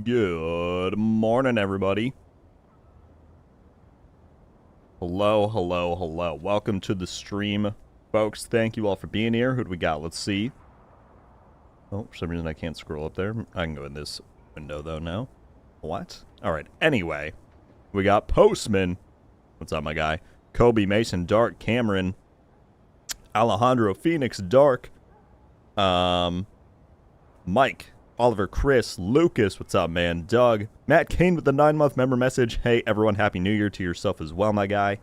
Good morning, everybody. Hello, hello, hello. Welcome to the stream, folks. Thank you all for being here. Who do we got? Let's see. Oh, for some reason I can't scroll up there. I can go in this window, though, now. What? Alright, anyway. We got Postman. What's up, my guy? Kobe, Mason, Dark, Cameron, Alejandro, Phoenix, Dark, Mike, Oliver, Chris, Lucas, what's up, man? Doug, Matt Kane with the 9-month member message. Hey, everyone, Happy New Year to yourself as well, my guy.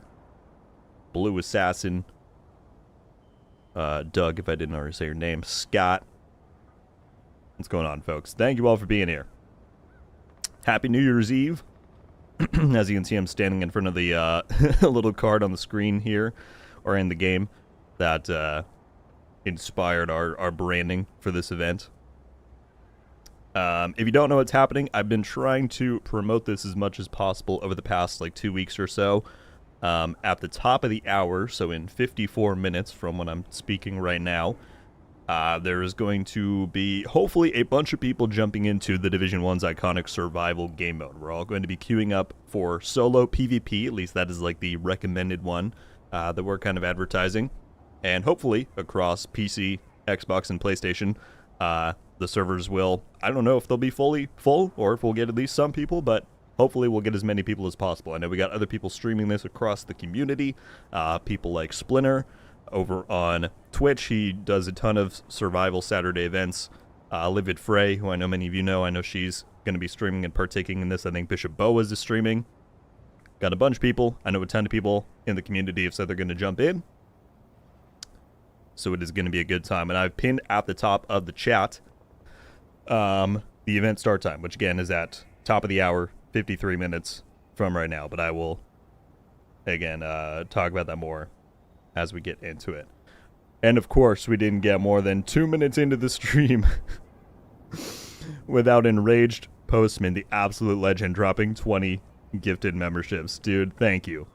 Blue Assassin. Doug, if I didn't already say your name. Scott. What's going on, folks? Thank you all for being here. Happy New Year's Eve. As you can see, I'm standing in front of the little card on the screen here, or in the game, that inspired our branding for this event. If you don't know what's happening, I've been trying to promote this as much as possible over the past, 2 weeks or so. At the top of the hour, so in 54 minutes from when I'm speaking right now, there is going to be, hopefully, a bunch of people jumping into the Division 1's iconic survival game mode. We're all going to be queuing up for solo PvP, at least that is, the recommended one that we're kind of advertising. And hopefully, across PC, Xbox, and PlayStation, the servers will, I don't know if they'll be fully full or if we'll get at least some people, but hopefully we'll get as many people as possible. I know we got other people streaming this across the community, people like Splinter over on Twitch. He does a ton of survival Saturday events. Livid Frey, who I know many of you know, I know she's going to be streaming and partaking in this. I think Bishop Boas is streaming. Got a bunch of people. I know a ton of people in the community have said they're going to jump in. So it is going to be a good time. And I've pinned at the top of the chat the event start time, which again is at top of the hour, 53 minutes from right now. But I will, again, talk about that more as we get into it. And of course, we didn't get more than 2 minutes into the stream without Enraged Postman, the absolute legend, dropping 20 gifted memberships. Dude, thank you.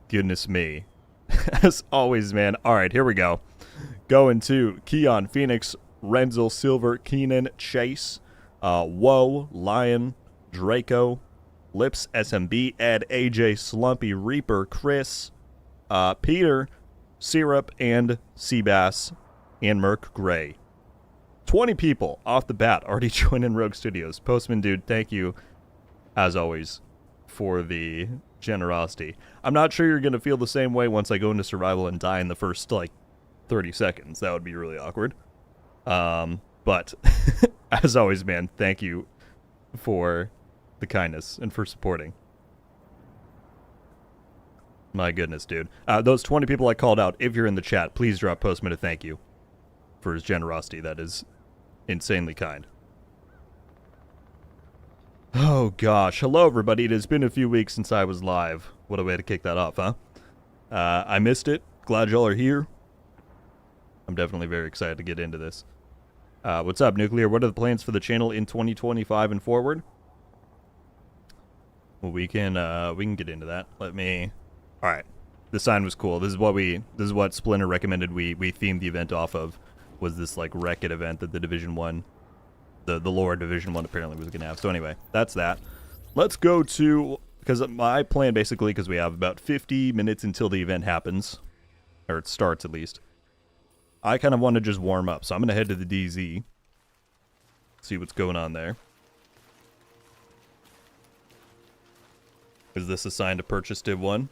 Goodness me. As always, man. Alright, here we go. Going to Keon, Phoenix, Renzel, Silver, Keenan, Chase, Woe, Lion, Draco, Lips, SMB, Ed, AJ, Slumpy, Reaper, Chris, Peter, Syrup, and Seabass, and Merc Gray. 20 people off the bat already joining Rogue Studios. Postman, dude, thank you, as always, for the generosity. I'm not sure you're going to feel the same way once I go into survival and die in the first, 30 seconds. That would be really awkward. But, as always, man, thank you for the kindness and for supporting. My goodness, dude. Those 20 people I called out, if you're in the chat, please drop Postman a thank you for his generosity. That is insanely kind. Oh gosh. Hello everybody. It has been a few weeks since I was live. What a way to kick that off, huh? I missed it. Glad y'all are here. I'm definitely very excited to get into this. What's up, Nuclear? What are the plans for the channel in 2025 and forward? Well, we can get into that. Let me. All right, the sign was cool. This is what Splinter recommended we themed the event off of. Was this Wreck-It event that the Division 1, the lore Division 1 apparently was gonna have. So anyway, that's that. Let's go to, because my plan basically, because we have about 50 minutes until the event happens, or it starts at least. I kind of want to just warm up, so I'm gonna head to the DZ, see what's going on there. Is this assigned to purchase Div 1?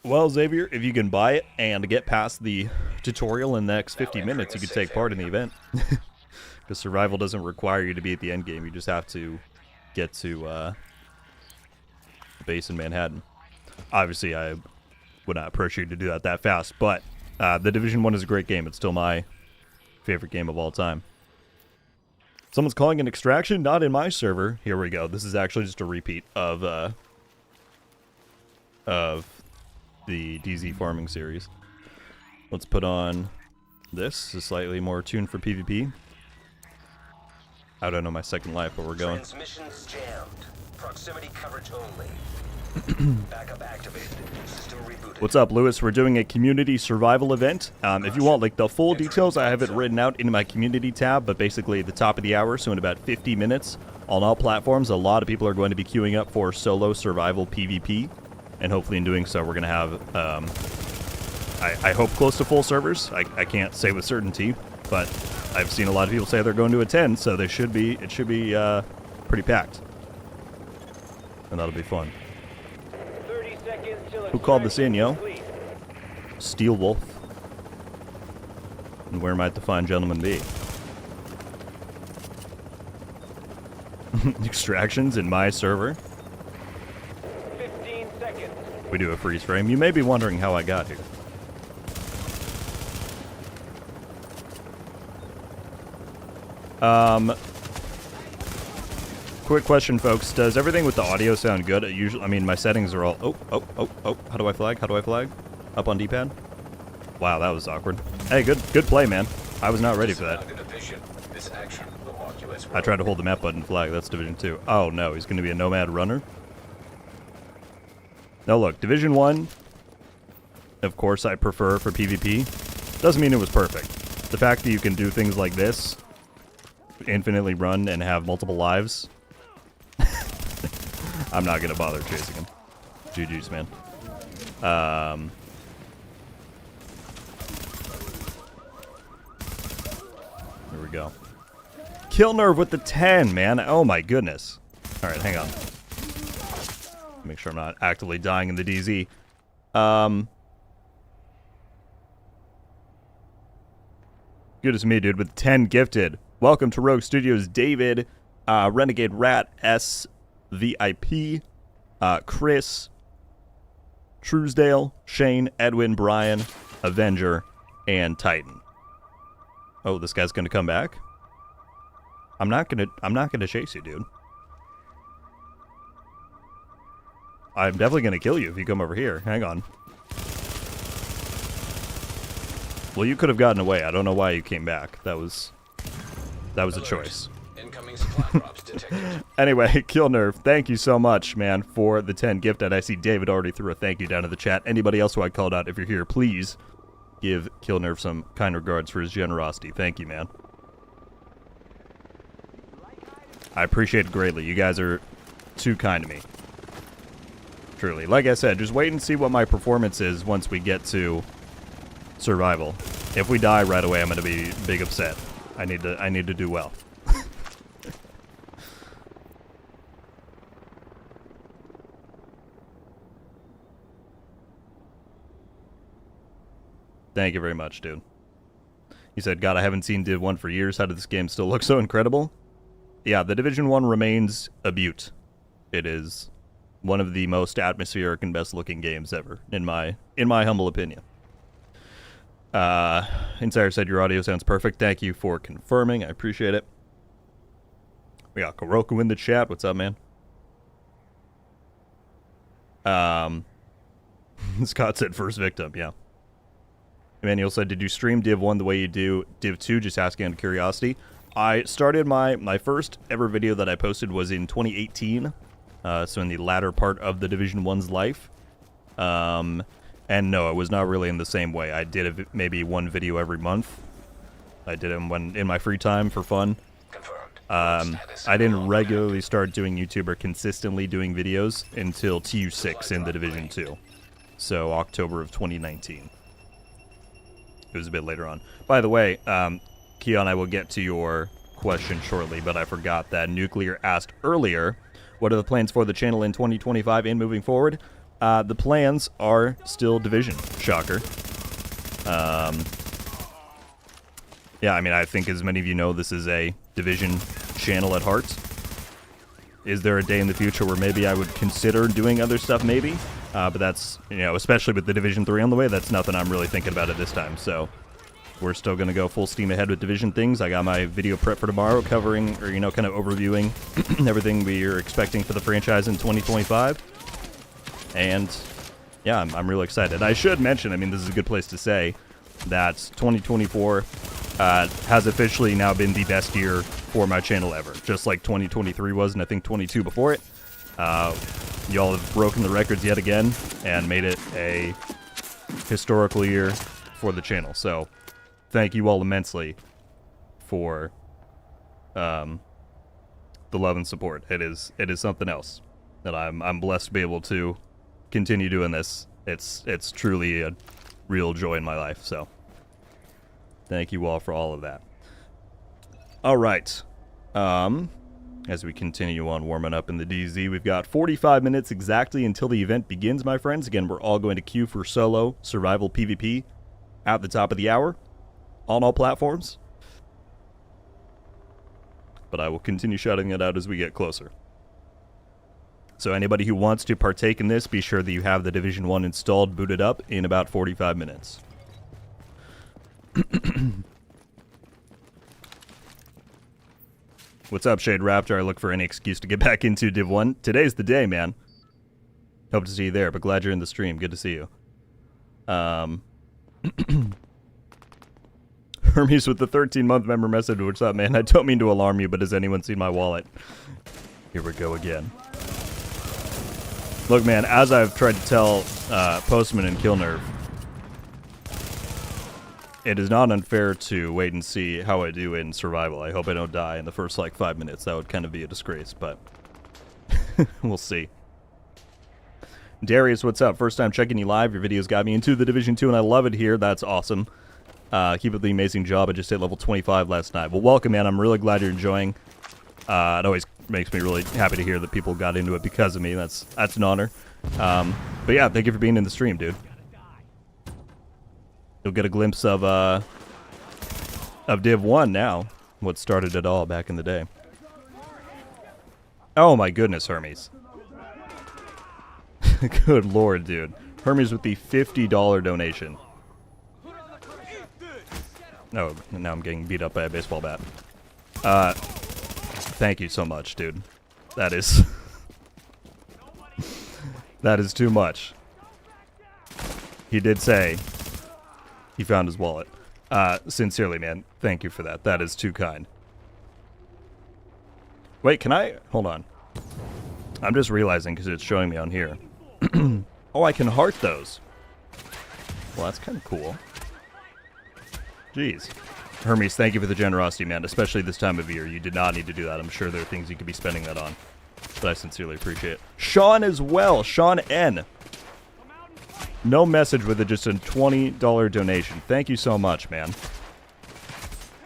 Well, Xavier, if you can buy it and get past the tutorial in the next 50 minutes, you could take part in the event. Because survival doesn't require you to be at the end game. You just have to get to the base in Manhattan. Obviously, I would not approach you to do that fast, but the Division 1 is a great game. It's still my favorite game of all time. Someone's calling an extraction? Not in my server. Here we go. This is actually just a repeat of the DZ farming series. Let's put on this. It's slightly more tuned for PvP. I don't know my second life, but we're going. Transmissions jammed. Proximity coverage only. Backup activated. System rebooted. What's up, Lewis? We're doing a community survival event. If you want like the full details, I have it written out in my community tab, but basically at the top of the hour, so in about 50 minutes on all platforms, a lot of people are going to be queuing up for solo survival PvP, and hopefully in doing so, we're going to have, I hope close to full servers. I can't say with certainty, but I've seen a lot of people say they're going to attend, so it should be pretty packed, and that'll be fun. Who called this in, yo? Steel Wolf. And where might the fine gentleman be? Extractions in my server. 15 seconds. We do a freeze frame. You may be wondering how I got here. Quick question, folks. Does everything with the audio sound good? Usually, I mean, my settings are all... Oh. How do I flag? How do I flag? Up on D-pad? Wow, that was awkward. Hey, good play, man. I was not ready for that. I tried to hold the map button flag. That's Division 2. Oh, no. He's going to be a Nomad runner? Now, look. Division 1, of course, I prefer for PvP. Doesn't mean it was perfect. The fact that you can do things like this, infinitely run and have multiple lives... I'm not going to bother chasing him. GG's, man. Here we go. Kill Nerve with the 10, man. Oh, my goodness. All right, hang on. Make sure I'm not actively dying in the DZ. Good as me, dude, with 10 gifted. Welcome to Rogue Studios, David, Renegade Rat, S... VIP, Chris, Truesdale, Shane, Edwin, Brian, Avenger, and Titan. Oh, this guy's gonna come back? I'm not gonna chase you, dude. I'm definitely gonna kill you if you come over here. Hang on. Well, you could have gotten away. I don't know why you came back. That was a choice. Anyway, Kill Nerve, thank you so much, man, for the 10 gifted. I see David already threw a thank you down in the chat. Anybody else who I called out, if you're here, please give Kill Nerve some kind regards for his generosity. Thank you, man. I appreciate it greatly. You guys are too kind to me. Truly. Like I said, just wait and see what my performance is once we get to survival. If we die right away, I'm going to be big upset. I need to do well. Thank you very much, dude. He said, God, I haven't seen Div 1 for years. How did this game still look so incredible? Yeah, the Division 1 remains a beaut. It is one of the most atmospheric and best-looking games ever, in my humble opinion. Insider said your audio sounds perfect. Thank you for confirming. I appreciate it. We got Kuroko in the chat. What's up, man? Scott said first victim, yeah. Emmanuel said, did you stream Div 1 the way you do Div 2? Just asking out of curiosity. I started my first ever video that I posted was in 2018. So in the latter part of the Division 1's life. And no, it was not really in the same way. I did maybe one video every month. I did it in my free time for fun. I didn't regularly start doing YouTube or consistently doing videos until TU6 in the Division 2. So October of 2019. It was a bit later on. By the way, Keon, I will get to your question shortly, but I forgot that Nuclear asked earlier, what are the plans for the channel in 2025 and moving forward? The plans are still Division. Shocker. Yeah, I mean, I think as many of you know, this is a Division channel at heart. Is there a day in the future where maybe I would consider doing other stuff? Maybe. But that's, you know, especially with the Division 3 on the way, that's nothing I'm really thinking about at this time. So we're still going to go full steam ahead with Division things. I got my video prep for tomorrow covering, or, you know, kind of overviewing everything we are expecting for the franchise in 2025. And yeah, I'm really excited. I should mention, I mean, this is a good place to say that 2024 has officially now been the best year for my channel ever, just like 2023 was, and I think 22 before it. Y'all have broken the records yet again and made it a historical year for the channel. So thank you all immensely for the love and support. It is something else that I'm blessed to be able to continue doing this. It's truly a real joy in my life. So thank you all for all of that. All right. As we continue on warming up in the DZ, we've got 45 minutes exactly until the event begins, my friends. Again, we're all going to queue for solo survival PvP at the top of the hour on all platforms. But I will continue shouting it out as we get closer. So anybody who wants to partake in this, be sure that you have the Division 1 installed, booted up in about 45 minutes. What's up, Shade Raptor? I look for any excuse to get back into Div 1. Today's the day, man. Hope to see you there, but glad you're in the stream. Good to see you. Hermes with the 13-month member message. What's up, man? I don't mean to alarm you, but has anyone seen my wallet? Here we go again. Look, man, as I've tried to tell Postman and Killnerve, it is not unfair to wait and see how I do in survival. I hope I don't die in the first, 5 minutes. That would kind of be a disgrace, but we'll see. Darius, what's up? First time checking you live. Your videos got me into the Division 2, and I love it here. That's awesome. Keep up the amazing job. I just hit level 25 last night. Well, welcome, man. I'm really glad you're enjoying. It always makes me really happy to hear that people got into it because of me. That's an honor. But yeah, thank you for being in the stream, dude. You'll get a glimpse of Div 1 now. What started it all back in the day. Oh my goodness, Hermes. Good lord, dude. Hermes with the $50 donation. Oh, now I'm getting beat up by a baseball bat. Thank you so much, dude. That is... that is too much. He did say he found his wallet. Sincerely, man. Thank you for that. That is too kind. Wait, can I... Hold on. I'm just realizing because it's showing me on here. Oh, I can heart those. Well, that's kind of cool. Jeez. Hermes, thank you for the generosity, man, especially this time of year. You did not need to do that. I'm sure there are things you could be spending that on. But I sincerely appreciate it. Sean as well. Sean N. No message with it, just a $20 donation. Thank you so much, man.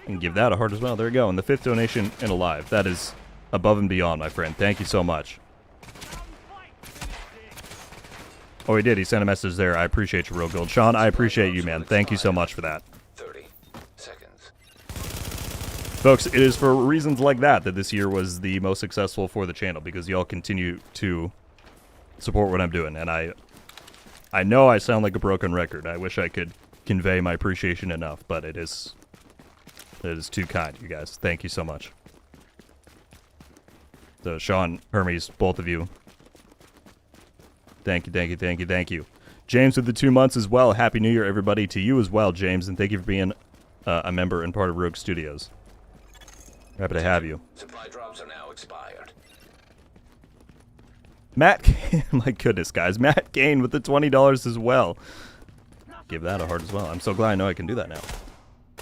And give that a heart as well. There we go. And the 5th donation in a live. That is above and beyond, my friend. Thank you so much. Oh, he did. He sent a message there. I appreciate you, RogueGold. Sean, I appreciate you, man. Thank you so much for that. 30 seconds. Folks, it is for reasons like that this year was the most successful for the channel, because y'all continue to support what I'm doing. And I know I sound like a broken record. I wish I could convey my appreciation enough, but it is too kind, you guys. Thank you so much. So, Sean, Hermes, both of you. Thank you, thank you, thank you, thank you. James with the 2 months as well. Happy New Year, everybody, to you as well, James, and thank you for being a member and part of Rogue Studios. Happy to have you. Supply drops are now expired. Matt, my goodness, guys. Matt Gain with the $20 as well. Give that a heart as well. I'm so glad I know I can do that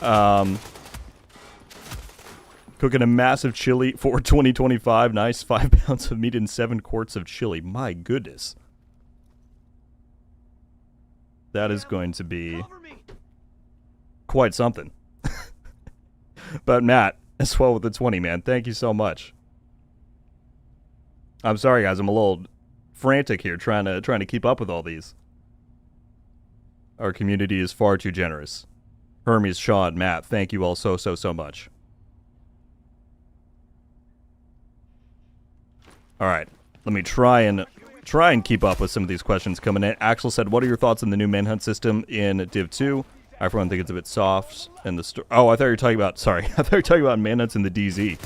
now. Cooking a massive chili for 2025. Nice. 5 pounds of meat and 7 quarts of chili. My goodness. That is going to be quite something. But Matt, as well with the 20, man. Thank you so much. I'm sorry, guys. I'm a little frantic here trying to keep up with all these. Our community is far too generous. Hermes, Sean, Matt, thank you all so much. All right, let me try and keep up with some of these questions coming in. Axel said, "What are your thoughts on the new manhunt system in Div 2? I for one think it's a bit soft." And the oh, I thought you were talking about. Sorry, I thought you were talking about manhunts in the DZ.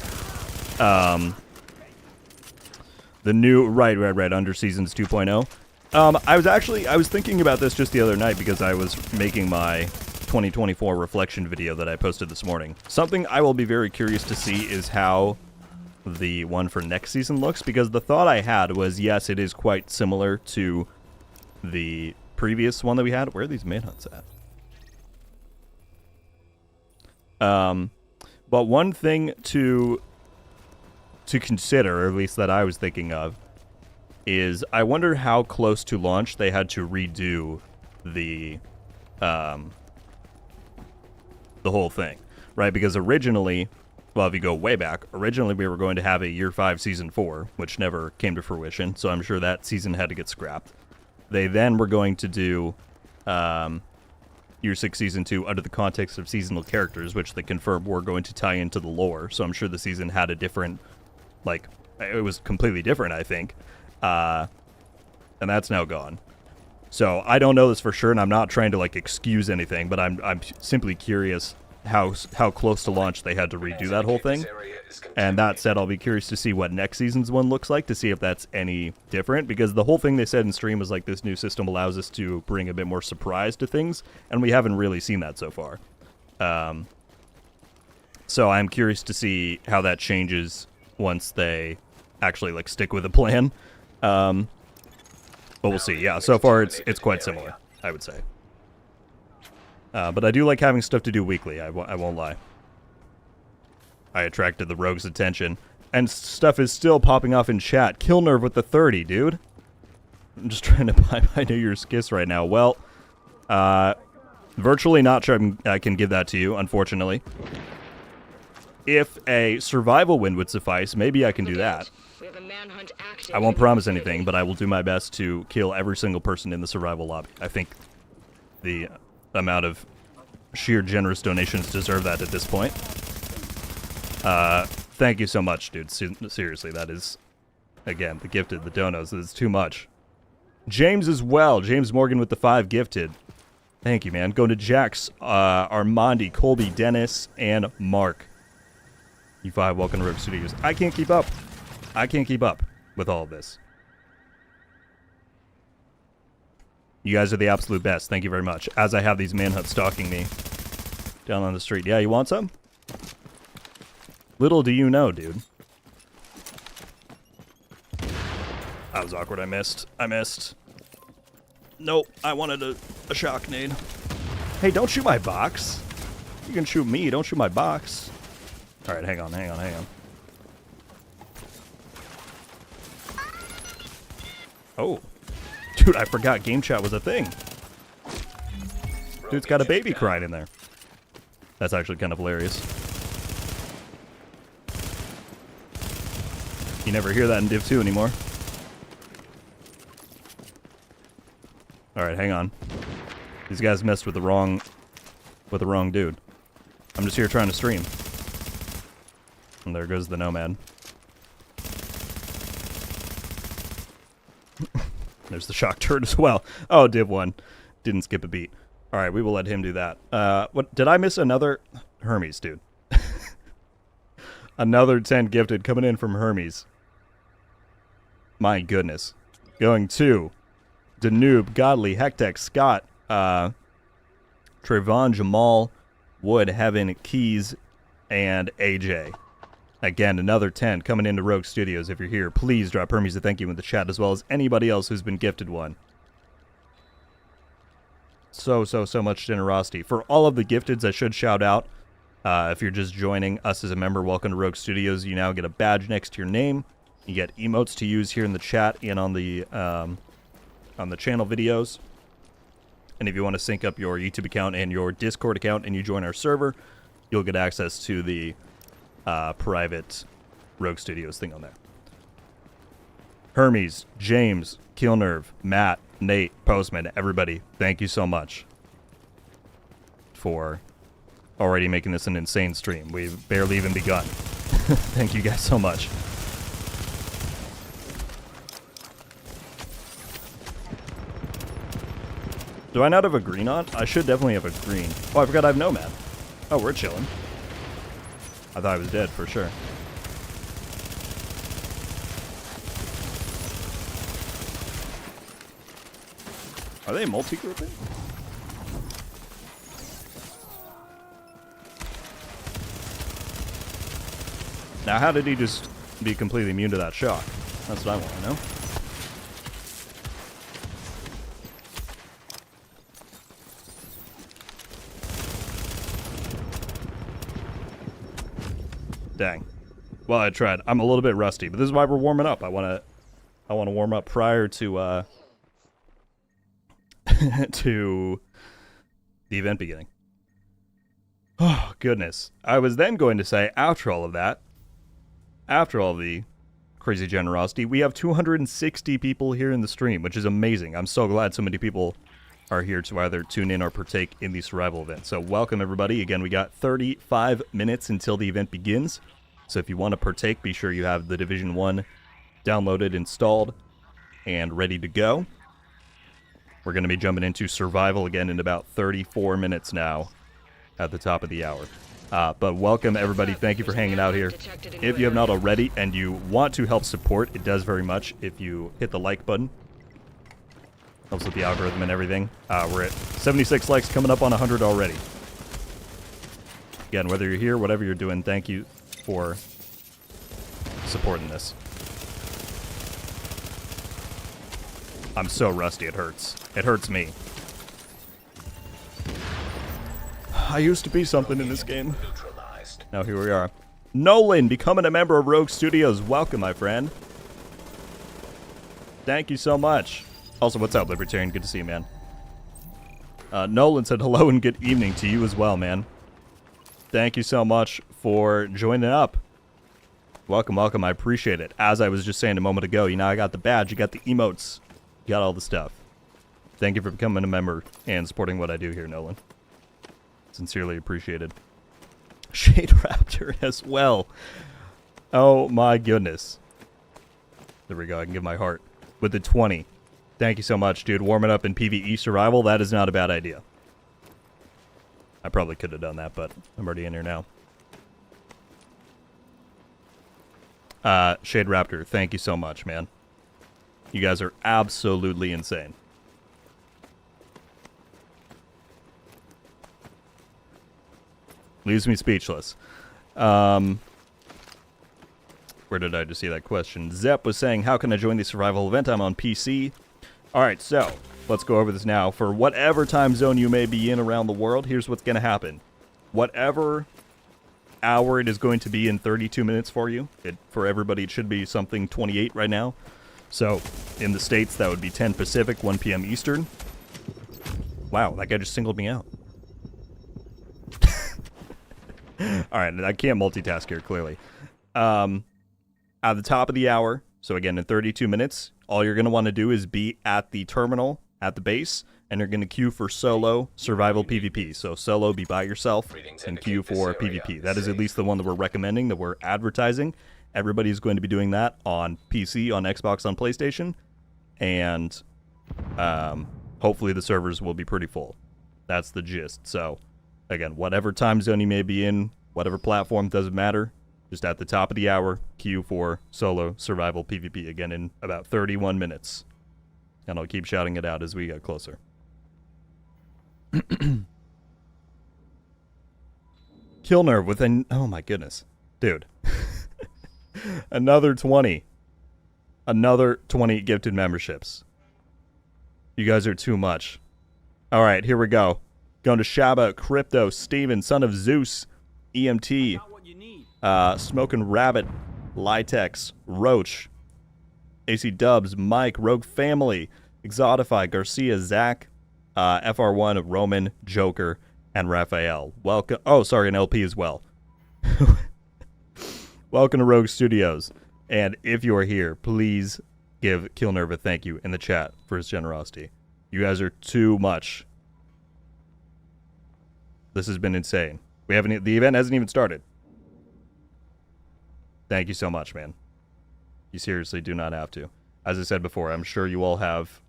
The new right under Seasons 2.0. I was thinking about this just the other night because I was making my 2024 reflection video that I posted this morning. Something I will be very curious to see is how the one for next season looks, because the thought I had was, yes, it is quite similar to the previous one that we had. Where are these manhunts at? But one thing to consider, or at least that I was thinking of, is I wonder how close to launch they had to redo the whole thing, right? Because originally, well, if you go way back, originally we were going to have a Year 5 Season 4, which never came to fruition, so I'm sure that season had to get scrapped. They then were going to do Year 6 Season 2 under the context of seasonal characters, which they confirmed were going to tie into the lore, so I'm sure the season had a different, like, it was completely different, I think. And that's now gone. So I don't know this for sure, and I'm not trying to like excuse anything, but I'm simply curious how close to launch they had to redo that whole thing. And that said, I'll be curious to see what next season's one looks like, to see if that's any different, because the whole thing they said in stream was like this new system allows us to bring a bit more surprise to things, and we haven't really seen that so far. So I'm curious to see how that changes once they actually like stick with a plan. But we'll see. Yeah, so far it's quite similar, I would say. But I do like having stuff to do weekly, I won't lie. I attracted the rogue's attention, and stuff is still popping off in chat. Kill Nerve with the 30, dude. I'm just trying to buy my New Year's Kiss right now. Well, virtually not sure I can give that to you, unfortunately. If a survival win would suffice, maybe I can do that. I won't promise anything, but I will do my best to kill every single person in the survival lobby. I think the amount of sheer generous donations deserve that at this point. Thank you so much, dude. Seriously, that is, again, the gifted, the donos, is too much. James as well. James Morgan with the 5 gifted. Thank you, man. Go to Jax, Armandi, Colby, Dennis, and Mark. You 5, welcome to Rogue Studios. I can't keep up. I can't keep up with all of this. You guys are the absolute best. Thank you very much. As I have these manhunts stalking me down on the street. Yeah, you want some? Little do you know, dude. That was awkward. I missed. Nope. I wanted a shock nade. Hey, don't shoot my box. You can shoot me. Don't shoot my box. All right, hang on. Oh. Dude, I forgot game chat was a thing. Dude's got a baby crying in there. That's actually kind of hilarious. You never hear that in Div 2 anymore. Alright, hang on. These guys messed with the wrong dude. I'm just here trying to stream. And there goes the Nomad. There's the shock turret as well. Oh, Div 1. Didn't skip a beat. Alright, we will let him do that. What did I miss another? Hermes, dude. Another 10 gifted coming in from Hermes. My goodness. Going to Danube, Godly, Hectex, Scott, Trayvon, Jamal, Wood, Heaven, Keys, and AJ. Again, another 10 coming into Rogue Studios. If you're here, please drop Hermes a thank you in the chat, as well as anybody else who's been gifted one. So much generosity. For all of the gifteds, I should shout out, if you're just joining us as a member, welcome to Rogue Studios. You now get a badge next to your name. You get emotes to use here in the chat and on the channel videos. And if you want to sync up your YouTube account and your Discord account and you join our server, you'll get access to the private Rogue Studios thing on there. Hermes, James, Killnerve, Matt, Nate, Postman, everybody, thank you so much for already making this an insane stream. We've barely even begun. Thank you guys so much. Do I not have a green on? I should definitely have a green. Oh, I forgot I have Nomad. Oh, we're chilling. I thought I was dead for sure. Are they multi-grouping? Now, how did he just be completely immune to that shock? That's what I want to know. Dang. Well, I tried. I'm a little bit rusty, but this is why we're warming up. I want to warm up prior to to the event beginning. Oh, goodness. I was then going to say, after all of that, after all the crazy generosity, we have 260 people here in the stream, which is amazing. I'm so glad so many people are here to either tune in or partake in the survival event. So welcome, everybody. Again, we got 35 minutes until the event begins. So if you want to partake, be sure you have the Division 1 downloaded, installed, and ready to go. We're going to be jumping into survival again in about 34 minutes now at the top of the hour. But welcome, everybody. Thank you for hanging out here. If you have not already and you want to help support, it does very much if you hit the like button. Helps with the algorithm and everything. We're at 76 likes, coming up on 100 already. Again, whether you're here, whatever you're doing, thank you for supporting this. I'm so rusty, it hurts. It hurts me. I used to be something in this game. Now here we are. Nolan, becoming a member of Rogue Studios. Welcome, my friend. Thank you so much. Also, what's up, Libertarian? Good to see you, man. Nolan said hello and good evening to you as well, man. Thank you so much for joining up. Welcome, welcome. I appreciate it. As I was just saying a moment ago, you know, I got the badge, you got the emotes, you got all the stuff. Thank you for becoming a member and supporting what I do here, Nolan. Sincerely appreciated. Shade Raptor as well. Oh my goodness. There we go. I can give my heart with the 20. Thank you so much, dude. Warming up in PvE survival. That is not a bad idea. I probably could have done that, but I'm already in here now. Shade Raptor, thank you so much, man. You guys are absolutely insane. Leaves me speechless. Where did I just see that question? Zep was saying, how can I join the survival event? I'm on PC. Alright, so let's go over this now. For whatever time zone you may be in around the world, here's what's going to happen. Whatever hour it is going to be in 32 minutes for you. For everybody, it should be something 28 right now. So in the States, that would be 10 Pacific, 1 p.m. Eastern. Wow, that guy just singled me out. Alright, I can't multitask here, clearly. At the top of the hour, so again, in 32 minutes, all you're going to want to do is be at the terminal, at the base, and you're going to queue for solo survival PvP. So solo, be by yourself, and queue for PvP. That is at least the one that we're recommending, that we're advertising. Everybody's going to be doing that on PC, on Xbox, on PlayStation, and hopefully the servers will be pretty full. That's the gist. So again, whatever time zone you may be in, whatever platform, doesn't matter. Just at the top of the hour, queue for solo survival PvP again in about 31 minutes. And I'll keep shouting it out as we get closer. Kill Nerve with an... Oh my goodness. Dude. Another 20. Another 20 gifted memberships. You guys are too much. Alright, here we go. Going to Shaba, Crypto, Steven, Son of Zeus, EMT, Smoking Rabbit, Litex, Roach, AC Dubs, Mike, Rogue Family, Exotify, Garcia, Zach, FR1, Roman, Joker, and Raphael. Welcome. Oh, sorry, an LP as well. Welcome to Rogue Studios. And if you are here, please give Killnerve a thank you in the chat for his generosity. You guys are too much. This has been insane. The event hasn't even started. Thank you so much, man. You seriously do not have to. As I said before, I'm sure you all have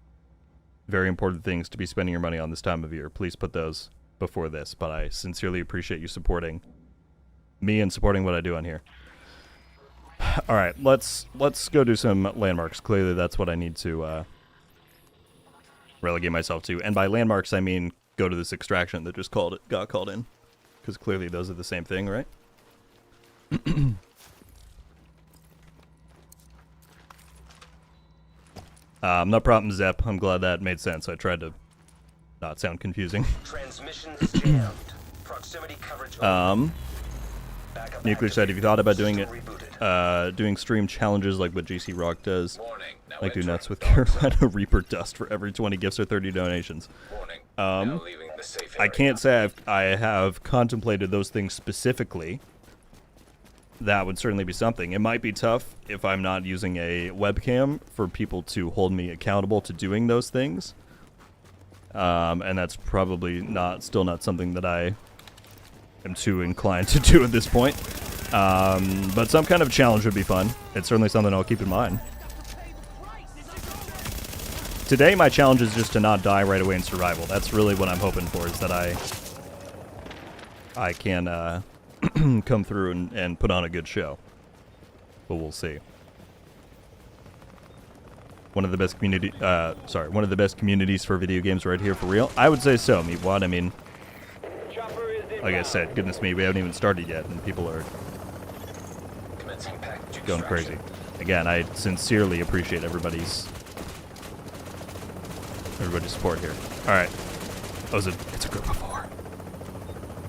very important things to be spending your money on this time of year. Please put those before this, but I sincerely appreciate you supporting me and supporting what I do on here. All right, let's go do some landmarks. Clearly, that's what I need to relegate myself to. And by landmarks, I mean go to this extraction that just got called in, because clearly those are the same thing, right? No problem, Zep. I'm glad that made sense. I tried to not sound confusing. Transmissions jammed. Proximity coverage only. Backup Nuclear said, have you thought about doing it, System rebooted. doing stream challenges like what GC Rock does? Warning. Now Like do entering nuts with dark zone. Carolina Reaper dust for every 20 gifts or 30 donations. Warning. Now leaving the safe I area. can't say I have contemplated those things specifically. That would certainly be something. It might be tough if I'm not using a webcam for people to hold me accountable to doing those things. And that's probably still not something that I am too inclined to do at this point. But some kind of challenge would be fun. It's certainly something I'll keep in mind. Today, my challenge is just to not die right away in survival. That's really what I'm hoping for, is that I can come through and put on a good show. But we'll see. One of the best one of the best communities for video games right here for real. I would say so, Meatwad. I mean, like I said, goodness me, we haven't even started yet, and people are Commencing package going extraction. crazy. Again, I sincerely appreciate everybody's support here. All right. Oh, it's a group of 4.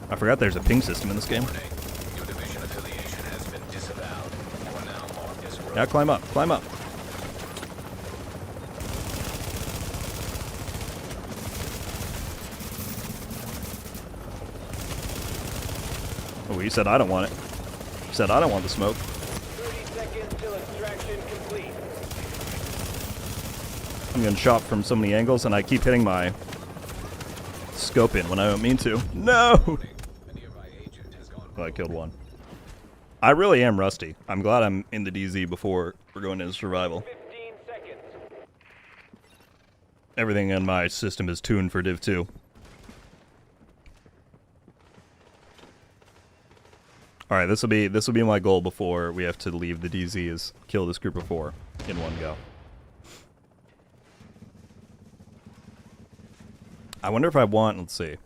I forgot there's a ping system in this game. Warning. Your division affiliation has been disavowed. You are now marked as rogue. Yeah, climb up, climb up. Oh, he said I don't want it. He said I don't want the smoke. 30 seconds till extraction complete. I'm getting shot from so many angles, and I keep hitting my scope in when I don't mean to. No! A nearby agent has gone Oh, I killed one. I really am rusty. I'm glad I'm in the DZ before we're going into survival. 15 seconds. Everything in my system is tuned for Div 2. Alright, this will be my goal before we have to leave the DZ, is kill this group of 4 in one go. I wonder if I want, let's see.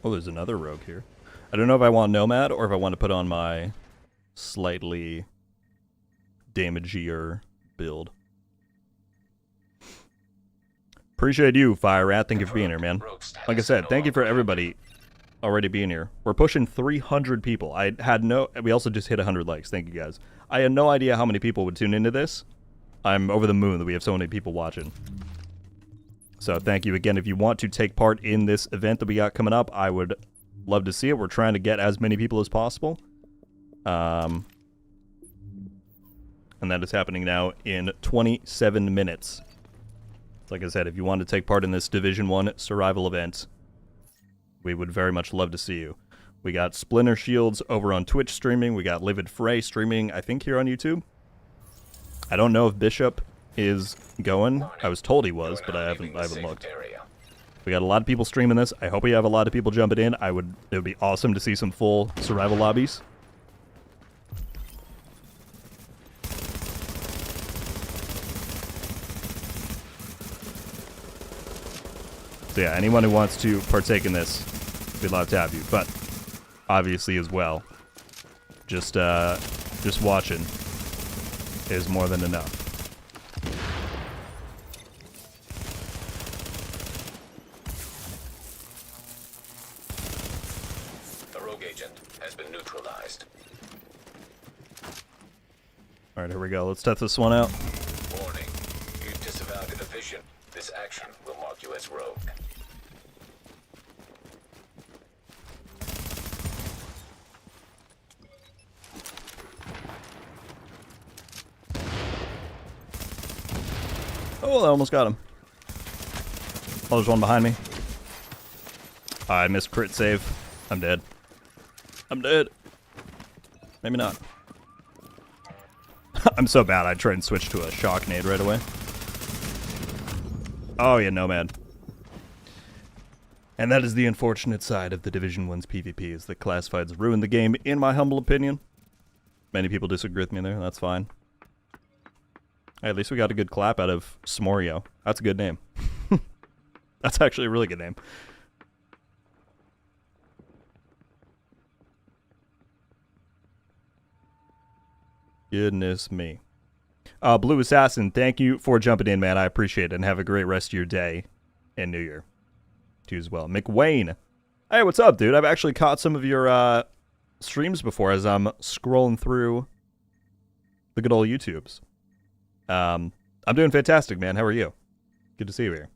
Oh, there's another rogue here. I don't know if I want Nomad or if I want to put on my slightly damagier build. Appreciate you, Fire Rat. Thank you for being here, man. Like I said, thank you for everybody already being here. We're pushing 300 people. We also just hit 100 likes. Thank you, guys. I had no idea how many people would tune into this. I'm over the moon that we have so many people watching. So thank you again. If you want to take part in this event that we got coming up, I would love to see it. We're trying to get as many people as possible. And that is happening now in 27 minutes. Like I said, if you want to take part in this Division 1 survival event, we would very much love to see you. We got Splinter Shields over on Twitch streaming. We got Livid Fray streaming, I think, here on YouTube. I don't know if Bishop is going. I was told he was, but I haven't looked. We got a lot of people streaming this. I hope we have a lot of people jumping in. It would be awesome to see some full survival lobbies. So yeah, anyone who wants to partake in this, we'd love to have you. But obviously as well, just watching is more than enough. The rogue agent has been neutralized. All right, here we go. Let's test this one out. Warning. You disavowed a division. This action will mark you as rogue. Oh, I almost got him. Oh, there's one behind me. I missed crit save. I'm dead. I'm dead. Maybe not. I'm so bad, I tried and switch to a shock nade right away. Oh yeah, Nomad. And that is the unfortunate side of the Division 1's PvP, is that classifieds ruined the game, in my humble opinion. Many people disagree with me there, that's fine. Hey, at least we got a good clap out of Smorio. That's a good name. That's actually a really good name. Goodness me. Blue Assassin, thank you for jumping in, man. I appreciate it, and have a great rest of your day and New Year to you as well. McWayne, hey, what's up, dude? I've actually caught some of your streams before as I'm scrolling through the good old YouTubes. I'm doing fantastic, man. How are you? Good to see you here.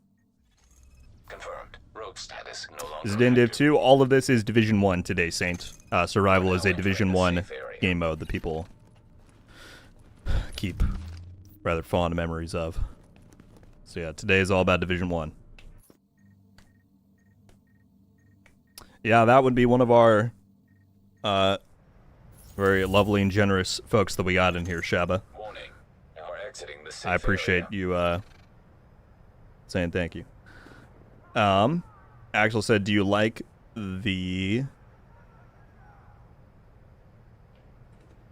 Confirmed. Rogue status no longer Is it in Div active. 2? All of this is Division 1 today, Saint. Survival is a Division 1 game mode that people keep rather fond memories of. So yeah, today is all about Division 1. Yeah, that would be one of our very lovely and generous folks that we got in here, Shaba. Warning. You are exiting the safe I appreciate area. you saying thank you. Axel said, do you like the...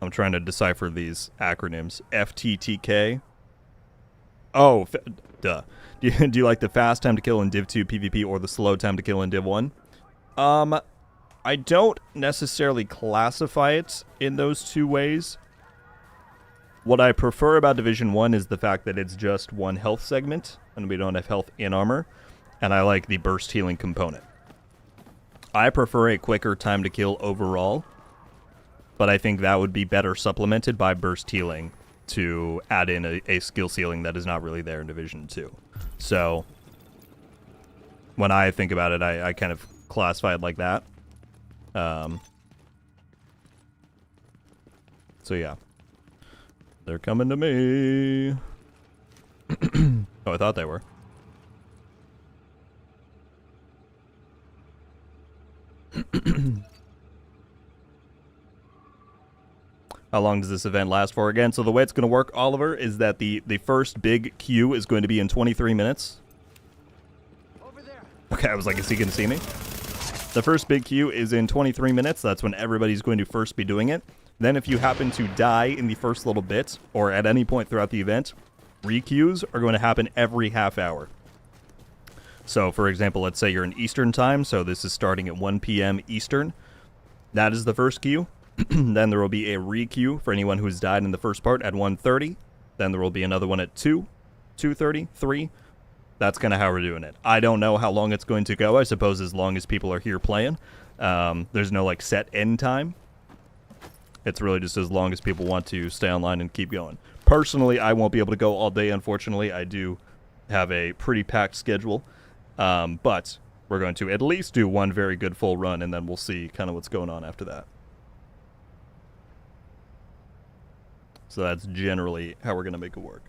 I'm trying to decipher these acronyms. FTTK. Oh, duh. Do you like the fast time to kill in Div 2 PvP or the slow time to kill in Div 1? I don't necessarily classify it in those two ways. What I prefer about Division 1 is the fact that it's just one health segment, and we don't have health in armor, and I like the burst healing component. I prefer a quicker time to kill overall, but I think that would be better supplemented by burst healing to add in a skill ceiling that is not really there in Division 2. So, when I think about it, I kind of classify it like that. So yeah. They're coming to me. Oh, I thought they were. How long does this event last for again? So the way it's going to work, Oliver, is that the first big queue is going to be in 23 minutes. Okay, I was like, is he going to see me? The first big queue is in 23 minutes. That's when everybody's going to first be doing it. Then if you happen to die in the first little bit, or at any point throughout the event, re-queues are going to happen every half hour. So, for example, let's say you're in Eastern time, so this is starting at 1 p.m. Eastern. That is the first queue. Then there will be a re-queue for anyone who's died in the first part at 1:30. Then there will be another one at 2, 2:30, 3. That's kind of how we're doing it. I don't know how long it's going to go. I suppose as long as people are here playing. There's no, like, set end time. It's really just as long as people want to stay online and keep going. Personally, I won't be able to go all day, unfortunately. I do have a pretty packed schedule. But we're going to at least do one very good full run, and then we'll see kind of what's going on after that. So that's generally how we're going to make it work.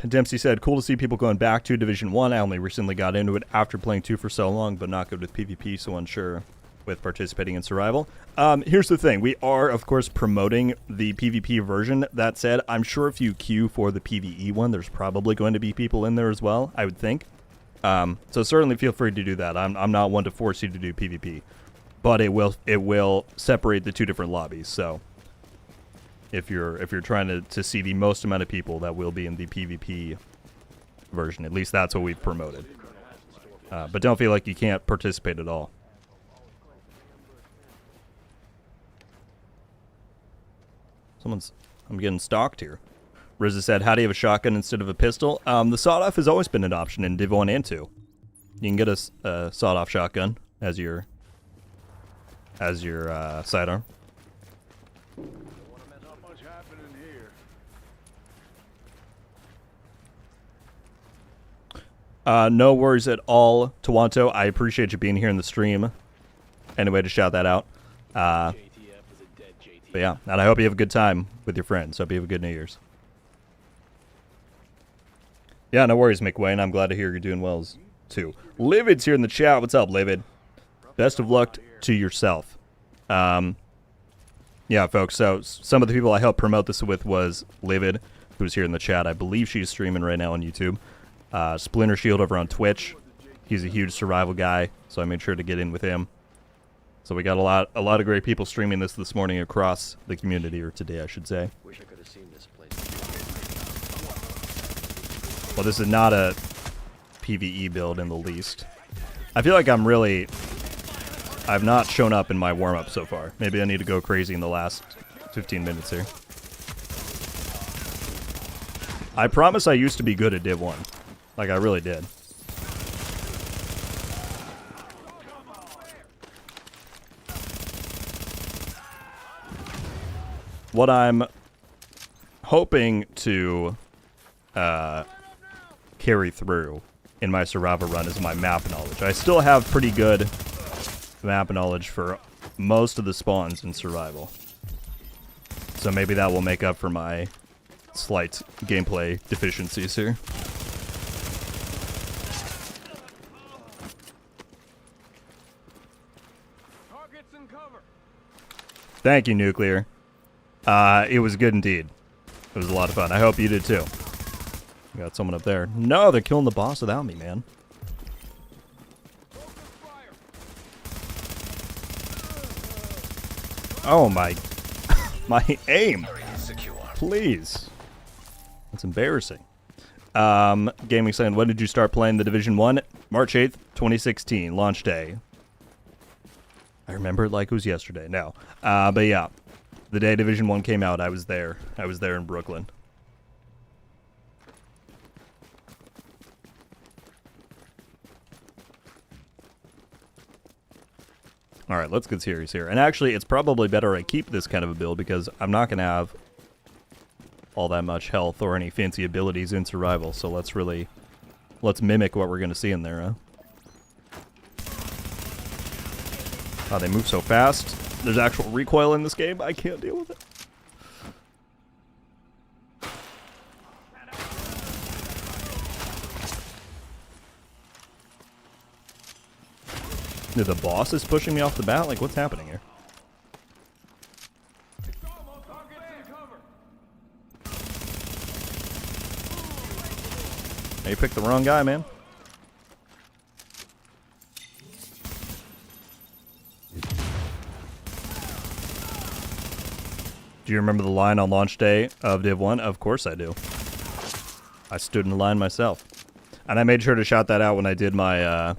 Dempsey said, cool to see people going back to Division 1. I only recently got into it after playing 2 for so long, but not good with PvP, so unsure with participating in survival. Here's the thing. We are, of course, promoting the PvP version. That said, I'm sure if you queue for the PvE one, there's probably going to be people in there as well, I would think. So certainly feel free to do that. I'm not one to force you to do PvP, but it will separate the two different lobbies, so... If you're trying to see the most amount of people that will be in the PvP version, at least that's what we've promoted. But don't feel like you can't participate at all. I'm getting stalked here. Rizza said, how do you have a shotgun instead of a pistol? The sawed-off has always been an option in Div 1 and 2. You can get a sawed-off shotgun as your sidearm. No worries at all, Tawanto. I appreciate you being here in the stream. Anyway, to shout that out. But yeah, and I hope you have a good time with your friends. Hope you have a good New Year's. Yeah, no worries, McWayne. I'm glad to hear you're doing well too. Livid's here in the chat. What's up, Livid? Best of luck to yourself. Yeah, folks. So some of the people I helped promote this with was Livid, who's here in the chat. I believe she's streaming right now on YouTube. Splinter Shield over on Twitch. He's a huge survival guy, so I made sure to get in with him. So we got a lot of great people streaming this morning across the community, or today, I should say. Wish I could have seen this place. Well, this is not a PvE build in the least. I feel like I've not shown up in my warm-up so far. Maybe I need to go crazy in the last 15 minutes here. I promise I used to be good at Div 1. Like, I really did. What I'm hoping to carry through in my survival run is my map knowledge. I still have pretty good map knowledge for most of the spawns in survival. So maybe that will make up for my slight gameplay deficiencies here. Thank you, Nuclear. It was good indeed. It was a lot of fun. I hope you did too. Got someone up there. No, they're killing the boss without me, man. Oh my... my aim! Please. That's embarrassing. Gaming saying, when did you start playing the Division 1? March 8th, 2016, launch day. I remember it like it was yesterday. No. But yeah. The day Division 1 came out, I was there. I was there in Brooklyn. Alright, let's get serious here. And actually, it's probably better I keep this kind of a build because I'm not going to have all that much health or any fancy abilities in survival. So let's mimic what we're going to see in there, huh? Oh, they move so fast. There's actual recoil in this game. I can't deal with it. Dude, the boss is pushing me off the bat? Like, what's happening here? Hey, you picked the wrong guy, man. Do you remember the line on launch day of Div 1? Of course I do. I stood in the line myself. And I made sure to shout that out when I did my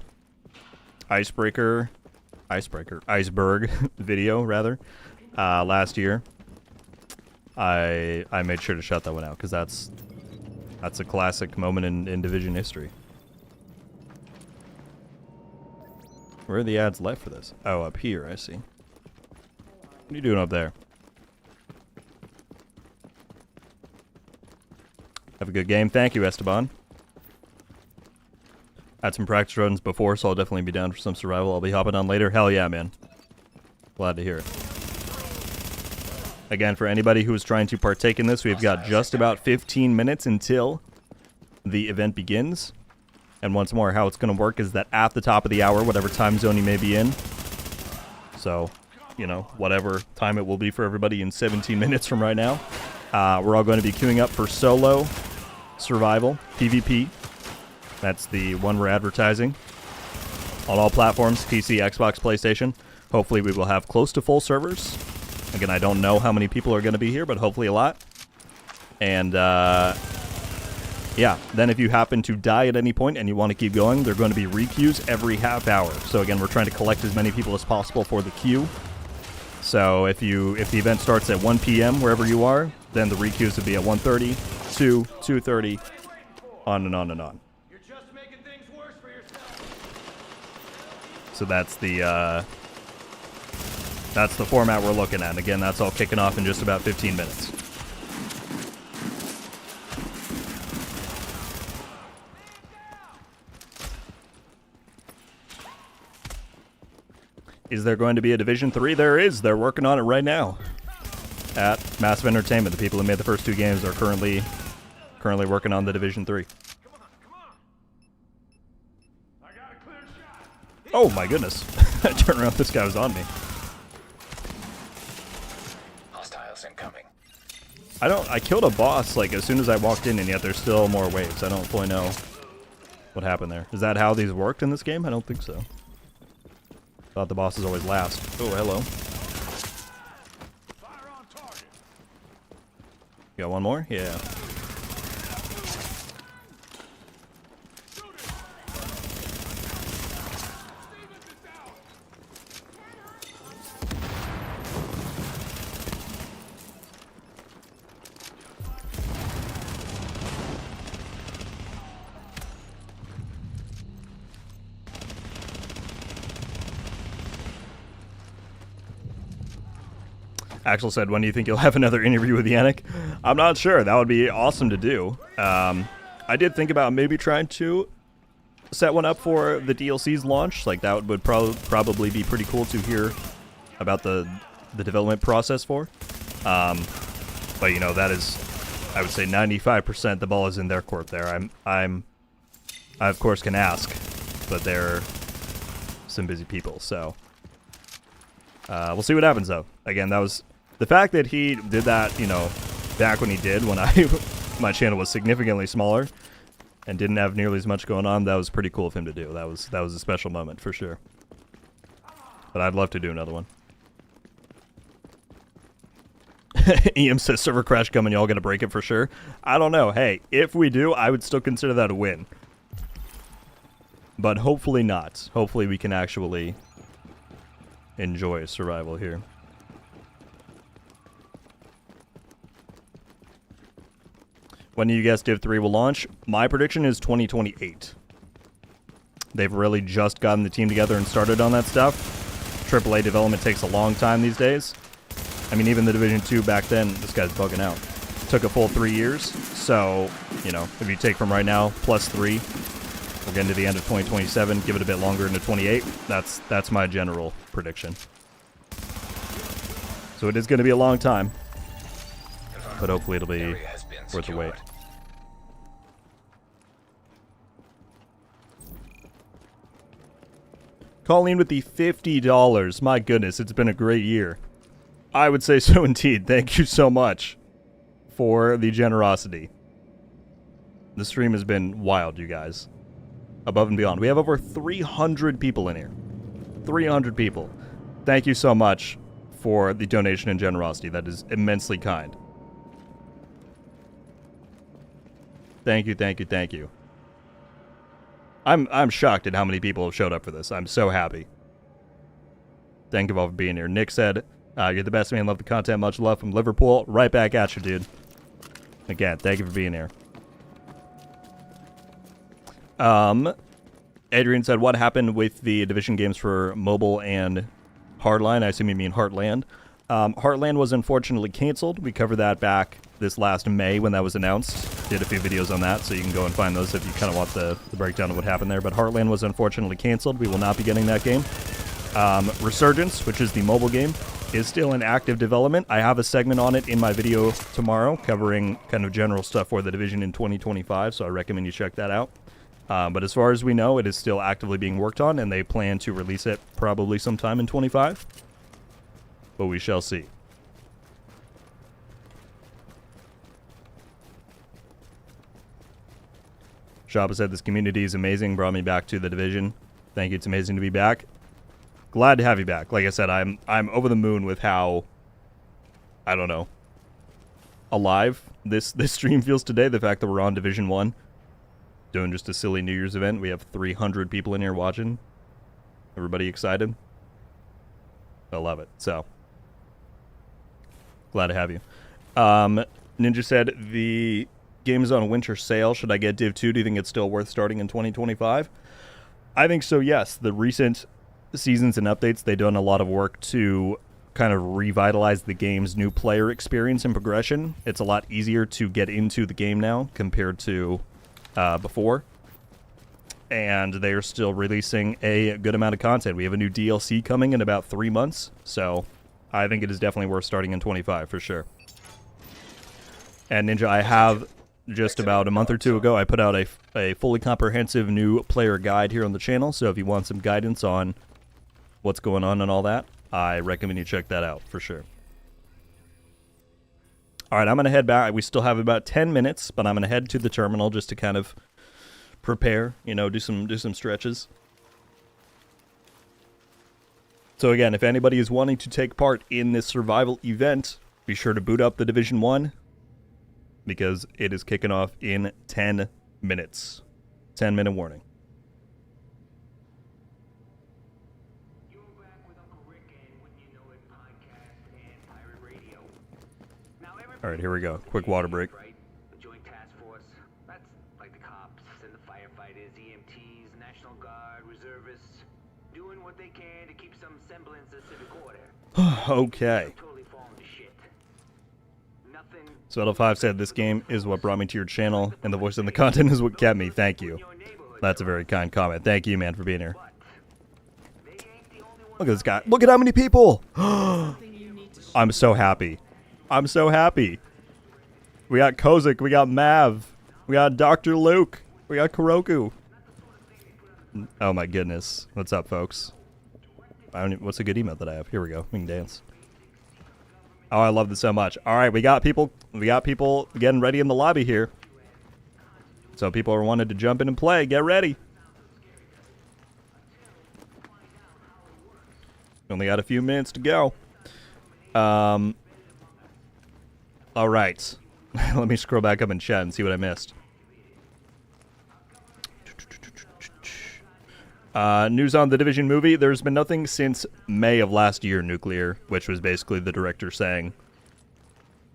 iceberg video, rather, last year. I made sure to shout that one out, because that's a classic moment in Division history. Where are the ads left for this? Oh, up here, I see. What are you doing up there? Have a good game. Thank you, Esteban. Had some practice runs before, so I'll definitely be down for some survival. I'll be hopping on later. Hell yeah, man. Glad to hear it. Again, for anybody who is trying to partake in this, we've got just about 15 minutes until the event begins. And once more, how it's going to work is that at the top of the hour, whatever time zone you may be in, so, you know, whatever time it will be for everybody in 17 minutes from right now, we're all going to be queuing up for solo survival, PvP. That's the one we're advertising on all platforms, PC, Xbox, PlayStation. Hopefully we will have close to full servers. Again, I don't know how many people are going to be here, but hopefully a lot. And, yeah, then if you happen to die at any point and you want to keep going, there are going to be requeues every half hour. So again, we're trying to collect as many people as possible for the queue. So if the event starts at 1 p.m. wherever you are, then the requeues would be at 1:30, 2, 2:30, on and on and on. So that's the format we're looking at. Again, that's all kicking off in just about 15 minutes. Is there going to be a Division 3? There is. They're working on it right now at Massive Entertainment. The people who made the first two games are currently working on the Division 3. Oh my goodness. I turned around, this guy was on me. Hostiles incoming. I killed a boss like as soon as I walked in, and yet there's still more waves. I don't fully know what happened there. Is that how these worked in this game? I don't think so. Thought the bosses always last. Oh, hello. You got one more? Yeah. Axel said, when do you think you'll have another interview with Yannick? I'm not sure. That would be awesome to do. I did think about maybe trying to set one up for the DLC's launch. Like, that would probably be pretty cool to hear about the development process for. But, you know, that is, I would say, 95% the ball is in their court there. I, of course, can ask, but they're some busy people, so... we'll see what happens, though. Again, that was... The fact that he did that, you know, back when he did, when my channel was significantly smaller and didn't have nearly as much going on, that was pretty cool of him to do. That was a special moment, for sure. But I'd love to do another one. EM says, server crash coming, y'all gonna break it for sure? I don't know. Hey, if we do, I would still consider that a win. But hopefully not. Hopefully we can actually enjoy survival here. When do you guess Div 3 will launch? My prediction is 2028. They've really just gotten the team together and started on that stuff. AAA development takes a long time these days. I mean, even the Division 2 back then, this guy's bugging out. Took a full 3 years. So, you know, if you take from right now, plus 3, we're getting to the end of 2027, give it a bit longer into 28. That's my general prediction. So it is going to be a long time. But hopefully it'll be worth the wait. Colleen with the $50. My goodness, it's been a great year. I would say so indeed. Thank you so much for the generosity. The stream has been wild, you guys. Above and beyond. We have over 300 people in here. 300 people. Thank you so much for the donation and generosity. That is immensely kind. Thank you, thank you, thank you. I'm shocked at how many people have showed up for this. I'm so happy. Thank you all for being here. Nick said, you're the best man. Love the content. Much love from Liverpool. Right back at you, dude. Again, thank you for being here. Adrian said, what happened with the Division games for mobile and Hardline? I assume you mean Heartland. Heartland was unfortunately canceled. We covered that back this last May when that was announced. Did a few videos on that, so you can go and find those if you kind of want the breakdown of what happened there. But Heartland was unfortunately canceled. We will not be getting that game. Resurgence, which is the mobile game, is still in active development. I have a segment on it in my video tomorrow covering kind of general stuff for the Division in 2025, so I recommend you check that out. But as far as we know, it is still actively being worked on, and they plan to release it probably sometime in 25. But we shall see. Shaba said, this community is amazing, brought me back to the Division. Thank you, it's amazing to be back. Glad to have you back. Like I said, I'm over the moon with how, I don't know, alive this stream feels today. The fact that we're on Division 1, doing just a silly New Year's event. We have 300 people in here watching. Everybody excited? I love it. So, glad to have you. Ninja said, the game is on a winter sale. Should I get Div 2? Do you think it's still worth starting in 2025? I think so, yes. The recent seasons and updates, they've done a lot of work to kind of revitalize the game's new player experience and progression. It's a lot easier to get into the game now compared to before. And they're still releasing a good amount of content. We have a new DLC coming in about 3 months, so I think it is definitely worth starting in 25 for sure. And Ninja, I have just about a month or two ago, I put out a fully comprehensive new player guide here on the channel, so if you want some guidance on what's going on and all that, I recommend you check that out for sure. All right, I'm going to head back. We still have about 10 minutes, but I'm going to head to the terminal just to kind of prepare, you know, do some stretches. So again, if anybody is wanting to take part in this survival event, be sure to boot up the Division 1 because it is kicking off in 10 minutes. 10-minute warning. All right, here we go. Quick water break. The Joint Task Force, that's like the cops and the firefighters, EMTs, National Guard, reservists. doing what they can to keep some semblance of civic order. Okay. Totally falling to shit. Nothing. So L5 said this game is what brought me to your channel, and the voice and the content is what kept me. Thank you. That's a very kind comment. Thank you, man, for being here. Look at this guy. Look at how many people. I'm so happy. I'm so happy. We got Kozik. We got Mav. We got Dr. Luke. We got Kuroku. Oh my goodness. What's up, folks? What's a good emote that I have? Here we go. We can dance. Oh, I love this so much. All right, we got people. We got people getting ready in the lobby here. So people are wanting to jump in and play. Get ready. Only got a few minutes to go. All right. Let me scroll back up in chat and see what I missed. News on the Division movie. There's been nothing since May of last year, Nuclear, which was basically the director saying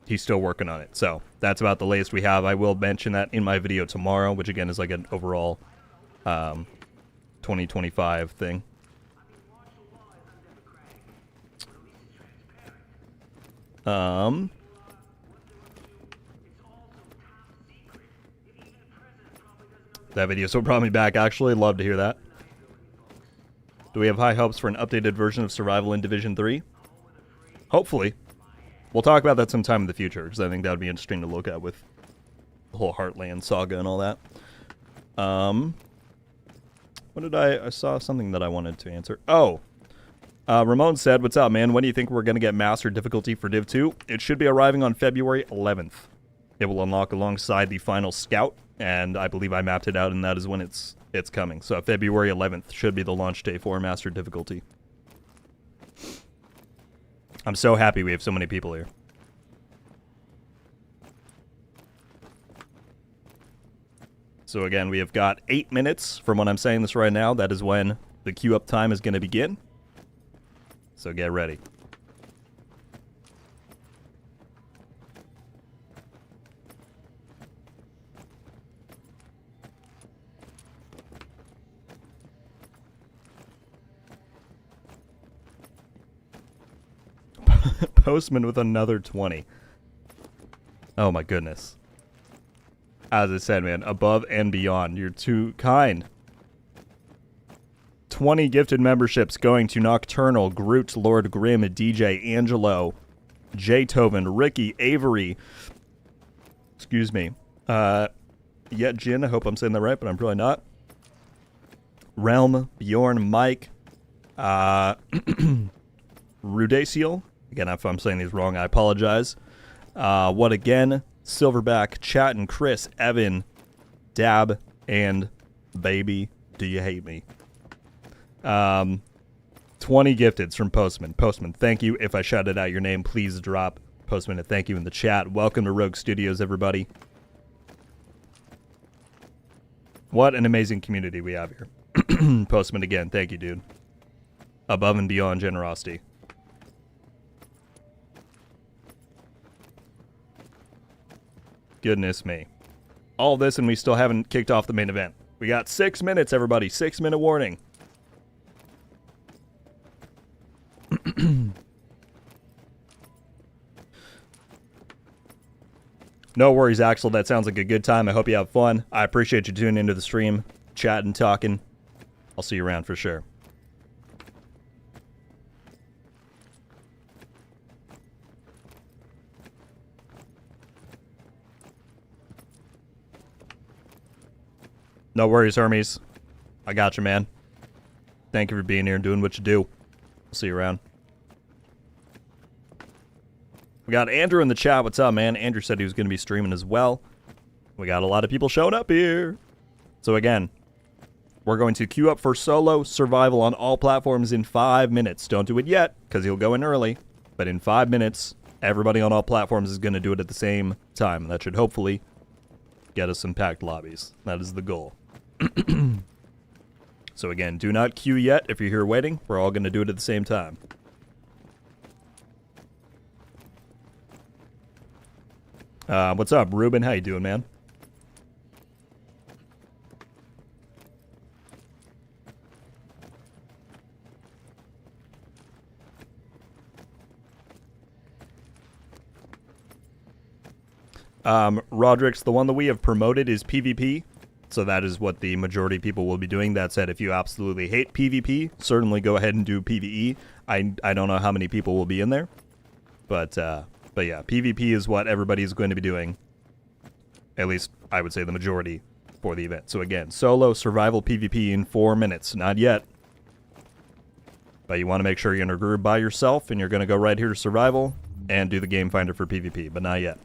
he's still working on it. So that's about the latest we have. I will mention that in my video tomorrow, which again is like an overall 2025 thing. That video so brought me back. Actually, love to hear that. Do we have high hopes for an updated version of Survival in Division 3? Hopefully. We'll talk about that sometime in the future, because I think that would be interesting to look at with the whole Heartland saga and all that. What did I saw something that I wanted to answer. Oh. Ramon said, what's up, man? When do you think we're going to get Master difficulty for Div 2? It should be arriving on February 11th. It will unlock alongside the final Scout, and I believe I mapped it out, and that is when it's coming. So February 11th should be the launch day for Master difficulty. I'm so happy we have so many people here. So again, we have got 8 minutes from when I'm saying this right now. That is when the queue up time is going to begin. So get ready. Postman with another 20. Oh my goodness. As I said, man, above and beyond. You're too kind. 20 gifted memberships going to Nocturnal, Groot, Lord Grim, DJ, Angelo, J. Toven, Ricky, Avery. Excuse me. Yet Jin, I hope I'm saying that right, but I'm probably not. Realm, Bjorn, Mike, Rudaciel. Again, if I'm saying these wrong, I apologize. What again? Silverback, Chat and Chris, Evan, Dab, and Baby, do you hate me? 20 gifteds from Postman. Postman, thank you. If I shouted out your name, please drop Postman a thank you in the chat. Welcome to Rogue Studios, everybody. What an amazing community we have here. Postman again, thank you, dude. Above and beyond generosity. Goodness me. All this and we still haven't kicked off the main event. We got 6 minutes, everybody. 6-minute warning. No worries, Axel. That sounds like a good time. I hope you have fun. I appreciate you tuning into the stream, chatting, talking. I'll see you around for sure. No worries, Hermes. I got you, man. Thank you for being here and doing what you do. I'll see you around. We got Andrew in the chat. What's up, man? Andrew said he was going to be streaming as well. We got a lot of people showing up here. So again, we're going to queue up for solo survival on all platforms in 5 minutes. Don't do it yet, because he'll go in early. But in 5 minutes, everybody on all platforms is going to do it at the same time. That should hopefully get us some packed lobbies. That is the goal. So again, do not queue yet if you're here waiting. We're all going to do it at the same time. What's up, Ruben? How you doing, man? Roderick's, the one that we have promoted is PvP. So that is what the majority of people will be doing. That said, if you absolutely hate PvP, certainly go ahead and do PvE. I don't know how many people will be in there. But yeah, PvP is what everybody is going to be doing. At least, I would say the majority for the event. So again, solo survival PvP in 4 minutes. Not yet. But you want to make sure you're in a group by yourself, and you're going to go right here to survival and do the game finder for PvP, but not yet.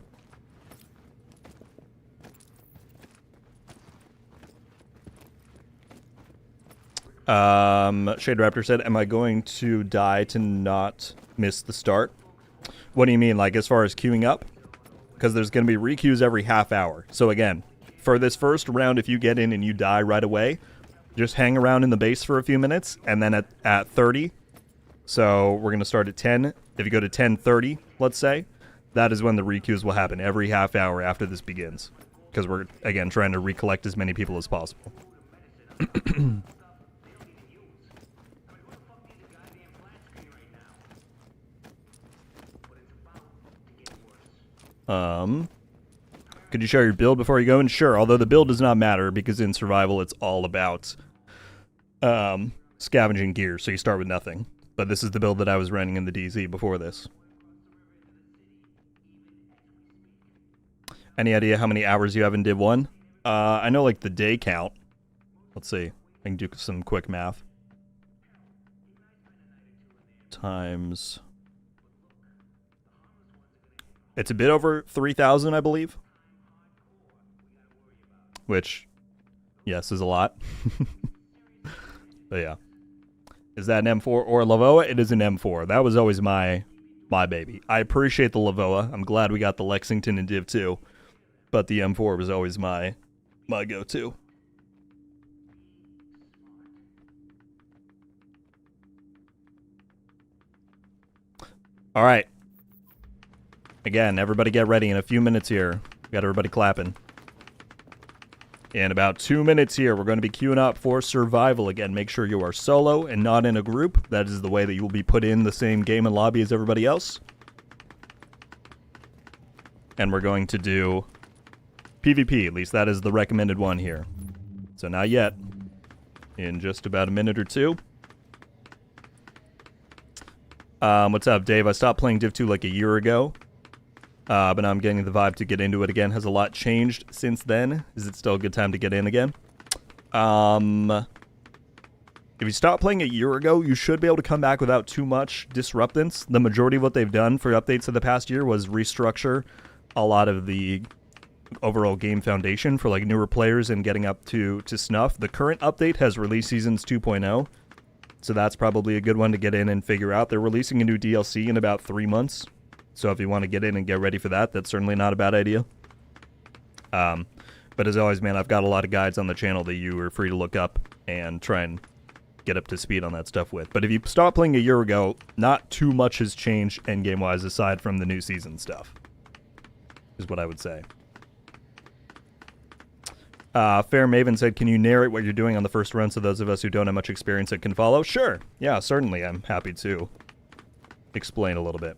Shade Raptor said, am I going to die to not miss the start? What do you mean, like as far as queuing up? Because there's going to be requeues every half hour. So again, for this first round, if you get in and you die right away, just hang around in the base for a few minutes, and then at 30, so we're going to start at 10. If you go to 10:30, let's say, that is when the requeues will happen every half hour after this begins. Because we're, again, trying to recollect as many people as possible. Could you share your build before you go in? Sure, although the build does not matter because in survival it's all about scavenging gear, so you start with nothing. But this is the build that I was running in the DZ before this. Any idea how many hours you have in Div 1? I know like the day count. Let's see. I can do some quick math. Times... It's a bit over 3,000, I believe. Which, yes, is a lot. But yeah. Is that an M4 or a Lavoa? It is an M4. That was always my baby. I appreciate the Lavoa. I'm glad we got the Lexington in Div 2. But the M4 was always my go-to. All right. Again, everybody get ready in a few minutes here. We got everybody clapping. In about 2 minutes here, we're going to be queuing up for survival. Again, make sure you are solo and not in a group. That is the way that you will be put in the same game and lobby as everybody else. And we're going to do PvP. At least that is the recommended one here. So not yet. In just about a minute or two. What's up, Dave? I stopped playing Div 2 like a year ago. But now I'm getting the vibe to get into it again. Has a lot changed since then? Is it still a good time to get in again? If you stopped playing a year ago, you should be able to come back without too much disruptance. The majority of what they've done for updates of the past year was restructure a lot of the overall game foundation for like newer players and getting up to snuff. The current update has release seasons 2.0, so that's probably a good one to get in and figure out. They're releasing a new DLC in about 3 months. So if you want to get in and get ready for that, that's certainly not a bad idea. But as always, man, I've got a lot of guides on the channel that you are free to look up and try and get up to speed on that stuff with. But if you stopped playing a year ago, not too much has changed endgame-wise aside from the new season stuff, is what I would say. Fair Maven said, can you narrate what you're doing on the first run so those of us who don't have much experience that can follow? Sure. Yeah, certainly. I'm happy to explain a little bit.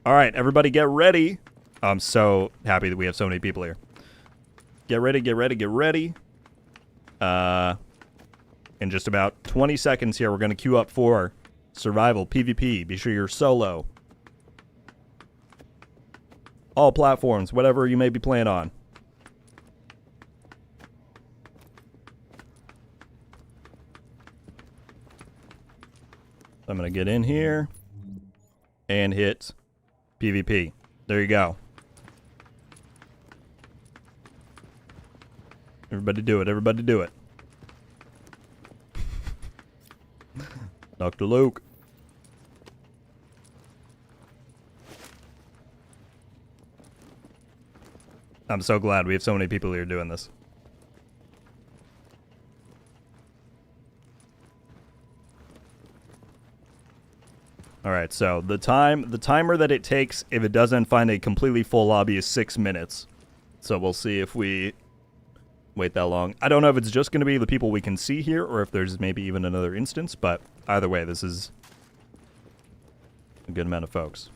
All right, everybody get ready. I'm so happy that we have so many people here. Get ready, get ready, get ready. In just about 20 seconds here, we're going to queue up for survival, PvP. Be sure you're solo. All platforms, whatever you may be playing on. I'm going to get in here and hit PvP. There you go. Everybody do it. Everybody do it. Dr. Luke. I'm so glad we have so many people here doing this. Alright, so the timer that it takes if it doesn't find a completely full lobby is 6 minutes. So we'll see if we wait that long. I don't know if it's just going to be the people we can see here or if there's maybe even another instance, but either way, this is a good amount of folks.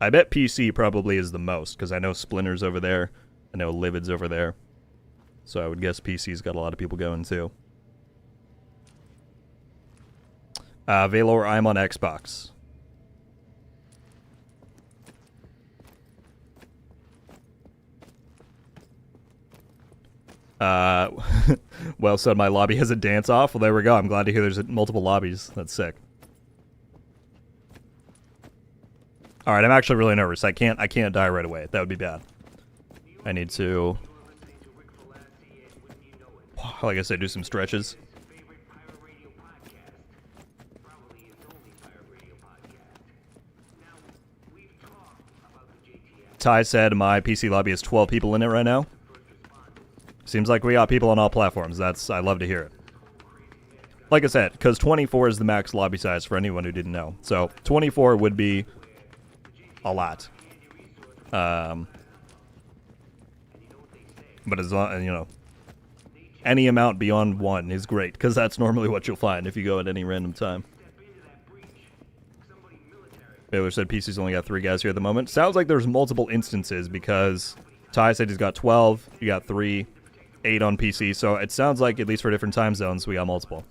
I bet PC probably is the most, because I know Splinter's over there. I know Livid's over there. So I would guess PC's got a lot of people going, too. Valor, I'm on Xbox. Well said, my lobby has a dance-off. Well, there we go. I'm glad to hear there's multiple lobbies. That's sick. Alright, I'm actually really nervous. I can't die right away. That would be bad. I need to, like I said, do some stretches. Ty said my PC lobby has 12 people in it right now. Seems like we got people on all platforms. I love to hear it. Like I said, because 24 is the max lobby size for anyone who didn't know. So 24 would be a lot. But as long, you know, any amount beyond 1 is great, because that's normally what you'll find if you go at any random time. Baylor said PC's only got 3 guys here at the moment. Sounds like there's multiple instances, because Ty said he's got 12, you got 3, 8 on PC, so it sounds like, at least for different time zones, we got multiple.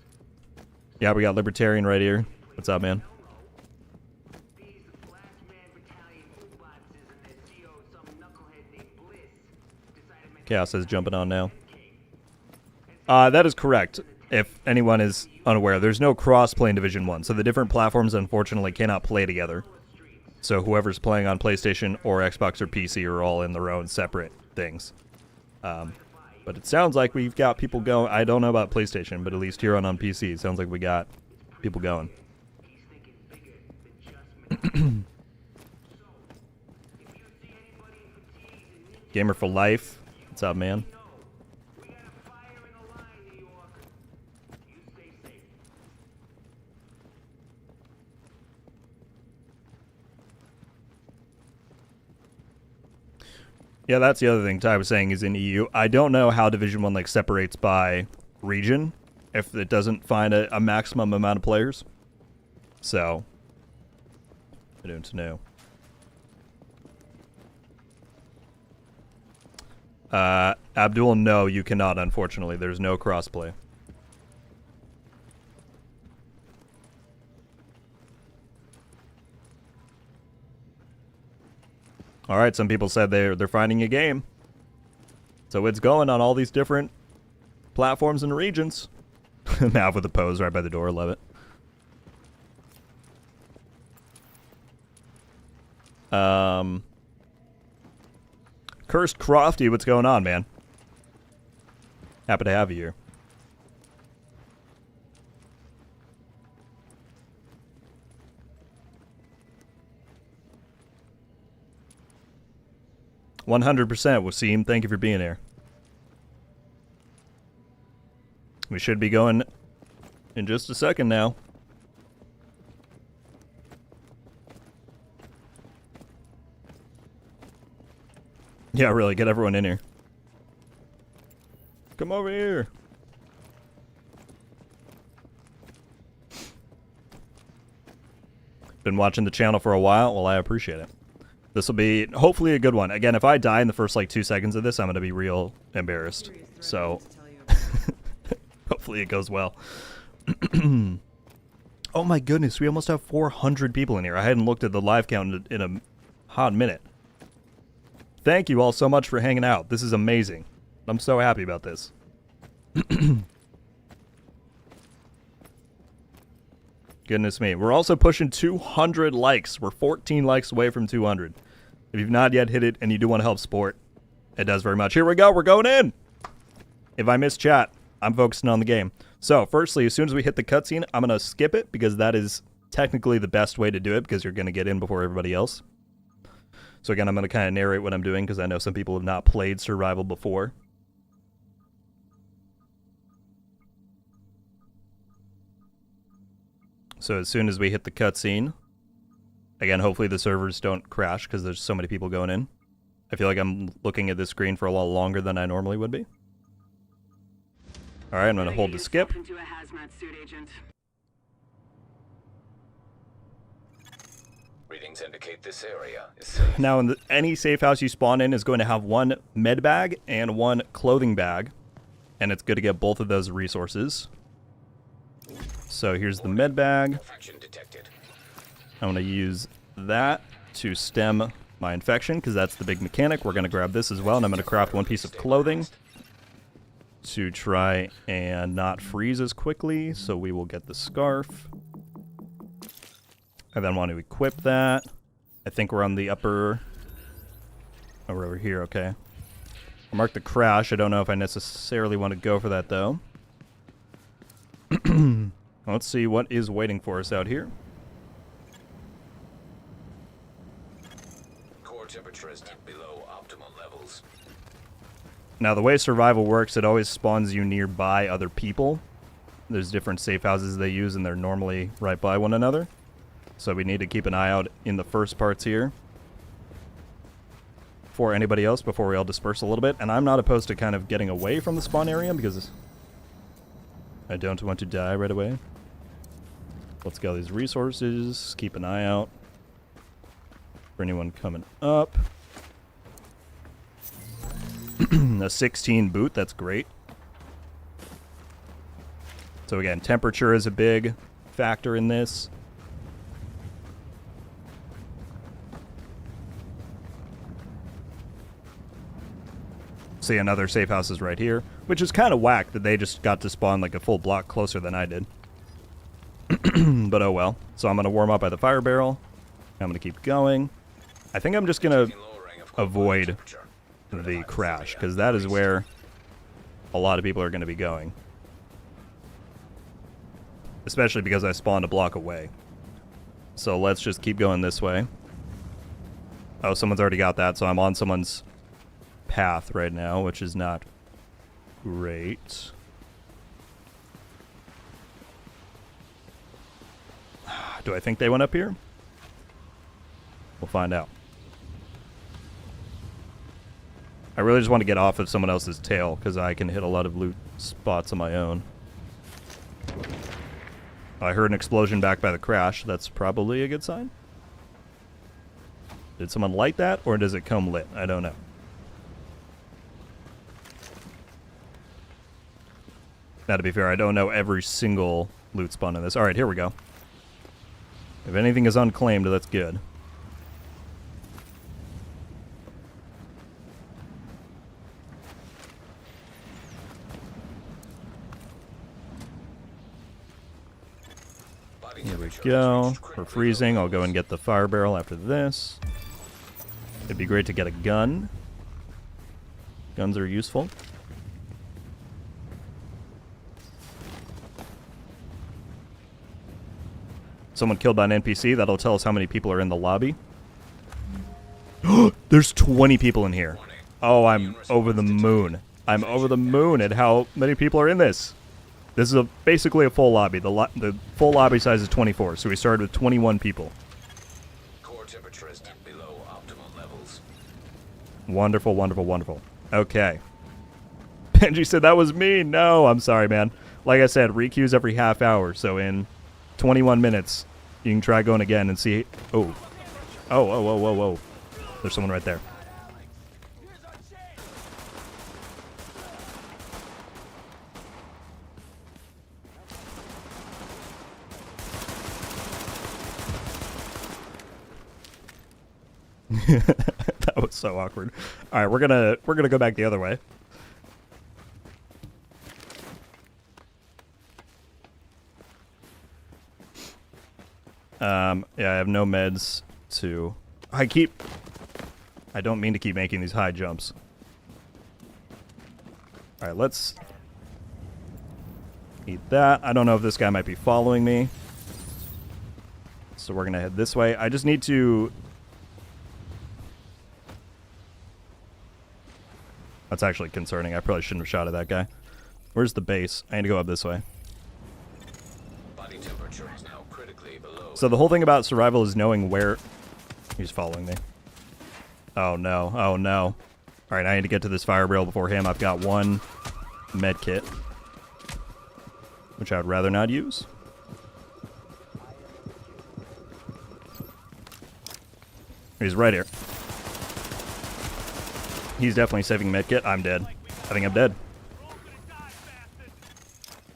Yeah, we got Libertarian right here. What's up, man? Chaos is jumping on now. That is correct. If anyone is unaware, there's no cross-play in Division 1, so the different platforms, unfortunately, cannot play together. So whoever's playing on PlayStation or Xbox or PC are all in their own separate things. But it sounds like we've got people going. I don't know about PlayStation, but at least here on PC, it sounds like we got people going. Gamer for life. What's up, man? Yeah, that's the other thing Ty was saying is in EU. I don't know how Division 1 like separates by region, if it doesn't find a maximum amount of players. So, I don't know. Abdul, no, you cannot, unfortunately. There's no crossplay. All right, some people said they're finding a game. So it's going on all these different platforms and regions. Mav with a pose right by the door. Love it. Cursed Crofty, what's going on, man? Happy to have you here. $100%, Wasim. Thank you for being here. We should be going in just a second now. Yeah, really, get everyone in here. Come over here. Been watching the channel for a while. Well, I appreciate it. This will be hopefully a good one. Again, if I die in the first like 2 seconds of this, I'm going to be real embarrassed. So hopefully it goes well. Oh my goodness, we almost have 400 people in here. I hadn't looked at the live count in a hot minute. Thank you all so much for hanging out. This is amazing. I'm so happy about this. Goodness me. We're also pushing 200 likes. We're 14 likes away from 200. If you've not yet hit it and you do want to help support, it does very much. Here we go. We're going in. If I miss chat, I'm focusing on the game. So, firstly, as soon as we hit the cutscene, I'm going to skip it because that is technically the best way to do it because you're going to get in before everybody else. So again, I'm going to kind of narrate what I'm doing because I know some people have not played Survival before. So as soon as we hit the cutscene, again, hopefully the servers don't crash because there's so many people going in. I feel like I'm looking at this screen for a lot longer than I normally would be. All right, I'm going to hold the skip. Readings indicate this area is safe. Now, any safe house you spawn in is going to have one med bag and one clothing bag, and it's good to get both of those resources. So here's the med bag. Infection detected. I'm going to use that to stem my infection, because that's the big mechanic. We're going to grab this as well, and I'm going to craft one piece of clothing to try and not freeze as quickly, so we will get the scarf. I then want to equip that. I think we're on the upper... Oh, we're over here, okay. I'll mark the crash. I don't know if I necessarily want to go for that, though. Let's see what is waiting for us out here. Core temperature is below optimal levels. Now, the way survival works, it always spawns you nearby other people. There's different safe houses they use, and they're normally right by one another. So we need to keep an eye out in the first parts here for anybody else before we all disperse a little bit. And I'm not opposed to kind of getting away from the spawn area because I don't want to die right away. Let's get all these resources. Keep an eye out for anyone coming up. A 16 boot, that's great. So again, temperature is a big factor in this. See, another safe house is right here, which is kind of whack that they just got to spawn like a full block closer than I did. But oh well. So I'm going to warm up by the fire barrel. I'm going to keep going. I think I'm just going to avoid the crash, because that is where a lot of people are going to be going. Especially because I spawned a block away. So let's just keep going this way. Oh, someone's already got that, so I'm on someone's path right now, which is not great. Do I think they went up here? We'll find out. I really just want to get off of someone else's tail, because I can hit a lot of loot spots on my own. I heard an explosion back by the crash. That's probably a good sign. Did someone light that, or does it come lit? I don't know. Now, to be fair, I don't know every single loot spawn in this. Alright, here we go. If anything is unclaimed, that's good. Here we go. We're freezing. I'll go and get the fire barrel after this. It'd be great to get a gun. Guns are useful. Someone killed by an NPC. That'll tell us how many people are in the lobby. There's 20 people in here. Oh, I'm over the moon. I'm over the moon at how many people are in this. This is basically a full lobby. The full lobby size is 24, so we started with 21 people. Core temperature is below optimal levels. Wonderful, wonderful, wonderful. Okay. Benji said that was me. No, I'm sorry, man. Like I said, requeues every half hour, so in 21 minutes, you can try going again and see... Oh. Oh, whoa, whoa, whoa, whoa. There's someone right there. That was so awkward. All right, we're gonna go back the other way. Yeah, I have no meds to... I don't mean to keep making these high jumps. Alright, let's eat that. I don't know if this guy might be following me. So we're gonna head this way. I just need to... That's actually concerning. I probably shouldn't have shot at that guy. Where's the base? I need to go up this way. Body temperature is now critically below. So the whole thing about survival is knowing where... He's following me. Oh no, oh no. Alright, I need to get to this fire barrel before him. I've got one med kit, which I would rather not use. He's right here. He's definitely saving medkit. I'm dead. I think I'm dead.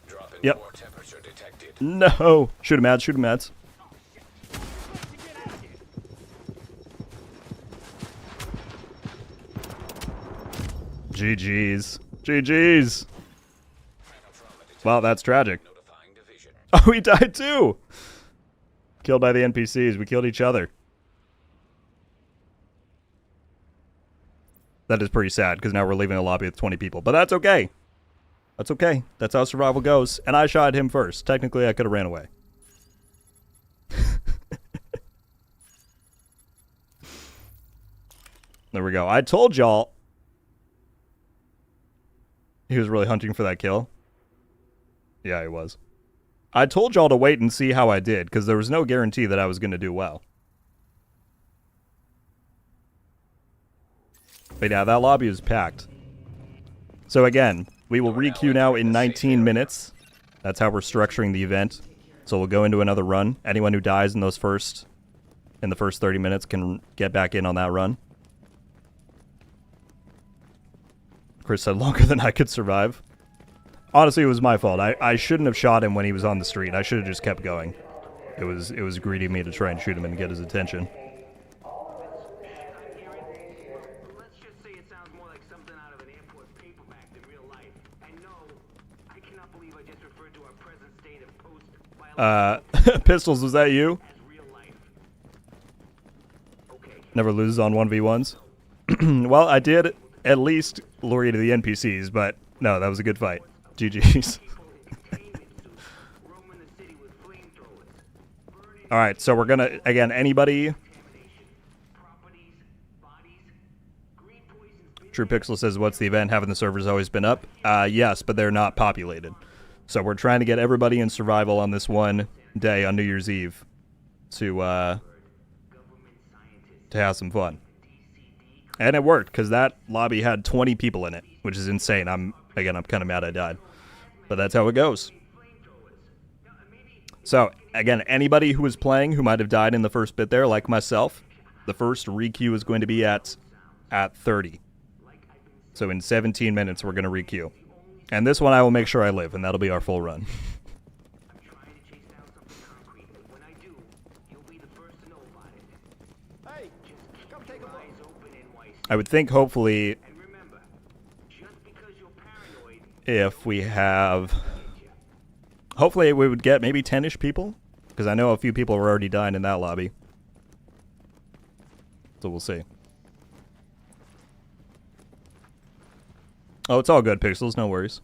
Drop in Yep. core temperature detected. No! Shoot him, ads. Shoot him, ads. GG's. GG's. Wow, that's tragic. Notifying division. Oh, he died too! Killed by the NPCs. We killed each other. That is pretty sad, because now we're leaving a lobby with 20 people. But that's okay. That's okay. That's how survival goes. And I shot him first. Technically, I could have ran away. There we go. I told y'all he was really hunting for that kill. Yeah, he was. I told y'all to wait and see how I did, because there was no guarantee that I was going to do well. But yeah, that lobby is packed. So again, we will re-queue now in 19 minutes. That's how we're structuring the event. So we'll go into another run. Anyone who dies in the first 30 minutes can get back in on that run. Chris said longer than I could survive. Honestly, it was my fault. I shouldn't have shot him when he was on the street. I should have just kept going. It was greedy of me to try and shoot him and get his attention. Let's just say it sounds more like something out of an airport paperback than real life. And no, I cannot believe I just referred to our present state of post-violent Pistols, was that you? as real life. Okay. Never loses on 1v1s. Well, I did at least lure you to the NPCs, but no, that was a good fight. GG's. Roaming the city with flamethrowers. Alright, so we're gonna, again, anybody... Properties, bodies, green poisons. True Pixel says, what's the event? Haven't the servers always been up? Yes, but they're not populated. So we're trying to get everybody in survival on this one day on New Year's Eve to have some fun. And it worked, because that lobby had 20 people in it, which is insane. I'm kind of mad I died. But that's how it goes. So, again, anybody who was playing who might have died in the first bit there, like myself, the first re-queue is going to be at 30. So in 17 minutes, we're going to re-queue. And this one I will make sure I live, and that'll be our full run. I'm trying to chase down something concrete, but when I do, you'll be the first to know about it. Hey, Just keep come take a your look. eyes open, NYC. I would think, hopefully, And remember, just because you're paranoid, if we have... Hopefully we would get maybe 10-ish people, because I know a few people were already dying in that lobby. So we'll see. Oh, it's all good, Pixels. No worries.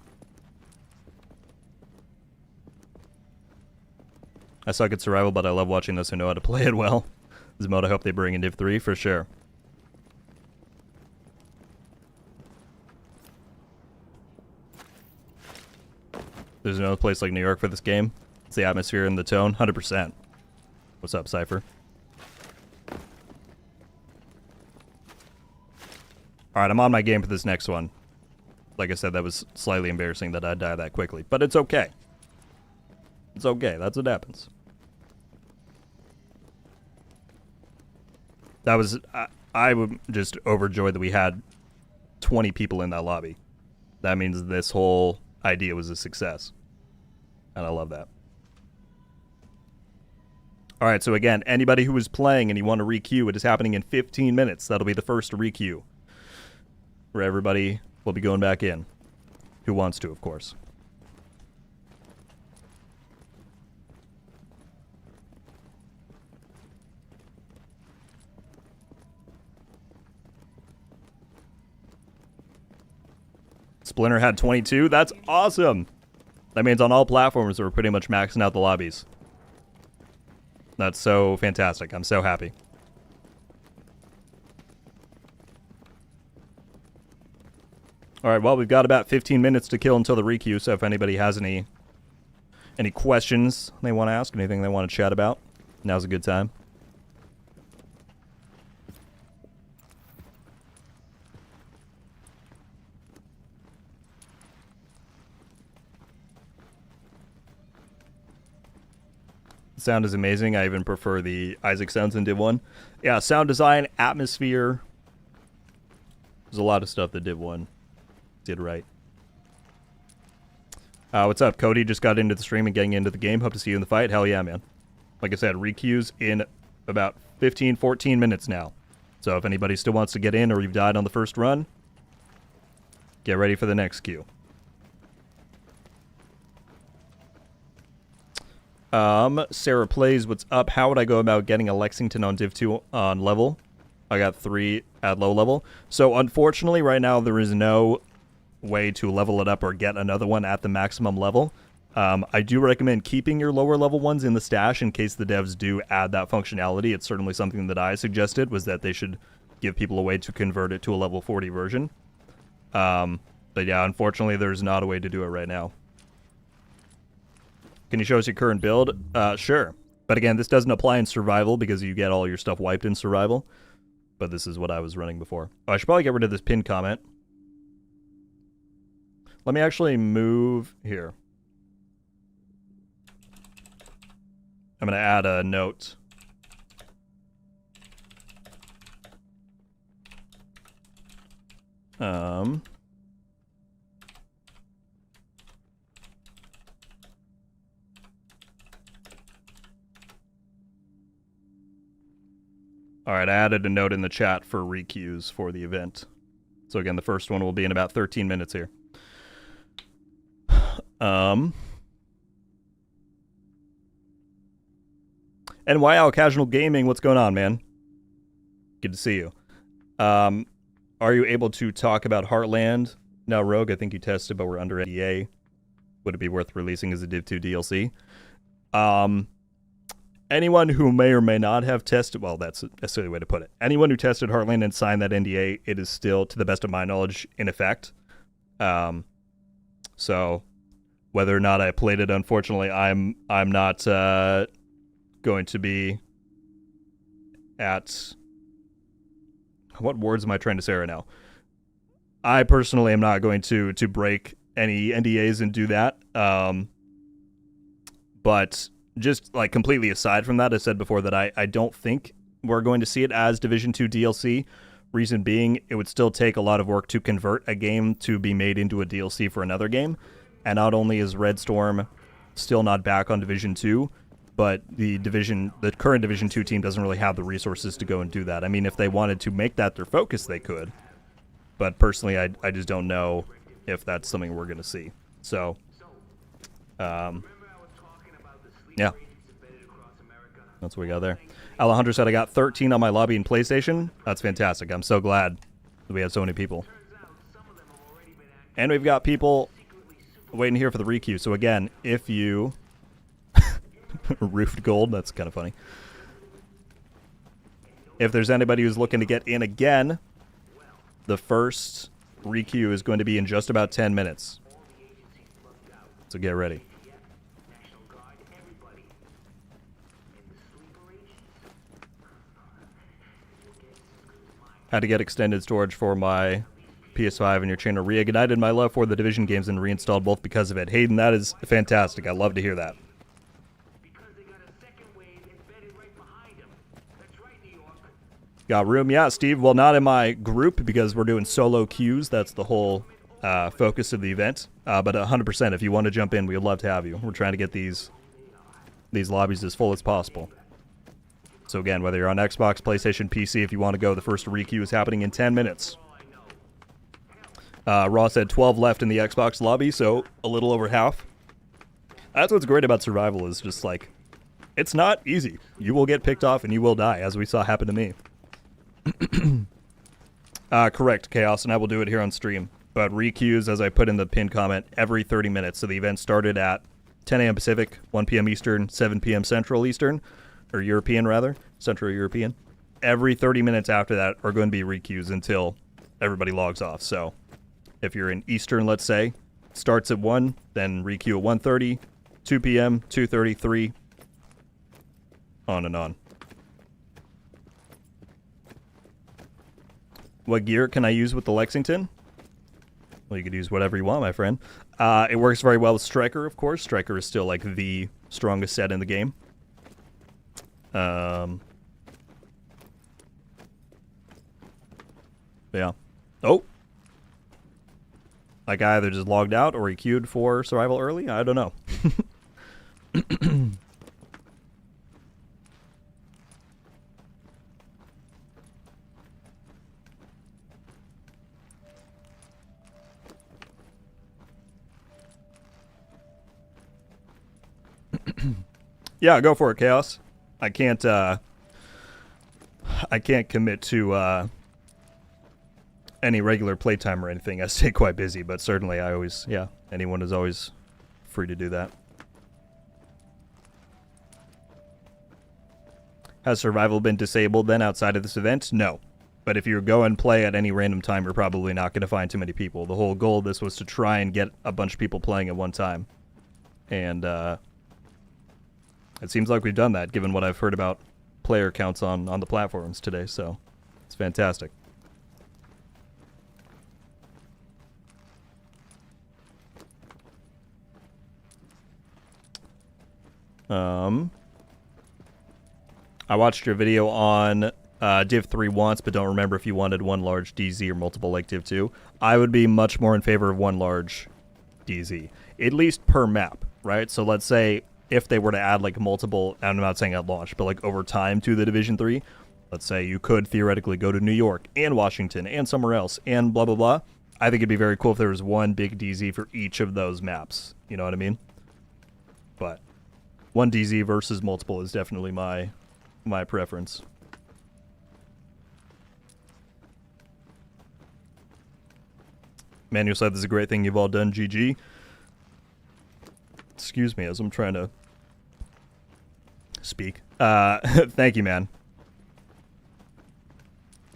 I suck at survival, but I love watching those who know how to play it well. This is a mode I hope they bring in Div 3, for sure. There's no place like New York for this game. It's the atmosphere and the tone, 100%. What's up, Cypher? Alright, I'm on my game for this next one. Like I said, that was slightly embarrassing that I died that quickly. But it's okay. It's okay. That's what happens. That was... I was just overjoyed that we had 20 people in that lobby. That means this whole idea was a success. And I love that. Alright, so again, anybody who is playing and you want to re-queue, it is happening in 15 minutes. That'll be the first re-queue. Where everybody will be going back in. Who wants to, of course. Splinter had 22. That's awesome. That means on all platforms we're pretty much maxing out the lobbies. That's so fantastic. I'm so happy. Alright, well, we've got about 15 minutes to kill until the re-queue, so if anybody has any questions they want to ask, anything they want to chat about, now's a good time. Sound is amazing. I even prefer the Isaac sounds in Div 1. Yeah, sound design, atmosphere. There's a lot of stuff that Div 1 did right. What's up? Cody just got into the stream and getting into the game. Hope to see you in the fight. Hell yeah, man. Like I said, requeues in about 15, 14 minutes now. So if anybody still wants to get in or you've died on the first run, get ready for the next queue. Sarah Plays, what's up? How would I go about getting a Lexington on Div 2 on level? I got 3 at low level. So unfortunately, right now there is no way to level it up or get another one at the maximum level. I do recommend keeping your lower level ones in the stash in case the devs do add that functionality. It's certainly something that I suggested, was that they should give people a way to convert it to a level 40 version. But yeah, unfortunately, there's not a way to do it right now. Can you show us your current build? Sure. But again, this doesn't apply in survival because you get all your stuff wiped in survival. But this is what I was running before. Oh, I should probably get rid of this pinned comment. Let me actually move here. I'm going to add a note. Alright, I added a note in the chat for requeues for the event. So again, the first one will be in about 13 minutes here. And YL Casual Gaming, what's going on, man? Good to see you. Are you able to talk about Heartland? No, Rogue, I think you tested, but we're under NDA. Would it be worth releasing as a Div 2 DLC? Anyone who may or may not have tested, well, that's a silly way to put it. Anyone who tested Heartland and signed that NDA, it is still, to the best of my knowledge, in effect. So, whether or not I played it, unfortunately, I'm not going to be at... What words am I trying to say right now? I personally am not going to break any NDAs and do that. But just like completely aside from that, I said before that I don't think we're going to see it as Division 2 DLC. Reason being, it would still take a lot of work to convert a game to be made into a DLC for another game. And not only is Red Storm still not back on Division 2, but the current Division 2 team doesn't really have the resources to go and do that. I mean, if they wanted to make that their focus, they could. But personally, I just don't know if that's something we're going to see. So, yeah. That's what we got there. Alejandro said, I got 13 on my lobby in PlayStation. That's fantastic. I'm so glad that we have so many people. And we've got people waiting here for the requeue. So again, if you... Roofed gold, that's kind of funny. If there's anybody who's looking to get in again, the first requeue is going to be in just about 10 minutes. So get ready. Had to get extended storage for my PS5 and your channel reignited my love for the Division games and reinstalled both because of it. Hayden, that is fantastic. I love to hear that. Got room? Yeah, Steve. Well, not in my group because we're doing solo queues. That's the whole focus of the event. But 100%, if you want to jump in, we'd love to have you. We're trying to get these lobbies as full as possible. So again, whether you're on Xbox, PlayStation, PC, if you want to go, the first requeue is happening in 10 minutes. Ross said 12 left in the Xbox lobby, so a little over half. That's what's great about survival, is just like, it's not easy. You will get picked off and you will die, as we saw happen to me. Correct, Chaos, and I will do it here on stream. But requeues, as I put in the pinned comment, every 30 minutes. So the event started at 10 a.m. Pacific, 1 p.m. Eastern, 7 p.m. Central Eastern, or European rather, Central European. Every 30 minutes after that are going to be requeues until everybody logs off. So if you're in Eastern, let's say, starts at 1, then requeue at 1:30, 2 p.m., 2:30, 3, on and on. What gear can I use with the Lexington? Well, you could use whatever you want, my friend. It works very well with Striker, of course. Striker is still like the strongest set in the game. Yeah. Oh. That guy either just logged out or he queued for survival early. I don't know. Yeah, go for it, Chaos. I can't commit to any regular playtime or anything. I stay quite busy, but certainly I always, yeah, anyone is always free to do that. Has survival been disabled then outside of this event? No. But if you go and play at any random time, you're probably not going to find too many people. The whole goal of this was to try and get a bunch of people playing at one time. And it seems like we've done that, given what I've heard about player counts on the platforms today, so it's fantastic. I watched your video on Div 3 once, but don't remember if you wanted one large DZ or multiple like Div 2. I would be much more in favor of one large DZ, at least per map, right? So let's say if they were to add like multiple, I'm not saying at launch, but like over time to the Division 3, let's say you could theoretically go to New York and Washington and somewhere else and blah, blah, blah. I think it'd be very cool if there was one big DZ for each of those maps. You know what I mean? But one DZ versus multiple is definitely my preference. Manuel said this is a great thing you've all done, GG. Excuse me as I'm trying to speak. Thank you, man.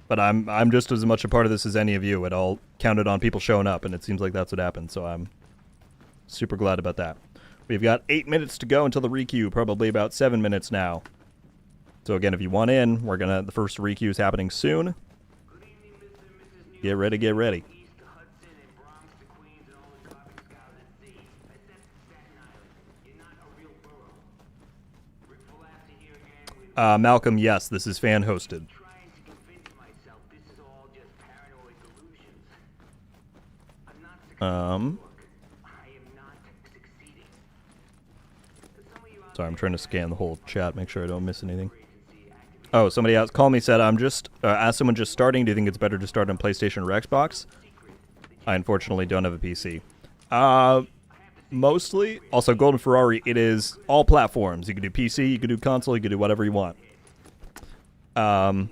But I'm just as much a part of this as any of you. It all counted on people showing up, and it seems like that's what happened, so I'm super glad about that. We've got 8 minutes to go until the requeue, probably about 7 minutes now. So again, if you want in, the first requeue is happening soon. Get ready, get ready. Malcolm, yes, this is fan hosted. Sorry, I'm trying to scan the whole chat, make sure I don't miss anything. Oh, somebody else called me, said I'm just, asked someone just starting, do you think it's better to start on PlayStation or Xbox? I unfortunately don't have a PC. Mostly, also Golden Ferrari, it is all platforms. You can do PC, you can do console, you can do whatever you want. Call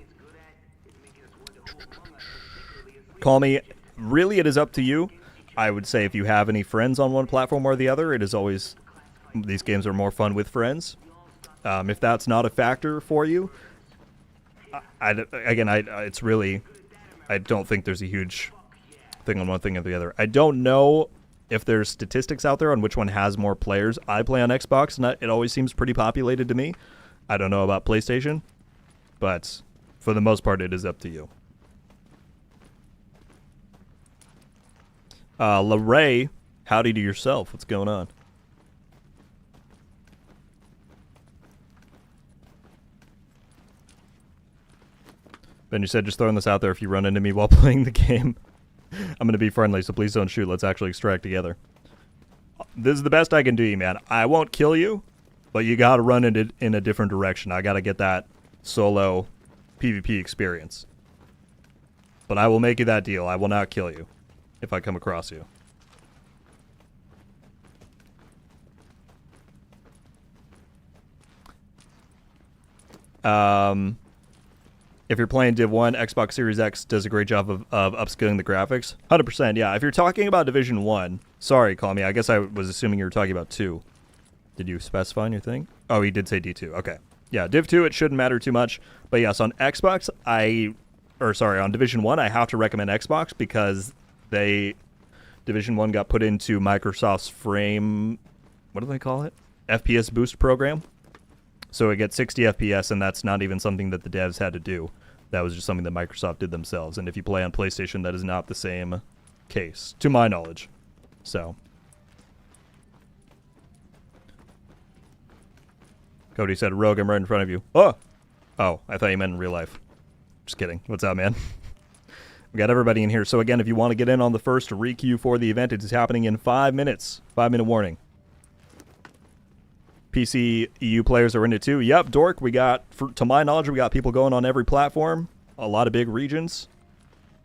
me, really it is up to you. I would say if you have any friends on one platform or the other, it is always, these games are more fun with friends. If that's not a factor for you, it's really, I don't think there's a huge thing on one thing or the other. I don't know if there's statistics out there on which one has more players. I play on Xbox, and it always seems pretty populated to me. I don't know about PlayStation, but for the most part, it is up to you. LaRae, howdy to yourself. What's going on? Ben, you said just throwing this out there if you run into me while playing the game. I'm going to be friendly, so please don't shoot. Let's actually extract together. This is the best I can do you, man. I won't kill you, but you got to run in a different direction. I got to get that solo PvP experience. But I will make you that deal. I will not kill you if I come across you. If you're playing Div 1, Xbox Series X does a great job of upscaling the graphics. 100%, yeah. If you're talking about Division 1, sorry, call me. I guess I was assuming you were talking about 2. Did you specify in your thing? Oh, he did say D2. Okay. Yeah, Div 2, it shouldn't matter too much. But yes, on Xbox, on Division 1, I have to recommend Xbox because Division 1 got put into Microsoft's frame, what do they call it? FPS boost program. So it gets 60 FPS, and that's not even something that the devs had to do. That was just something that Microsoft did themselves. And if you play on PlayStation, that is not the same case, to my knowledge. So. Cody said, Rogue, I'm right in front of you. Oh! Oh, I thought you meant in real life. Just kidding. What's up, man? We got everybody in here. So again, if you want to get in on the first requeue for the event, it is happening in 5 minutes. 5-minute warning. PC EU players are in it too. Yep, Dork, we got, to my knowledge, we got people going on every platform. A lot of big regions.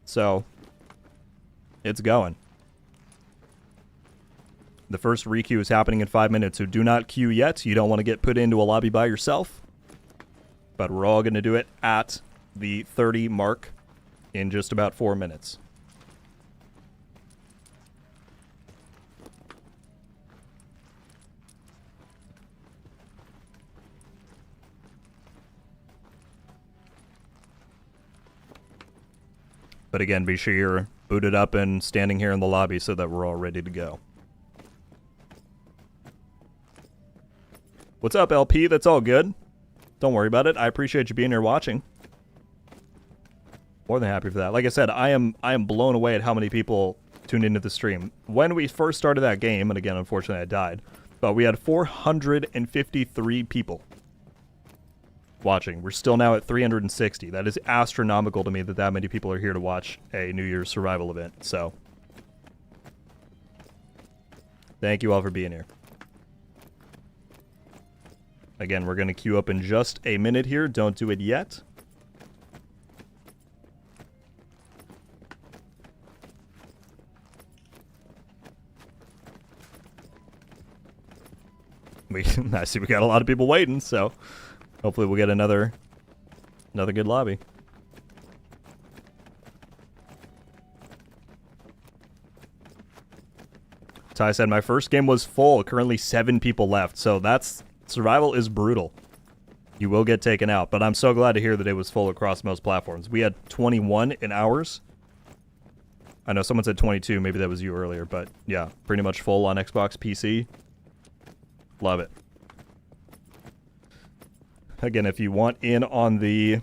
So, it's going. The first requeue is happening in 5 minutes, so do not queue yet. You don't want to get put into a lobby by yourself. But we're all going to do it at the 30 mark in just about 4 minutes. But again, be sure you're booted up and standing here in the lobby so that we're all ready to go. What's up, LP? That's all good. Don't worry about it. I appreciate you being here watching. More than happy for that. Like I said, I am blown away at how many people tuned into the stream. When we first started that game, and again, unfortunately, I died, but we had 453 people watching. We're still now at 360. That is astronomical to me that many people are here to watch a New Year's survival event. So, thank you all for being here. Again, we're going to queue up in just a minute here. Don't do it yet. I see we got a lot of people waiting, so hopefully we'll get another good lobby. Ty said, my first game was full. Currently 7 people left, so survival is brutal. You will get taken out, but I'm so glad to hear that it was full across most platforms. We had 21 in ours. I know someone said 22, maybe that was you earlier, but yeah, pretty much full on Xbox, PC. Love it. Again, if you want in on the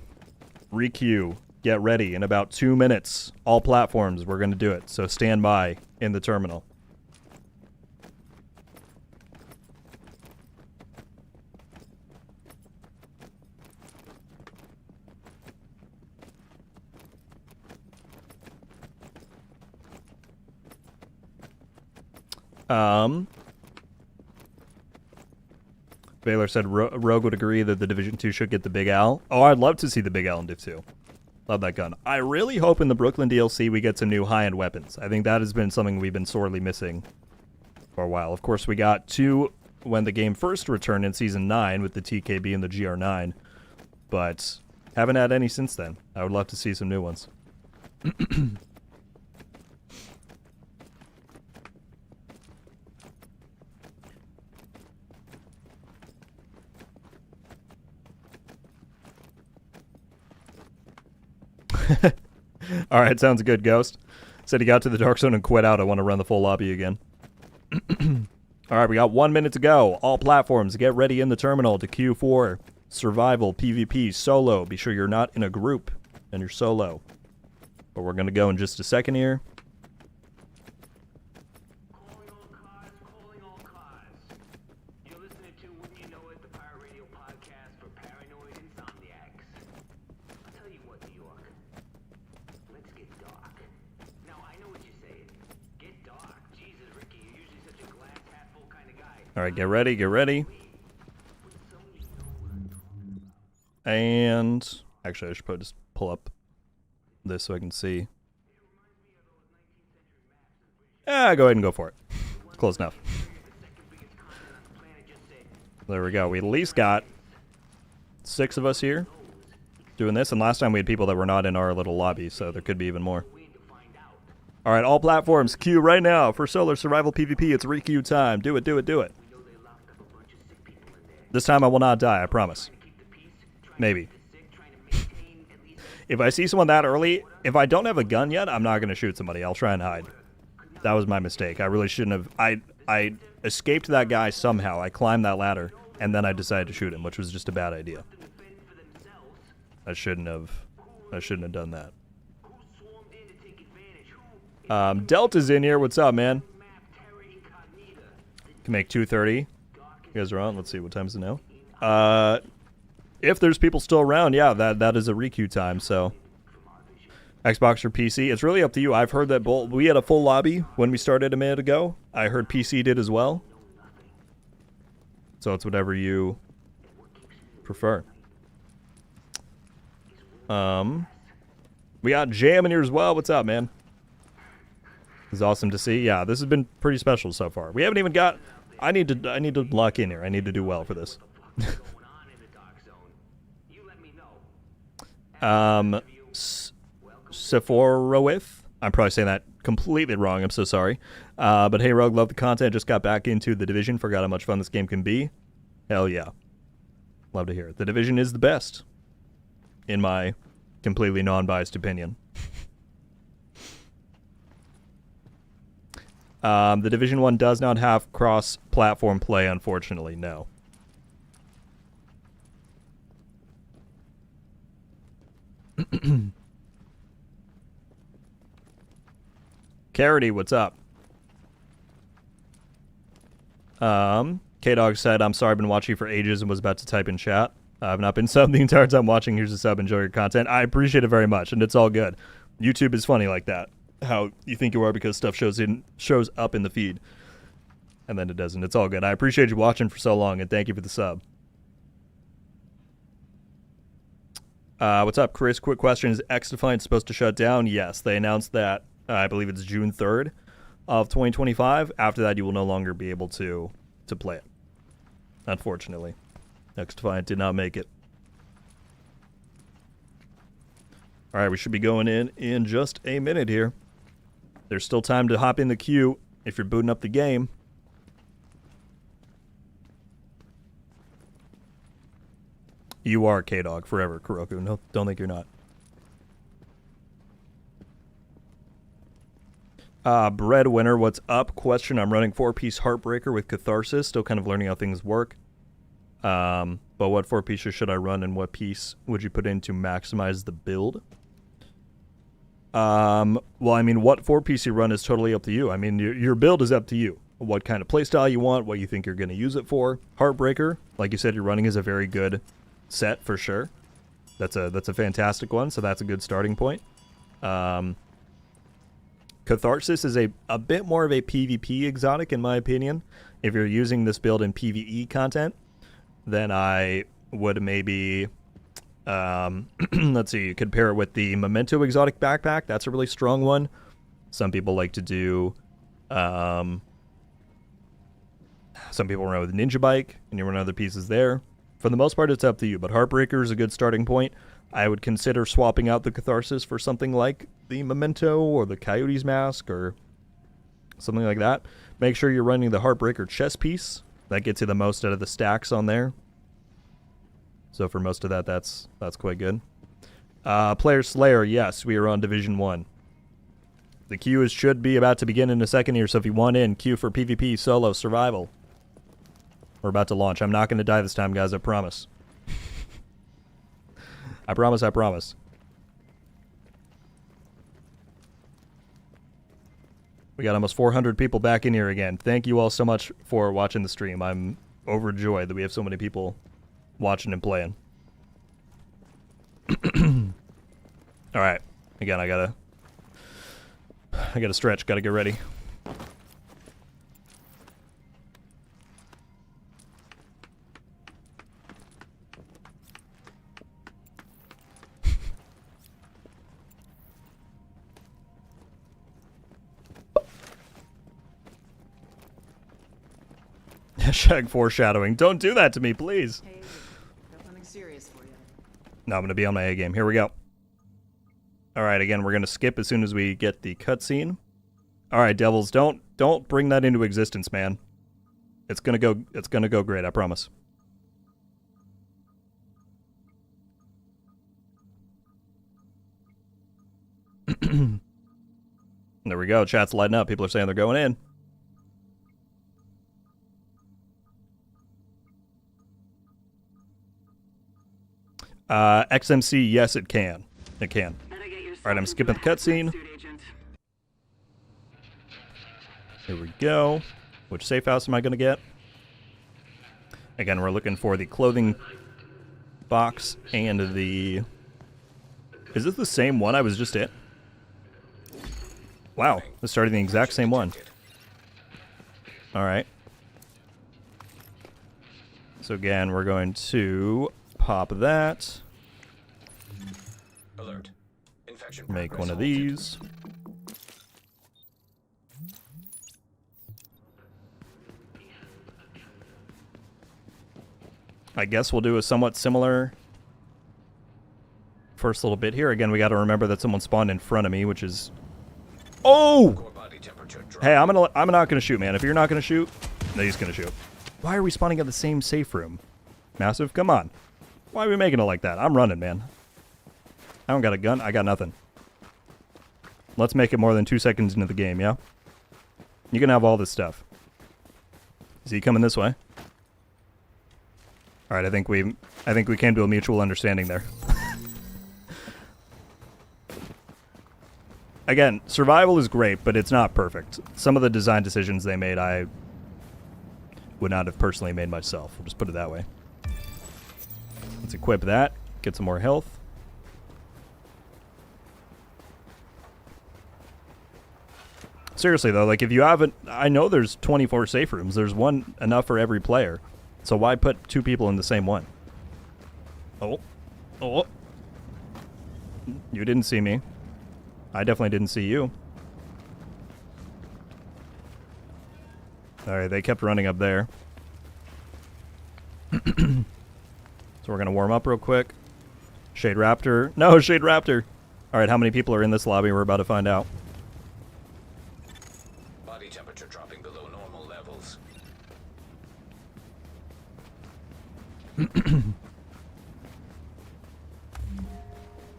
requeue, get ready. In about 2 minutes, all platforms, we're going to do it. So stand by in the terminal. Baylor said Rogue would agree that the Division 2 should get the Big Al. Oh, I'd love to see the Big Al in Div 2. Love that gun. I really hope in the Brooklyn DLC we get some new high-end weapons. I think that has been something we've been sorely missing for a while. Of course, we got 2 when the game first returned in Season 9 with the TKB and the GR9, but haven't had any since then. I would love to see some new ones. Alright, sounds good, Ghost. Said he got to the Dark Zone and quit out. I want to run the full lobby again. Alright, we got 1 minute to go. All platforms, get ready in the terminal to queue for Survival, PvP, Solo. Be sure you're not in a group and you're solo. But we're going to go in just a second here. Calling all cars, calling all cars. You're listening to Wouldn't You Know It, the Pirate Radio podcast for paranoid insomniacs. I'll tell you what, New York. Let's get dark. Now, I know what you're saying. Get dark. Jesus, Ricky, you're usually such a glass half full kind of guy. Alright, get ready, get ready. And actually, I should probably just pull up this so I can see. Yeah, go ahead and go for it. Close enough. There we go. We at least got 6 of us here doing this. And last time we had people that were not in our little lobby, so there could be even more. All right, all platforms, queue right now for Solar Survival PvP. It's requeue time. Do it, do it, do it. This time I will not die, I promise. Maybe. If I see someone that early, if I don't have a gun yet, I'm not going to shoot somebody. I'll try and hide. That was my mistake. I really shouldn't have. I escaped that guy somehow. I climbed that ladder, and then I decided to shoot him, which was just a bad idea. I shouldn't have done that. Delta's in here. What's up, man? Can make 2:30. You guys are on. Let's see. What time is it now? If there's people still around, yeah, that is a requeue time. So Xbox or PC, it's really up to you. I've heard that we had a full lobby when we started a minute ago. I heard PC did as well. So it's whatever you prefer. We got Jam in here as well. What's up, man? This is awesome to see. Yeah, this has been pretty special so far. We haven't even got. I need to lock in here. I need to do well for this. Sephorowith. I'm probably saying that completely wrong. I'm so sorry. But hey, Rogue, love the content. Just got back into The Division. Forgot how much fun this game can be. Hell yeah. Love to hear it. The Division is the best, in my completely non-biased opinion. The Division 1 does not have cross-platform play, unfortunately, no. Carity, what's up? K-Dog said, I'm sorry, I've been watching for ages and was about to type in chat. I've not been subbed the entire time watching. Here's a sub. Enjoy your content. I appreciate it very much, and it's all good. YouTube is funny like that. How you think you are because stuff shows up in the feed, and then it doesn't. It's all good. I appreciate you watching for so long, and thank you for the sub. What's up, Chris? Quick question. Is X-Defiant supposed to shut down? Yes. They announced that, I believe it's June 3rd of 2025. After that, you will no longer be able to play it. Unfortunately. X-Defiant did not make it. Alright, we should be going in just a minute here. There's still time to hop in the queue if you're booting up the game. You are K-Dog forever, Kuroku. No, don't think you're not. Breadwinner, what's up? Question, I'm running 4-piece Heartbreaker with Catharsis. Still kind of learning how things work. But what 4 pieces should I run and what piece would you put in to maximize the build? Well, I mean, what 4-piece you run is totally up to you. I mean, your build is up to you. What kind of playstyle you want, what you think you're going to use it for. Heartbreaker, like you said, you're running is a very good set for sure. That's a fantastic one, so that's a good starting point. Catharsis is a bit more of a PvP exotic in my opinion. If you're using this build in PvE content, then I would maybe, let's see, you could pair it with the Memento exotic backpack. That's a really strong one. Some people like to do, some people run with Ninja Bike, and you run other pieces there. For the most part, it's up to you, but Heartbreaker is a good starting point. I would consider swapping out the Catharsis for something like the Memento or the Coyote's Mask or something like that. Make sure you're running the Heartbreaker chest piece. That gets you the most out of the stacks on there. So for most of that, that's quite good. Player Slayer, yes, we are on Division 1. The queue should be about to begin in a second here, so if you want in, queue for PvP, solo, survival. We're about to launch. I'm not going to die this time, guys, I promise. I promise, I promise. We got almost 400 people back in here again. Thank you all so much for watching the stream. I'm overjoyed that we have so many people watching and playing. Alright. Again, I gotta stretch, gotta get ready. Hashtag foreshadowing. Don't do that to me, please. Hey, got something serious for you. No, I'm going to be on my A game. Here we go. Alright, again, we're going to skip as soon as we get the cutscene. Alright, devils, don't bring that into existence, man. It's going to go great, I promise. There we go. Chat's lighting up. People are saying they're going in. XMC, yes, it can. It can. Alright, I'm skipping the cutscene. Here we go. Which safe house am I going to get? Again, we're looking for the clothing box and the... Is this the same one I was just in? Wow, this started the exact same one. Alright. So again, we're going to pop that. Alert. Infection Make progress one of halted. these. I guess we'll do a somewhat similar first little bit here. Again, we got to remember that someone spawned in front of me, which is... Oh! Core body temperature drop. Hey, I'm not gonna shoot, man. If you're not gonna shoot, no, he's gonna shoot. Why are we spawning at the same safe room? Massive, come on. Why are we making it like that? I'm running, man. I don't got a gun. I got nothing. Let's make it more than 2 seconds into the game, yeah? You can have all this stuff. Is he coming this way? All right, I think we came to a mutual understanding there. Again, survival is great, but it's not perfect. Some of the design decisions they made, I would not have personally made myself. We'll just put it that way. Let's equip that. Get some more health. Seriously, though, like, if you haven't... I know there's 24 safe rooms. There's one enough for every player. So why put 2 people in the same one? Oh. Oh. You didn't see me. I definitely didn't see you. Alright, they kept running up there. So we're going to warm up real quick. Shade Raptor. No, Shade Raptor! Alright, how many people are in this lobby? We're about to find out. Body temperature dropping below normal levels.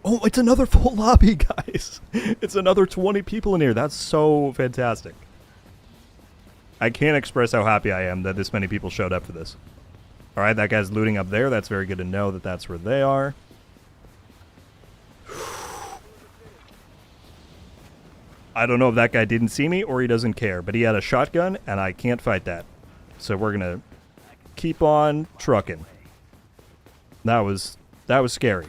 Oh, it's another full lobby, guys! It's another 20 people in here. That's so fantastic. I can't express how happy I am that this many people showed up for this. Alright, that guy's looting up there. That's very good to know that that's where they are. I don't know if that guy didn't see me or he doesn't care, but he had a shotgun, and I can't fight that. So we're gonna keep on trucking. That was scary.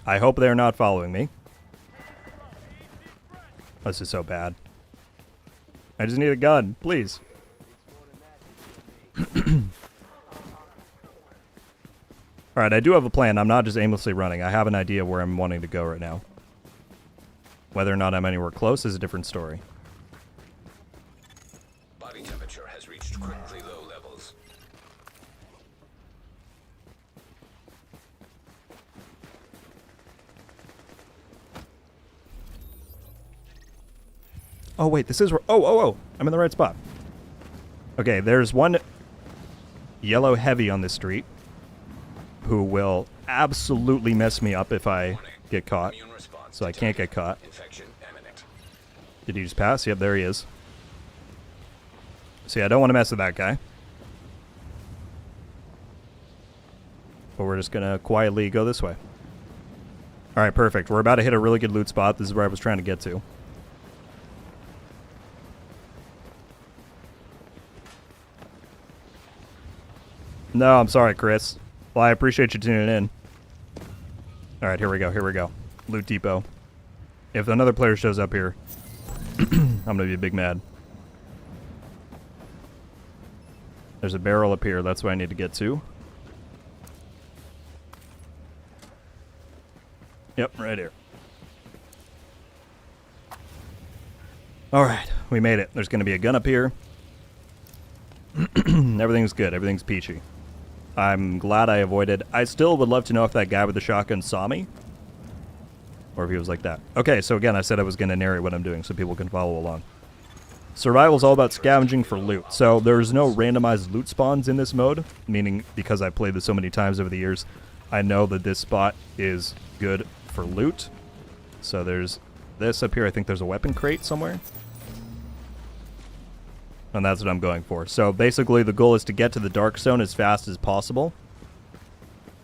I hope they're not following me. This is so bad. I just need a gun, please. Alright, I do have a plan. I'm not just aimlessly running. I have an idea where I'm wanting to go right now. Whether or not I'm anywhere close is a different story. Body temperature has reached critically low levels. Oh, wait, this is where... Oh, I'm in the right spot. Okay, there's one yellow heavy on this street who will absolutely mess me up if I get caught. Immune response So I can't get caught. Infection imminent. Did he just pass? Yep, there he is. See, I don't want to mess with that guy. But we're just going to quietly go this way. Alright, perfect. We're about to hit a really good loot spot. This is where I was trying to get to. No, I'm sorry, Chris. Well, I appreciate you tuning in. Alright, here we go. Loot depot. If another player shows up here, I'm gonna be big mad. There's a barrel up here. That's what I need to get to. Yep, right here. Alright, we made it. There's gonna be a gun up here. Everything's good. Everything's peachy. I'm glad I avoided. I still would love to know if that guy with the shotgun saw me. Or if he was like that. Okay, so again, I said I was going to narrate what I'm doing so people can follow along. Survival is all about scavenging for loot. So there's no randomized loot spawns in this mode. Meaning, because I've played this so many times over the years, I know that this spot is good for loot. So there's this up here. I think there's a weapon crate somewhere. And that's what I'm going for. So basically the goal is to get to the dark zone as fast as possible.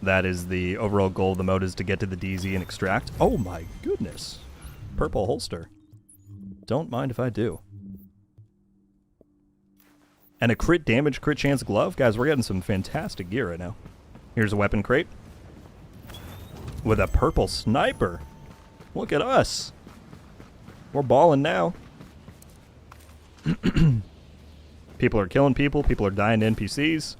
That is the overall goal of the mode, is to get to the DZ and extract. Oh my goodness. Purple holster. Don't mind if I do. And a crit damage, crit chance glove. Guys, we're getting some fantastic gear right now. Here's a weapon crate. With a purple sniper. Look at us. We're balling now. People are killing people. People are dying to NPCs.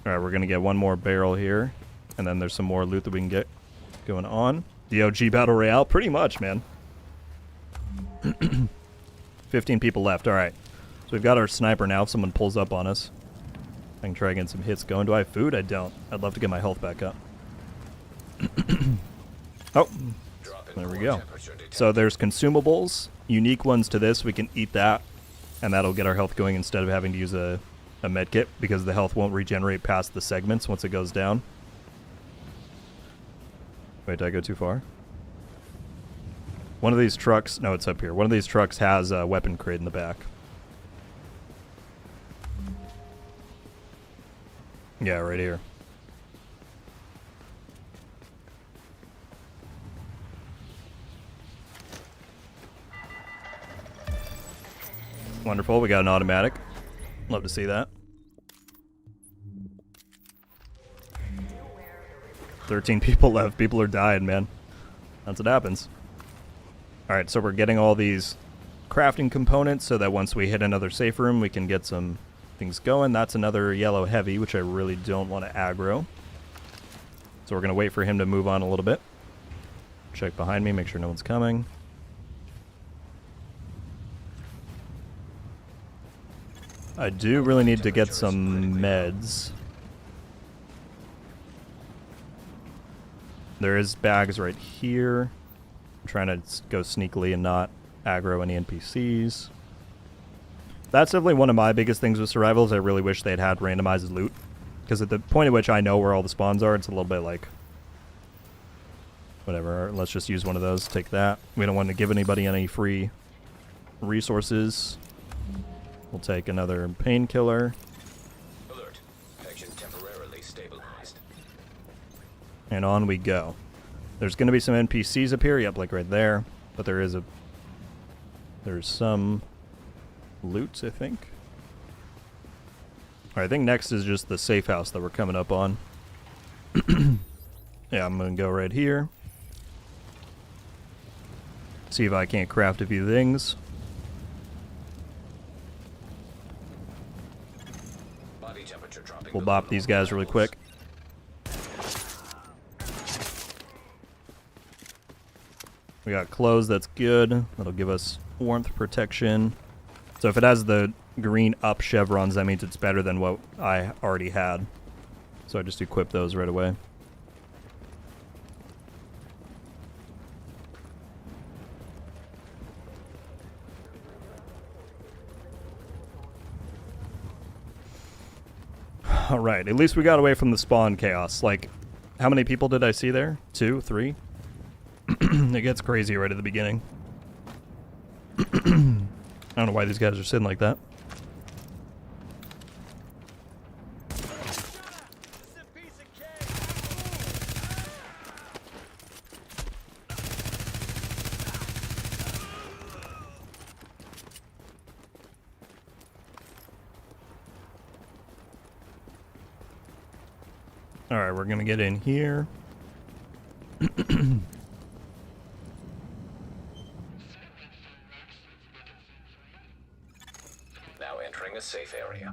Alright, we're going to get one more barrel here. And then there's some more loot that we can get going on. The OG Battle Royale. Pretty much, man. 15 people left. Alright. So we've got our sniper now if someone pulls up on us. I can try getting some hits going. Do I have food? I don't. I'd love to get my health back up. Oh. There we go. So there's consumables. Unique ones to this. We can eat that. And that'll get our health going instead of having to use a med kit. Because the health won't regenerate past the segments once it goes down. Wait, did I go too far? One of these trucks... No, it's up here. One of these trucks has a weapon crate in the back. Yeah, right here. Wonderful, we got an automatic. Love to see that. 13 people left. People are dying, man. That's what happens. Alright, so we're getting all these crafting components so that once we hit another safe room, we can get some things going. That's another yellow heavy, which I really don't want to aggro. So we're going to wait for him to move on a little bit. Check behind me, make sure no one's coming. I do really need to get some meds. There is bags right here. I'm trying to go sneakily and not aggro any NPCs. That's definitely one of my biggest things with survival is I really wish they'd had randomized loot. Because at the point at which I know where all the spawns are, it's a little bit like... whatever, let's just use one of those, take that. We don't want to give anybody any free resources. We'll take another painkiller. Alert. Action temporarily stabilized. And on we go. There's going to be some NPCs up here. Yep, like right there. But there's some loot, I think. Alright, I think next is just the safe house that we're coming up on. Yeah, I'm going to go right here. See if I can't craft a few things. Body temperature dropping. We'll bop these guys really quick. We got clothes, that's good. That'll give us warmth protection. So if it has the green up chevrons, that means it's better than what I already had. So I just equip those right away. Alright, at least we got away from the spawn chaos. Like, how many people did I see there? 2, 3? It gets crazy right at the beginning. I don't know why these guys are sitting like that. Alright, we're gonna get in here. Now entering a safe area.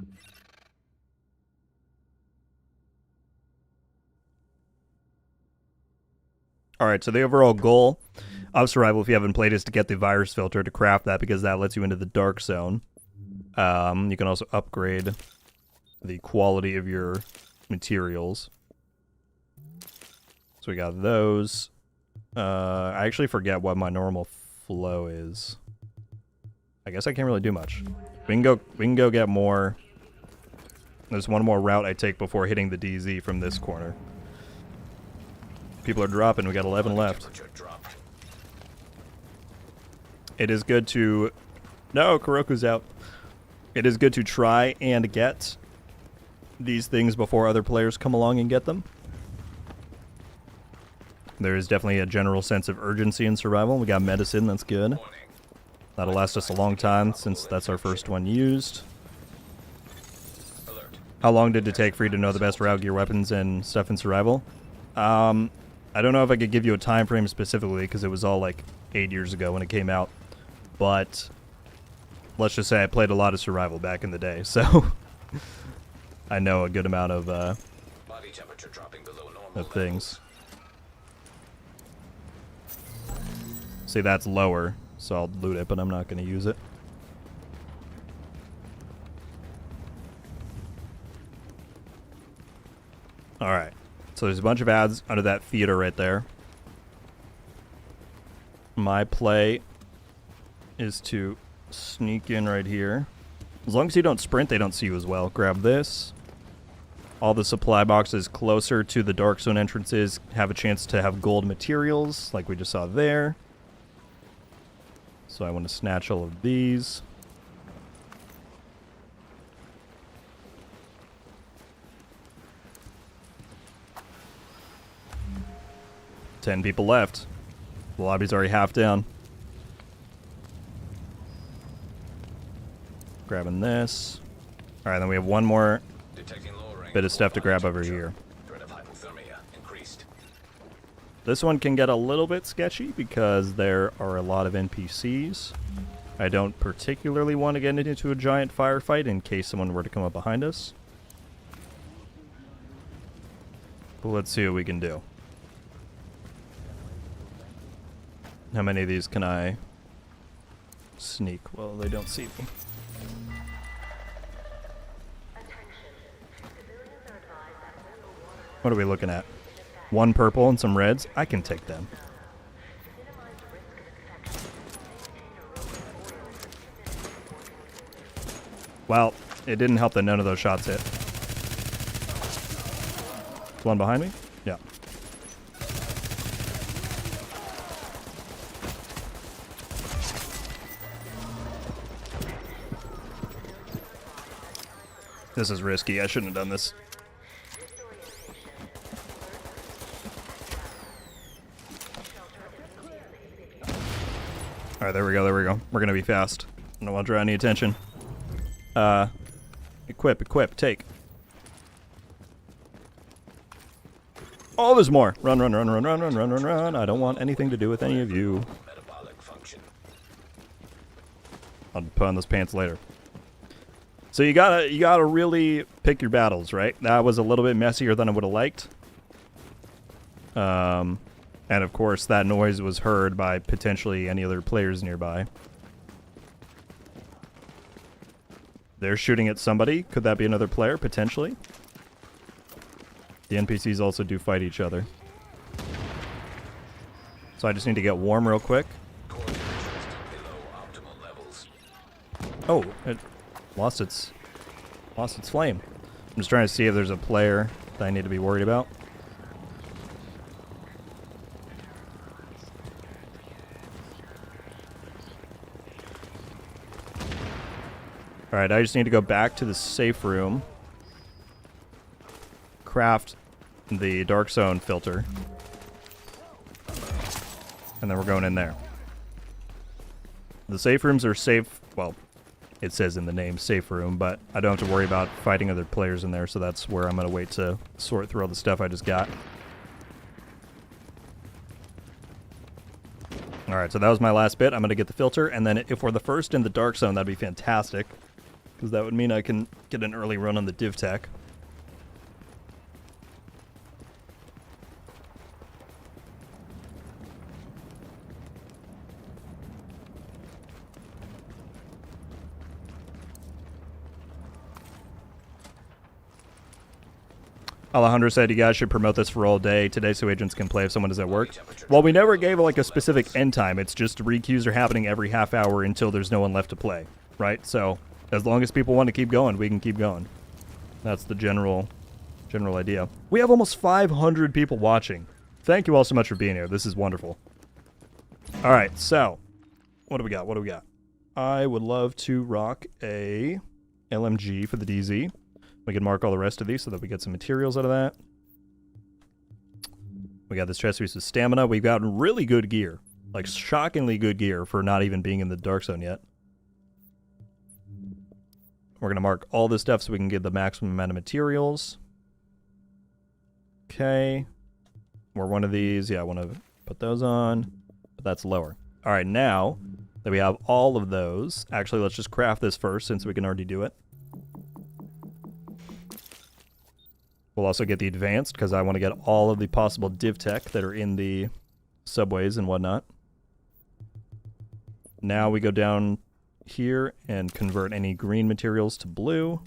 Alright, so the overall goal of survival, if you haven't played, is to get the virus filter to craft that because that lets you into the dark zone. You can also upgrade the quality of your materials. So we got those. I actually forget what my normal flow is. I guess I can't really do much. We can go get more. There's one more route I take before hitting the DZ from this corner. People are dropping. We got 11 left. It is good to... No, Kuroku's out. It is good to try and get these things before other players come along and get them. There is definitely a general sense of urgency in survival. We got medicine, that's good. That'll last us a long time since that's our first one used. Alert. How long did it take for you to know the best route gear weapons and stuff in survival? I don't know if I could give you a time frame specifically because it was all like 8 years ago when it came out. But let's just say I played a lot of survival back in the day, so I know a good amount of Body temperature dropping below normal things. See, that's lower, so I'll loot it, but I'm not going to use it. Alright, so there's a bunch of ads under that theater right there. My play is to sneak in right here. As long as you don't sprint, they don't see you as well. Grab this. All the supply boxes closer to the dark zone entrances have a chance to have gold materials, like we just saw there. So I want to snatch all of these. Ten people left. The lobby's already half down. Grabbing this. Alright, then we have one more Detecting lowering bit of stuff to body grab over temperature. here. Threat of hypothermia increased. This one can get a little bit sketchy because there are a lot of NPCs. I don't particularly want to get into a giant firefight in case someone were to come up behind us. But let's see what we can do. How many of these can I sneak? Well, they don't see me. What are we looking at? One purple and some reds? I can take them. Well, it didn't help that none of those shots hit. One behind me? Yeah. This is risky. I shouldn't have done this. Alright, there we go, there we go. We're gonna be fast. I don't want to draw any attention. Equip, take. Oh, there's more. Run. I don't want anything to do with any of you. Metabolic function. I'll put on those pants later. So you gotta really pick your battles, right? That was a little bit messier than I would have liked. And of course, that noise was heard by potentially any other players nearby. They're shooting at somebody. Could that be another player, potentially? The NPCs also do fight each other. So I just need to get warm real quick. Core temperatures below optimal levels. Oh, it lost its flame. I'm just trying to see if there's a player that I need to be worried about. Alright, I just need to go back to the safe room. Craft the dark zone filter. And then we're going in there. The safe rooms are safe. Well, it says in the name safe room, but I don't have to worry about fighting other players in there, so that's where I'm going to wait to sort through all the stuff I just got. Alright, so that was my last bit. I'm going to get the filter, and then if we're the first in the dark zone, that'd be fantastic. Because that would mean I can get an early run on the div tech. Alejandro said you guys should promote this for all day today so agents can play if someone is at work. Well, we never gave like a specific end time. It's just requeues are happening every half hour until there's no one left to play, right? So as long as people want to keep going, we can keep going. That's the general idea. We have almost 500 people watching. Thank you all so much for being here. This is wonderful. All right, so what do we got? I would love to rock a LMG for the DZ. We can mark all the rest of these so that we get some materials out of that. We got this chest piece of stamina. We've gotten really good gear. Like, shockingly good gear for not even being in the dark zone yet. We're going to mark all this stuff so we can get the maximum amount of materials. Okay. We're one of these. Yeah, I want to put those on. But that's lower. All right, now that we have all of those, actually, let's just craft this first since we can already do it. We'll also get the advanced because I want to get all of the possible div tech that are in the subways and whatnot. Now we go down here and convert any green materials to blue.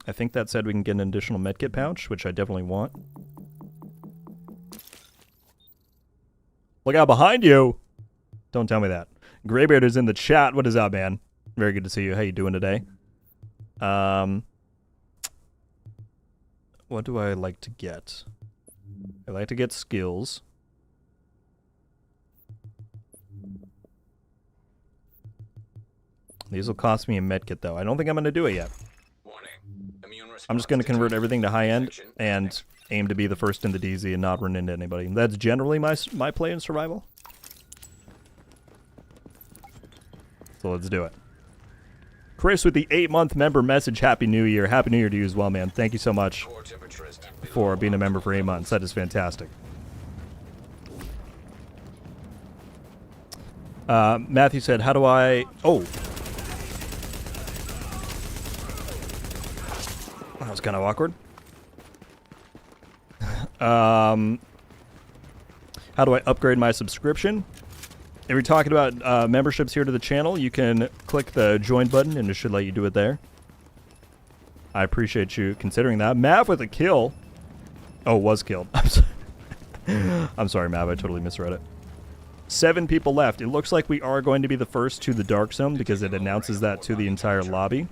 I think that said we can get an additional medkit pouch, which I definitely want. Look out behind you! Don't tell me that. Graybeard is in the chat. What is up, man? Very good to see you. How you doing today? What do I like to get? I like to get skills. These will cost me a medkit, though. I don't think I'm going to do it yet. I'm just going to convert everything to high end and aim to be the first in the DZ and not run into anybody. That's generally my play in survival. So let's do it. Chris with the 8-month member message. Happy New Year. Happy New Year to you as well, man. Thank you so much for being a member for 8 months. That is fantastic. Matthew said, how do I... Oh. That was kind of awkward. How do I upgrade my subscription? If you're talking about memberships here to the channel, you can click the join button and it should let you do it there. I appreciate you considering that. Mav with a kill. Oh, was killed. I'm sorry, Mav. I totally misread it. 7 people left. It looks like we are going to be the first to the dark zone because it announces that to the entire lobby.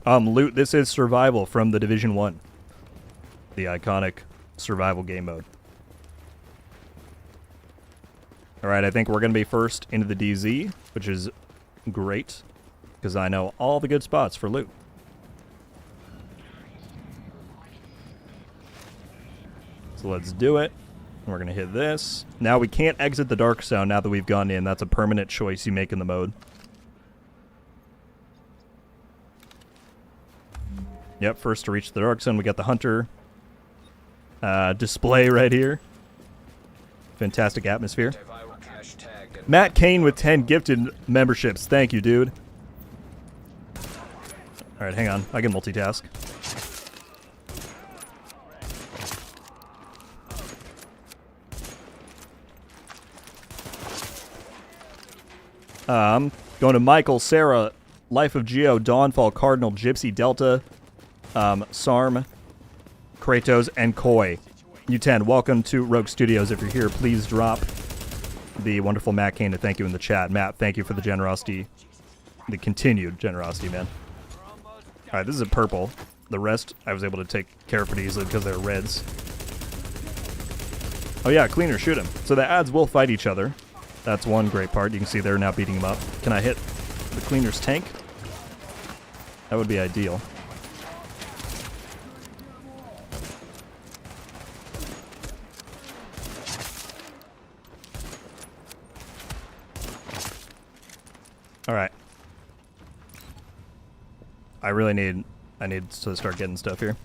Loot, this is survival from the Division 1. The iconic survival game mode. Alright, I think we're going to be first into the DZ, which is great, because I know all the good spots for loot. So let's do it. We're going to hit this. Now we can't exit the dark zone now that we've gone in. That's a permanent choice you make in the mode. Yep, first to reach the dark zone, we got the hunter display right here. Fantastic atmosphere. Matt Kane with 10 gifted memberships. Thank you, dude. Alright, hang on. I can multitask. Going to Michael, Sarah, Life of Geo, Dawnfall, Cardinal, Gypsy, Delta, Sarm, Kratos, and Koi. U10, welcome to Rogue Studios. If you're here, please drop the wonderful Matt Kane to thank you in the chat. Matt, thank you for the generosity, the continued generosity, man. Alright, this is a purple. The rest I was able to take care of pretty easily because they're reds. Oh yeah, cleaner, shoot him. So the ads will fight each other. That's one great part. You can see they're now beating him up. Can I hit the cleaner's tank? That would be ideal. Alright. I need to start getting stuff here.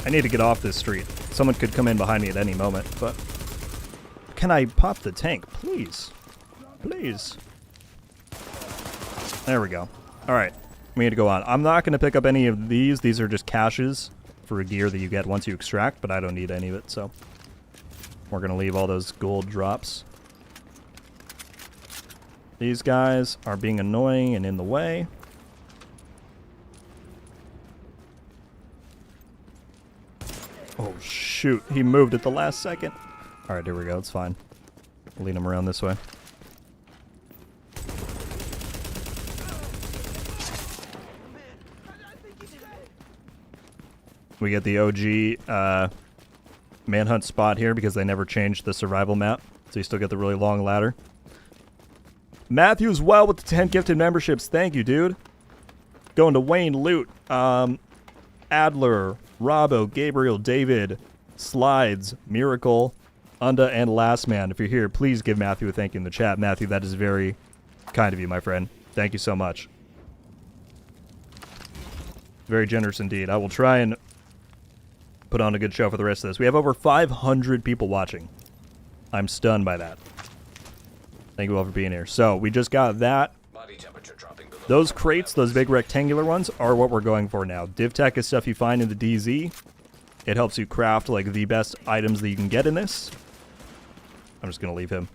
I need to get off this street. Someone could come in behind me at any moment, but... Can I pop the tank, please? Please. There we go. Alright. We need to go on. I'm not going to pick up any of these. These are just caches for gear that you get once you extract, but I don't need any of it, so... We're going to leave all those gold drops. These guys are being annoying and in the way. Oh, shoot. He moved at the last second. Alright, here we go. It's fine. Lead him around this way. We get the OG manhunt spot here because they never changed the survival map. So you still get the really long ladder. Matthew as well with the 10 gifted memberships. Thank you, dude. Going to Wayne, Loot, Adler, Robbo, Gabriel, David, Slides, Miracle, Unda, and Last Man. If you're here, please give Matthew a thank you in the chat. Matthew, that is very kind of you, my friend. Thank you so much. Very generous indeed. I will try and put on a good show for the rest of this. We have over 500 people watching. I'm stunned by that. Thank you all for being here. So, we just got that. Body temperature dropping below Those crates, those big rectangular ones, are what we're going for now. Div Tech is stuff you find in the DZ. It helps you craft, like, the best items that you can get in this. I'm just going to leave him.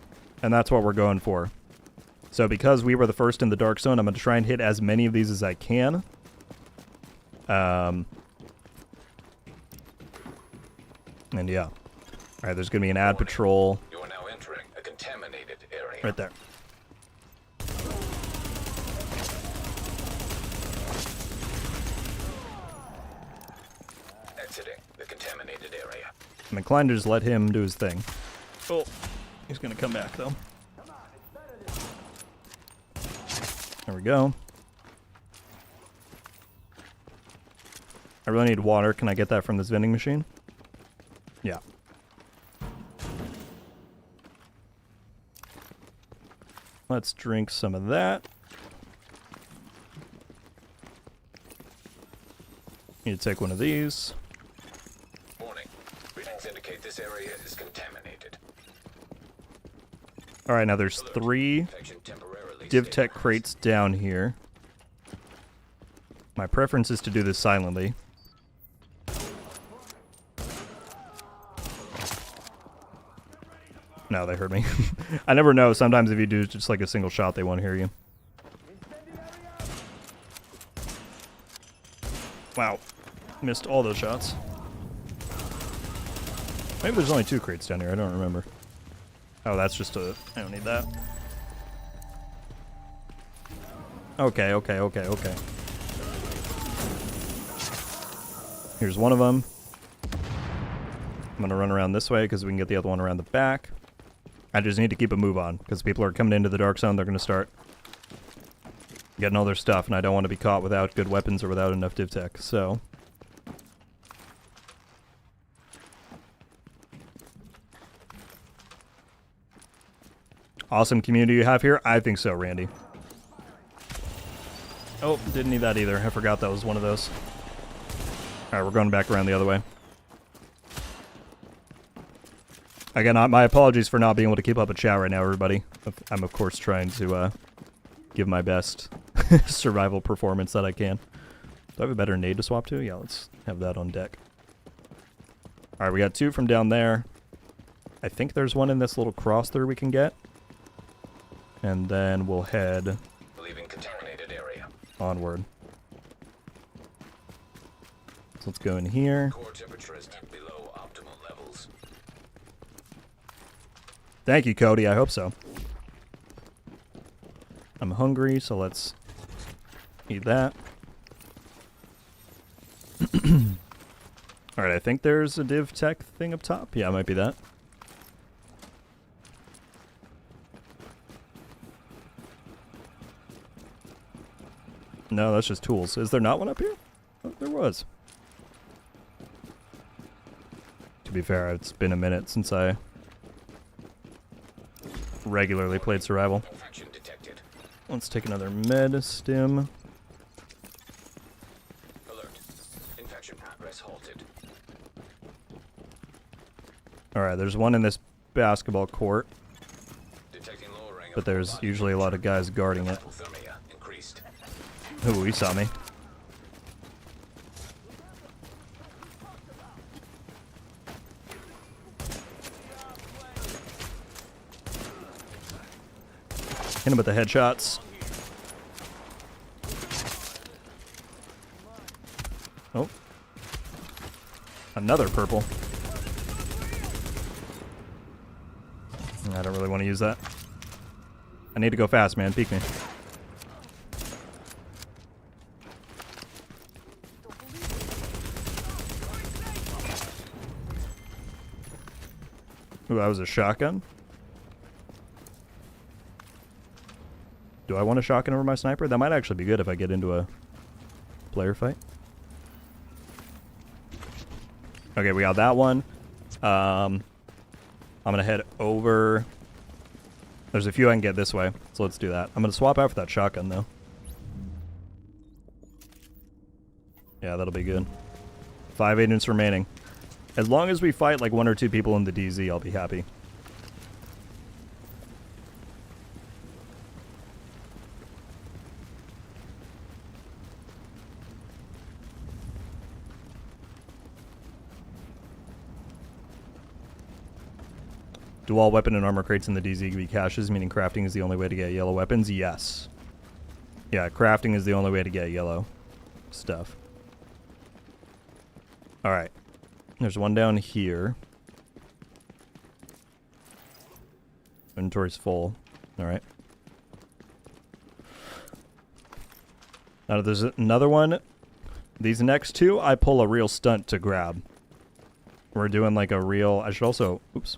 And that's what we're going for. So, because we were the first in the Dark Zone, I'm going to try and hit as many of these as I can. And yeah. Alright, there's going to be an ad patrol. You are now entering a contaminated area. Right there. Exiting the contaminated area. I'm inclined to just let him do his thing. Oh, he's going to come back, though. There we go. I really need water. Can I get that from this vending machine? Yeah. Let's drink some of that. Need to take one of these. Warning. Readings indicate this area is contaminated. Alright, now there's 3 Infection temporarily Div Tech stabilized. crates down here. My preference is to do this silently. No, they heard me. I never know. Sometimes if you do just like a single shot, they won't hear you. Wow. Missed all those shots. Maybe there's only 2 crates down here. I don't remember. Oh, that's just a... I don't need that. Okay. Here's one of them. I'm going to run around this way because we can get the other one around the back. I just need to keep a move on because people are coming into the Dark Zone. They're going to start getting all their stuff, and I don't want to be caught without good weapons or without enough Div Tech, so... Awesome community you have here? I think so, Randy. Oh, didn't need that either. I forgot that was one of those. Alright, we're going back around the other way. Again, my apologies for not being able to keep up a chat right now, everybody. I'm, of course, trying to give my best survival performance that I can. Do I have a better nade to swap to? Yeah, let's have that on deck. Alright, we got 2 from down there. I think there's one in this little cross there we can get. And then we'll head Leaving contaminated area. onward. So let's go in here. Core temperature is below optimal levels. Thank you, Cody. I hope so. I'm hungry, so let's eat that. Alright, I think there's a Div Tech thing up top. Yeah, it might be that. No, that's just tools. Is there not one up here? Oh, there was. To be fair, it's been a minute since I regularly played survival. Infection detected. Let's take another med stim. Alert. Infection progress halted. Alright, there's one in this basketball court, Detecting lowering but of there's body usually a lot of guys guarding it. hypothermia increased. Ooh, he saw me. Hit him with the headshots. Oh. Another purple. I don't really want to use that. I need to go fast, man. Peek me. Ooh, that was a shotgun. Do I want to shotgun over my sniper? That might actually be good if I get into a player fight. Okay, we got that one. I'm going to head over. There's a few I can get this way, so let's do that. I'm going to swap out for that shotgun, though. Yeah, that'll be good. 5 agents remaining. As long as we fight like 1 or 2 people in the DZ, I'll be happy. Do all weapon and armor crates in the DZ be caches, meaning crafting is the only way to get yellow weapons? Yes. Yeah, crafting is the only way to get yellow stuff. Alright. There's one down here. Inventory's full. Alright. Now there's another one. These next 2, I pull a real stunt to grab. We're doing like a real... I should also... Oops.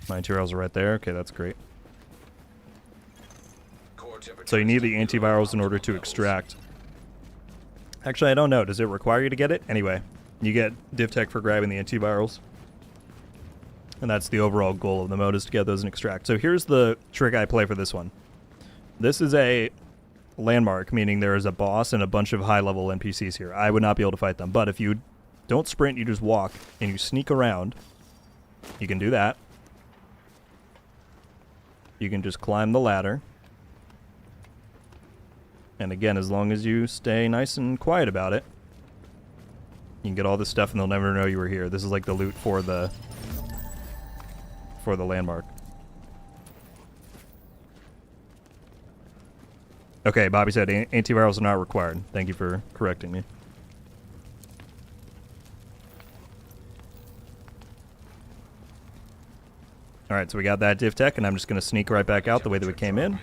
My materials are right there. Okay, that's great. So you need the antivirals in order to extract. Actually, I don't know. Does it require you to get it? Anyway, you get div tech for grabbing the antivirals. And that's the overall goal of the mode, is to get those and extract. So here's the trick I play for this one. This is a landmark, meaning there is a boss and a bunch of high-level NPCs here. I would not be able to fight them. But if you don't sprint, you just walk, and you sneak around, you can do that. You can just climb the ladder. And again, as long as you stay nice and quiet about it, you can get all this stuff and they'll never know you were here. This is like the loot for the landmark. Okay, Bobby said antivirals are not required. Thank you for correcting me. Alright, so we got that div tech, and I'm just going to sneak right back out the way that we came in.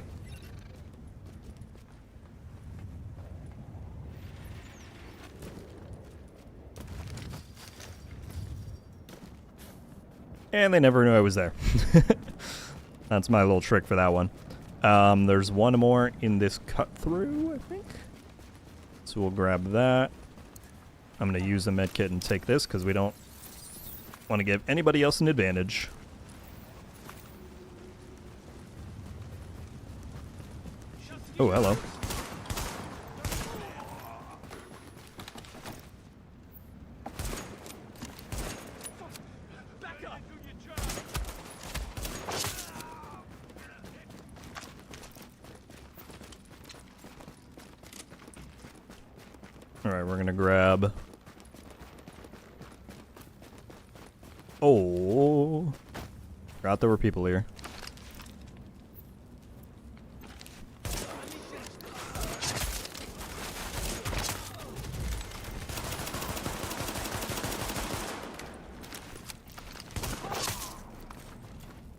And they never knew I was there. That's my little trick for that one. There's one more in this cut through, I think. So we'll grab that. I'm going to use the medkit and take this because we don't want to give anybody else an advantage. Oh, hello. Alright, we're gonna grab... Oh! Forgot there were people here.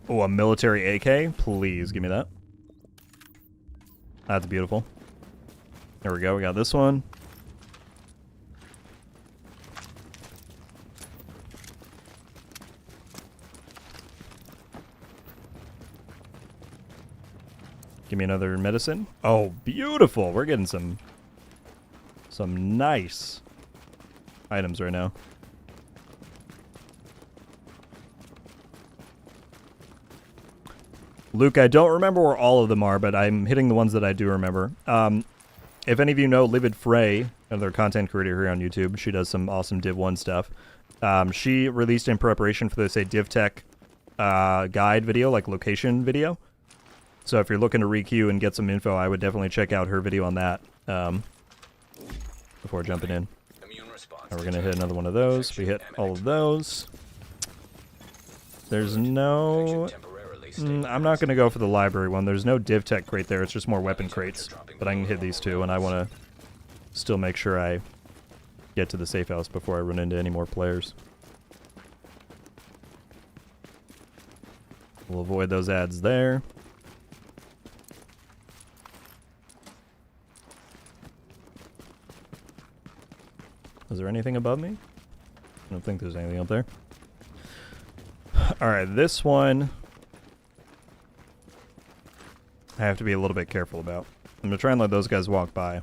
Oh, a military AK? Please, give me that. That's beautiful. There we go, we got this one. Give me another medicine. Oh, beautiful! We're getting some nice items right now. Luke, I don't remember where all of them are, but I'm hitting the ones that I do remember. If any of you know Livid Frey, another content creator here on YouTube, she does some awesome Div 1 stuff. She released in preparation for this a Div Tech guide video, like location video. So if you're looking to requeue and get some info, I would definitely check out her video on that before jumping in. And we're going to hit another one of those. We hit all of those. There's no... I'm not going to go for the library one. There's no div tech crate there. It's just more weapon crates. But I can hit these two, and I want to still make sure I get to the safe house before I run into any more players. We'll avoid those ads there. Is there anything above me? I don't think there's anything up there. Alright, this one... I have to be a little bit careful about. I'm gonna try and let those guys walk by.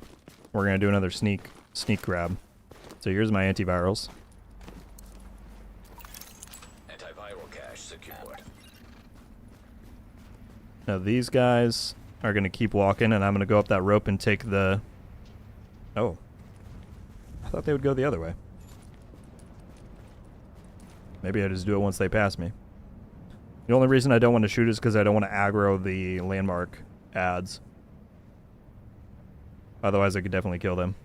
We're gonna do another sneak grab. So here's my antivirals. Antiviral cache secured. Now these guys are gonna keep walking, and I'm gonna go up that rope and take the... Oh. I thought they would go the other way. Maybe I just do it once they pass me. The only reason I don't want to shoot is because I don't want to aggro the landmark ads. Otherwise, I could definitely kill them.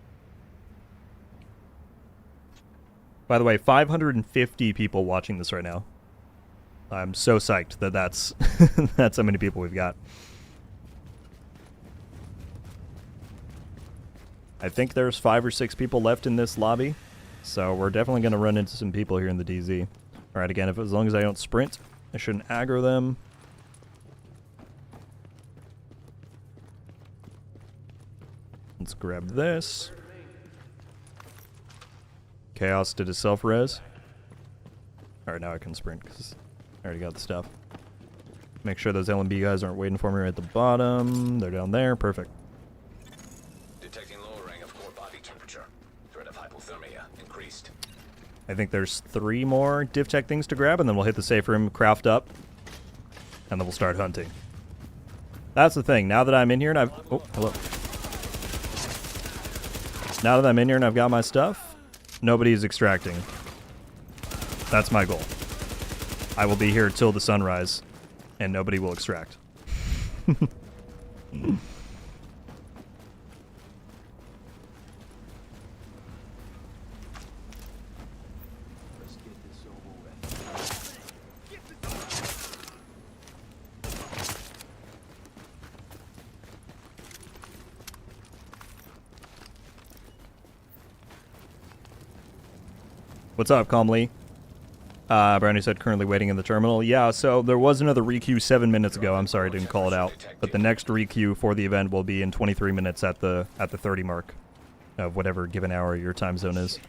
By the way, 550 people watching this right now. I'm so psyched that that's that's how many people we've got. I think there's 5 or 6 people left in this lobby, so we're definitely going to run into some people here in the DZ. All right, again, as long as I don't sprint, I shouldn't aggro them. Let's grab this. Chaos did his self-res. Alright, now I can sprint because I already got the stuff. Make sure those LMB guys aren't waiting for me right at the bottom. They're down there. Perfect. Detecting lowering of core body temperature. Threat of hypothermia increased. I think there's 3 more diff tech things to grab, and then we'll hit the safe room, craft up, and then we'll start hunting. That's the thing. Now that I'm in here and I've... Oh, hello. Now that I'm in here and I've got my stuff, nobody's extracting. That's my goal. I will be here till the sunrise, and nobody will extract. What's up, Calmly? Brownie said currently waiting in the terminal. Yeah, so there was another requeue 7 minutes ago. I'm sorry I didn't call it out. But the next requeue for the event will be in 23 minutes at the 30 mark of whatever given hour your time zone is.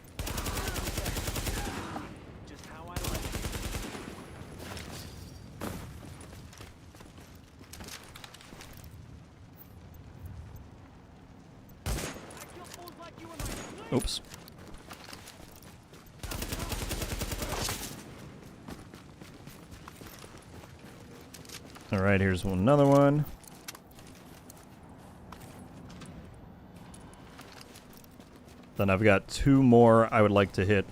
Oops. Alright, here's another one. Then I've got 2 more I would like to hit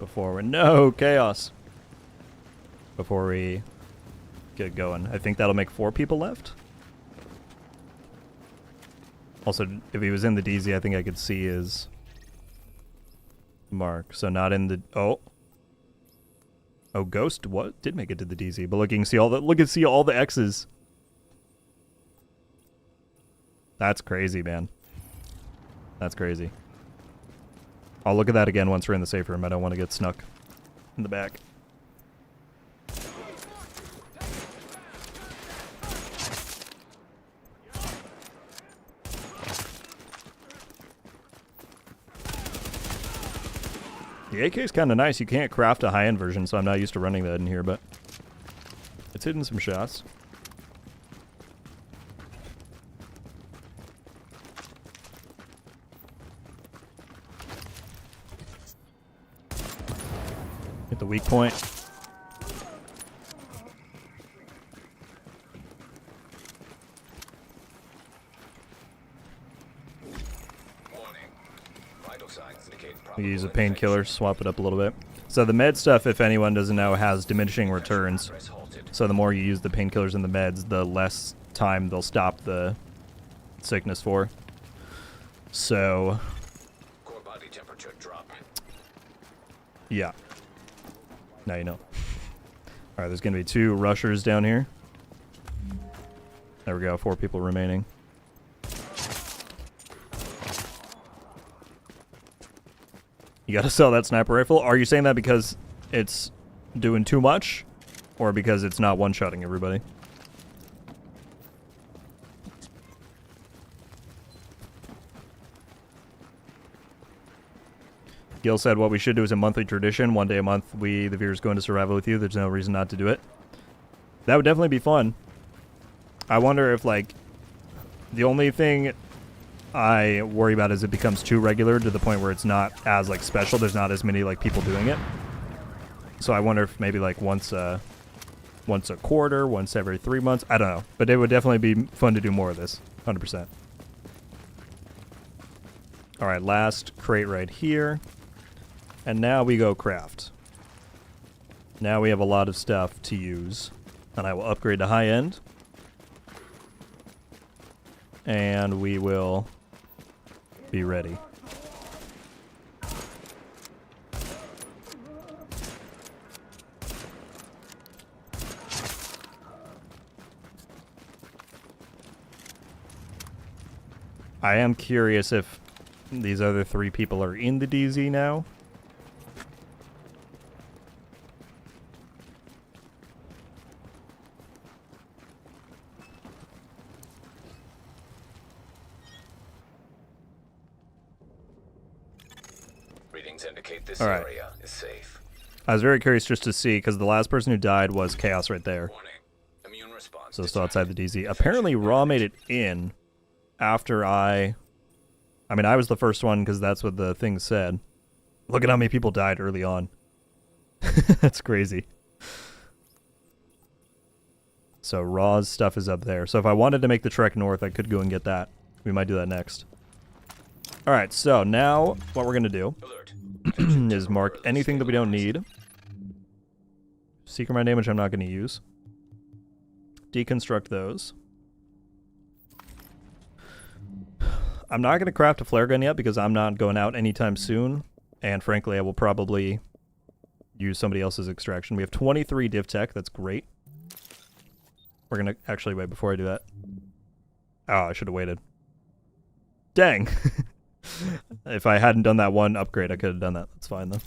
before we... No, chaos! Before we get going. I think that'll make 4 people left. Also, if he was in the DZ, I think I could see his mark. So not in the... Oh. Oh, Ghost what did make it to the DZ, but look, you can see all the X's. That's crazy, man. That's crazy. I'll look at that again once we're in the safe room. I don't want to get snuck in the back. The AK is kind of nice. You can't craft a high-end version, so I'm not used to running that in here, but it's hitting some shots. Hit the weak point. We use a painkiller, swap it up a little bit. So the med stuff, if anyone doesn't know, has diminishing returns. So the more you use the painkillers and the meds, the less time they'll stop the sickness for. So... Core body temperature drop. Yeah. Now you know. Alright, there's going to be 2 rushers down here. There we go, 4 people remaining. You gotta sell that sniper rifle. Are you saying that because it's doing too much? Or because it's not one-shotting everybody? Gil said what we should do is a monthly tradition. 1 day a month, the viewers, go into survival with you. There's no reason not to do it. That would definitely be fun. I wonder if, like, the only thing I worry about is it becomes too regular to the point where it's not as, like, special. There's not as many, like, people doing it. So I wonder if maybe, like, once a quarter, once every 3 months. I don't know. But it would definitely be fun to do more of this. 100%. All right, last crate right here. And now we go craft. Now we have a lot of stuff to use. And I will upgrade to high end. And we will be ready. I am curious if these other 3 people are in the DZ now. Readings indicate this All right. area is safe. I was very curious just to see, because the last person who died was Chaos right there. Warning. Immune response. So still outside the DZ. Apparently Raw made it in after I mean, I was the first one because that's what the thing said. Look at how many people died early on. That's crazy. So Raw's stuff is up there. So if I wanted to make the trek north, I could go and get that. We might do that next. Alright, so now what we're going to do Alert. is mark anything that we don't need. Secret mind damage I'm not going to use. Deconstruct those. I'm not going to craft a flare gun yet because I'm not going out anytime soon. And frankly, I will probably use somebody else's extraction. We have 23 div tech. That's great. We're going to actually wait before I do that. Oh, I should have waited. Dang. If I hadn't done that one upgrade, I could have done that. That's fine, though.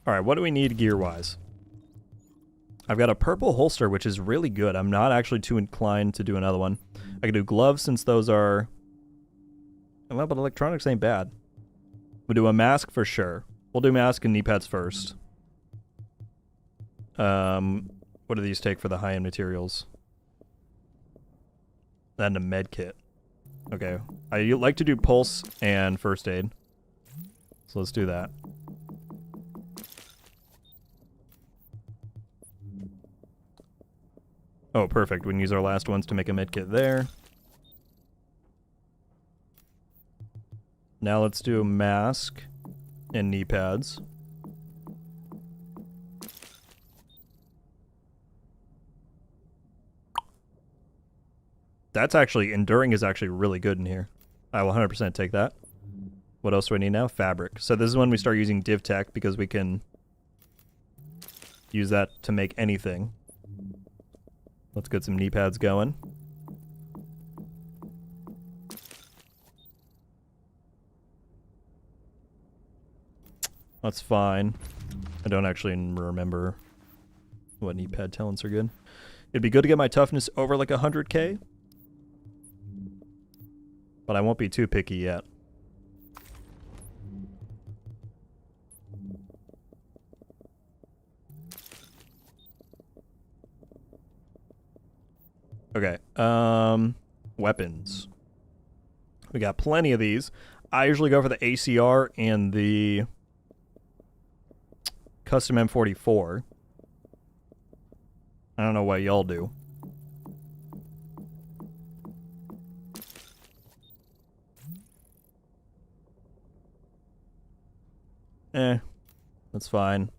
All right, what do we need gear-wise? I've got a purple holster, which is really good. I'm not actually too inclined to do another one. I can do gloves since those are... Well, but electronics ain't bad. We'll do a mask for sure. We'll do mask and knee pads first. What do these take for the high-end materials? Then a med kit. Okay. I like to do pulse and first aid. So let's do that. Oh, perfect. We can use our last ones to make a medkit there. Now let's do a mask and knee pads. That's actually, enduring is actually really good in here. I will 100% take that. What else do I need now? Fabric. So this is when we start using div tech because we can use that to make anything. Let's get some knee pads going. That's fine. I don't actually remember what knee pad talents are good. It'd be good to get my toughness over like 100k. But I won't be too picky yet. Okay, weapons. We got plenty of these. I usually go for the ACR and the custom M44. I don't know what y'all do. That's fine.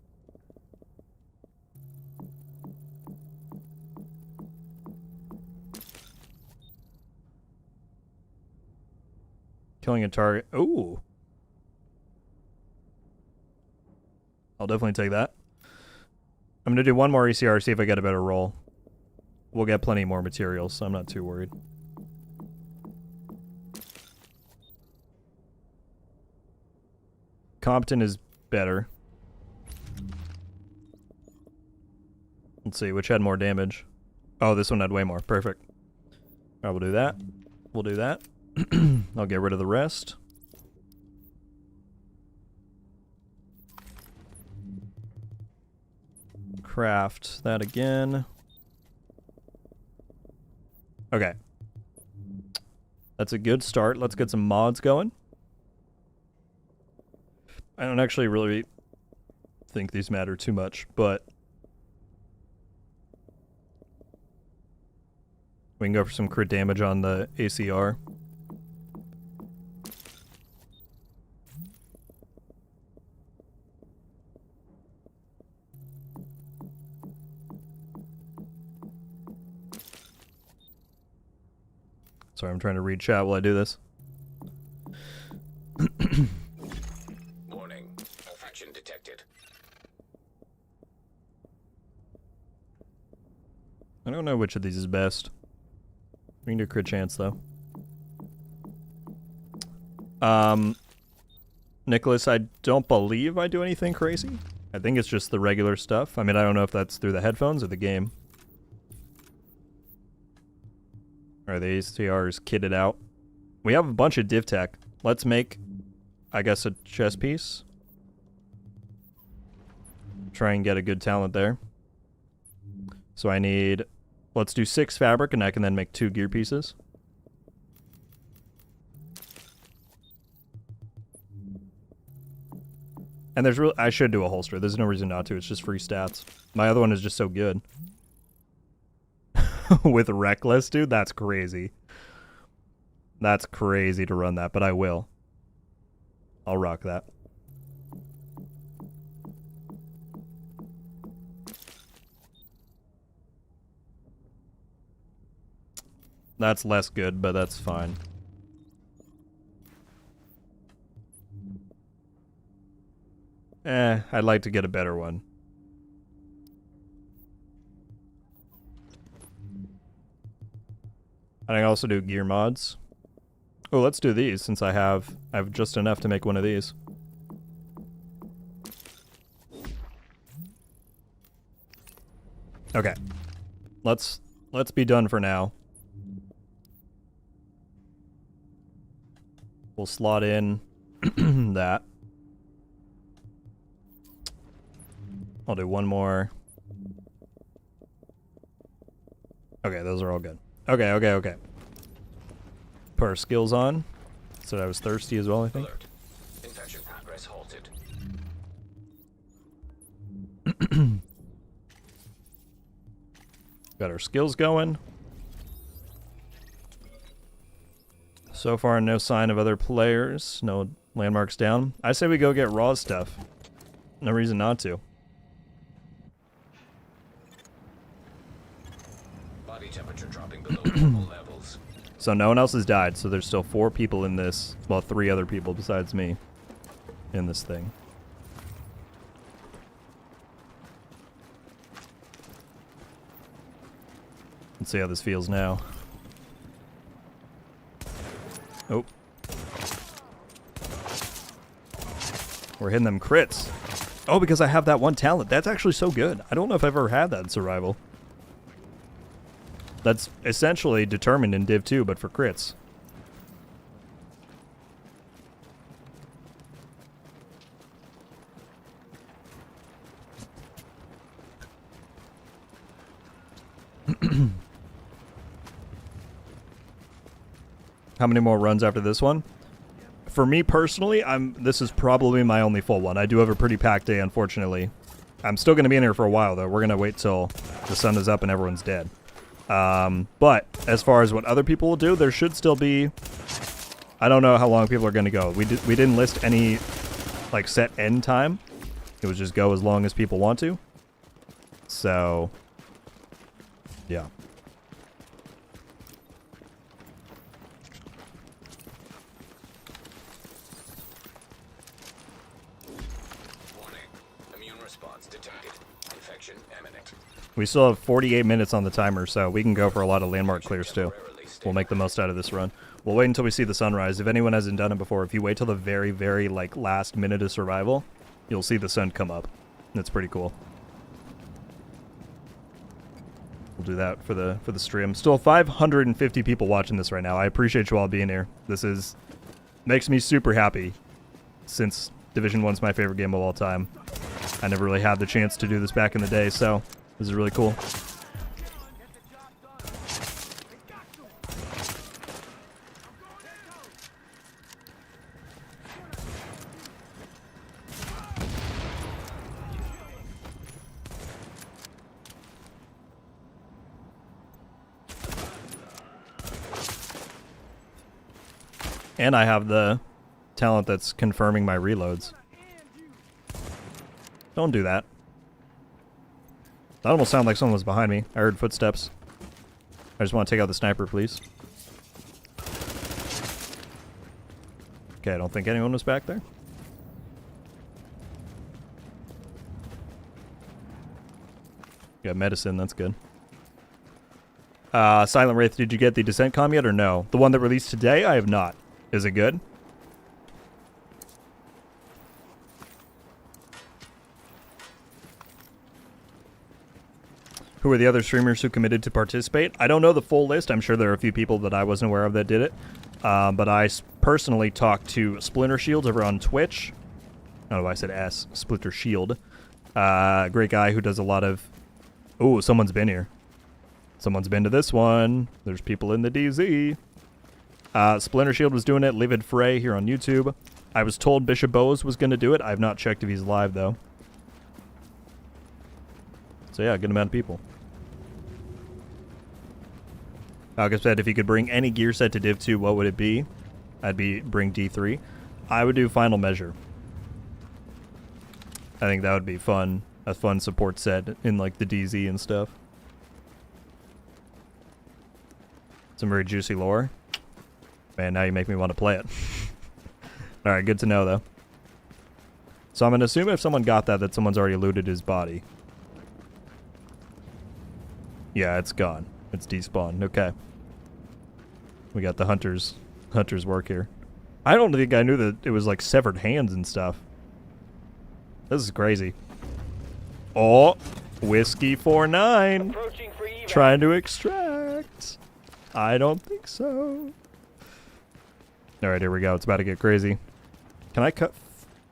Killing a target. Ooh. I'll definitely take that. I'm going to do one more ECR, see if I get a better roll. We'll get plenty more materials, so I'm not too worried. Competent is better. Let's see, which had more damage? Oh, this one had way more. Perfect. All right, we'll do that. We'll do that. I'll get rid of the rest. craft that again. Okay. That's a good start. Let's get some mods going. I don't actually really think these matter too much, but we can go for some crit damage on the ACR. Sorry, I'm trying to read chat while I do this. Warning. Infection detected. I don't know which of these is best. We can do crit chance though. Nicholas, I don't believe I do anything crazy. I think it's just the regular stuff. I mean, I don't know if that's through the headphones or the game. Are the ACRs kitted out? We have a bunch of div tech. Let's make, I guess, a chess piece. Try and get a good talent there. So I need, let's do 6 fabric and I can then make 2 gear pieces. And there's I should do a holster. There's no reason not to. It's just free stats. My other one is just so good. With reckless, dude, that's crazy. That's crazy to run that, but I will. I'll rock that. That's less good, but that's fine. I'd like to get a better one. I can also do gear mods. Oh, let's do these since I have just enough to make one of these. Okay. Let's be done for now. We'll slot in that. I'll do one more. Okay, those are all good. Okay. Put our skills on. Said I was thirsty as well, I think. Alert. Infection progress halted. Got our skills going. So far, no sign of other players. No landmarks down. I say we go get raw stuff. No reason not to. Body temperature dropping below normal levels. So no one else has died, so there's still 4 people in this. Well, 3 other people besides me in this thing. Let's see how this feels now. Oh. We're hitting them crits. Oh, because I have that one talent. That's actually so good. I don't know if I've ever had that in survival. That's essentially determined in Div 2, but for crits. How many more runs after this one? For me personally, this is probably my only full one. I do have a pretty packed day, unfortunately. I'm still going to be in here for a while, though. We're going to wait till the sun is up and everyone's dead. But as far as what other people will do, there should still be... I don't know how long people are going to go. We didn't list any like set end time. It was just go as long as people want to. So, yeah. We still have 48 minutes on the timer, so we can go for a lot of landmark clears too. We'll make the most out of this run. We'll wait until we see the sunrise. If anyone hasn't done it before, if you wait till the very, very like last minute of survival, you'll see the sun come up. It's pretty cool. We'll do that for the stream. Still 550 people watching this right now. I appreciate you all being here. This makes me super happy since Division 1's my favorite game of all time. I never really had the chance to do this back in the day, so this is really cool. And I have the talent that's confirming my reloads. Don't do that. That almost sounded like someone was behind me. I heard footsteps. I just want to take out the sniper, please. Okay, I don't think anyone was back there. Got medicine, that's good. Silent Wraith, did you get the Descent comm yet or no? The one that released today? I have not. Is it good? Who are the other streamers who committed to participate? I don't know the full list. I'm sure there are a few people that I wasn't aware of that did it. But I personally talked to Splinter Shields over on Twitch. Oh, I said S. Splinter Shield. Great guy who does a lot of... Oh, someone's been here. Someone's been to this one. There's people in the DZ. Splinter Shield was doing it. Livid Fray here on YouTube. I was told Bishop Bose was going to do it. I've not checked if he's live, though. So yeah, good amount of people. Like I said, if you could bring any gear set to Div 2, what would it be? I'd bring D3. I would do Final Measure. I think that would be fun. A fun support set in like the DZ and stuff. Some very juicy lore. Man, now you make me want to play it. Alright, good to know though. So I'm going to assume if someone got that someone's already looted his body. Yeah, it's gone. It's despawned. Okay. We got the hunter's work here. I don't think I knew that it was like severed hands and stuff. This is crazy. Oh, Whiskey 49. Approaching for evac. Trying to extract. I don't think so. Alright, here we go. It's about to get crazy. Can I cut?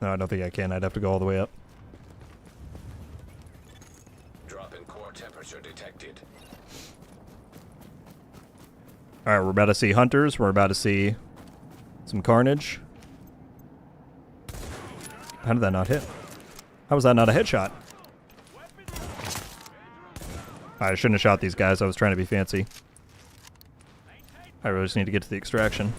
No, I don't think I can. I'd have to go all the way up. Drop in core temperature detected. Alright, we're about to see hunters. We're about to see some carnage. How did that not hit? How was that not a headshot? I shouldn't have shot these guys. I was trying to be fancy. I really just need to get to the extraction.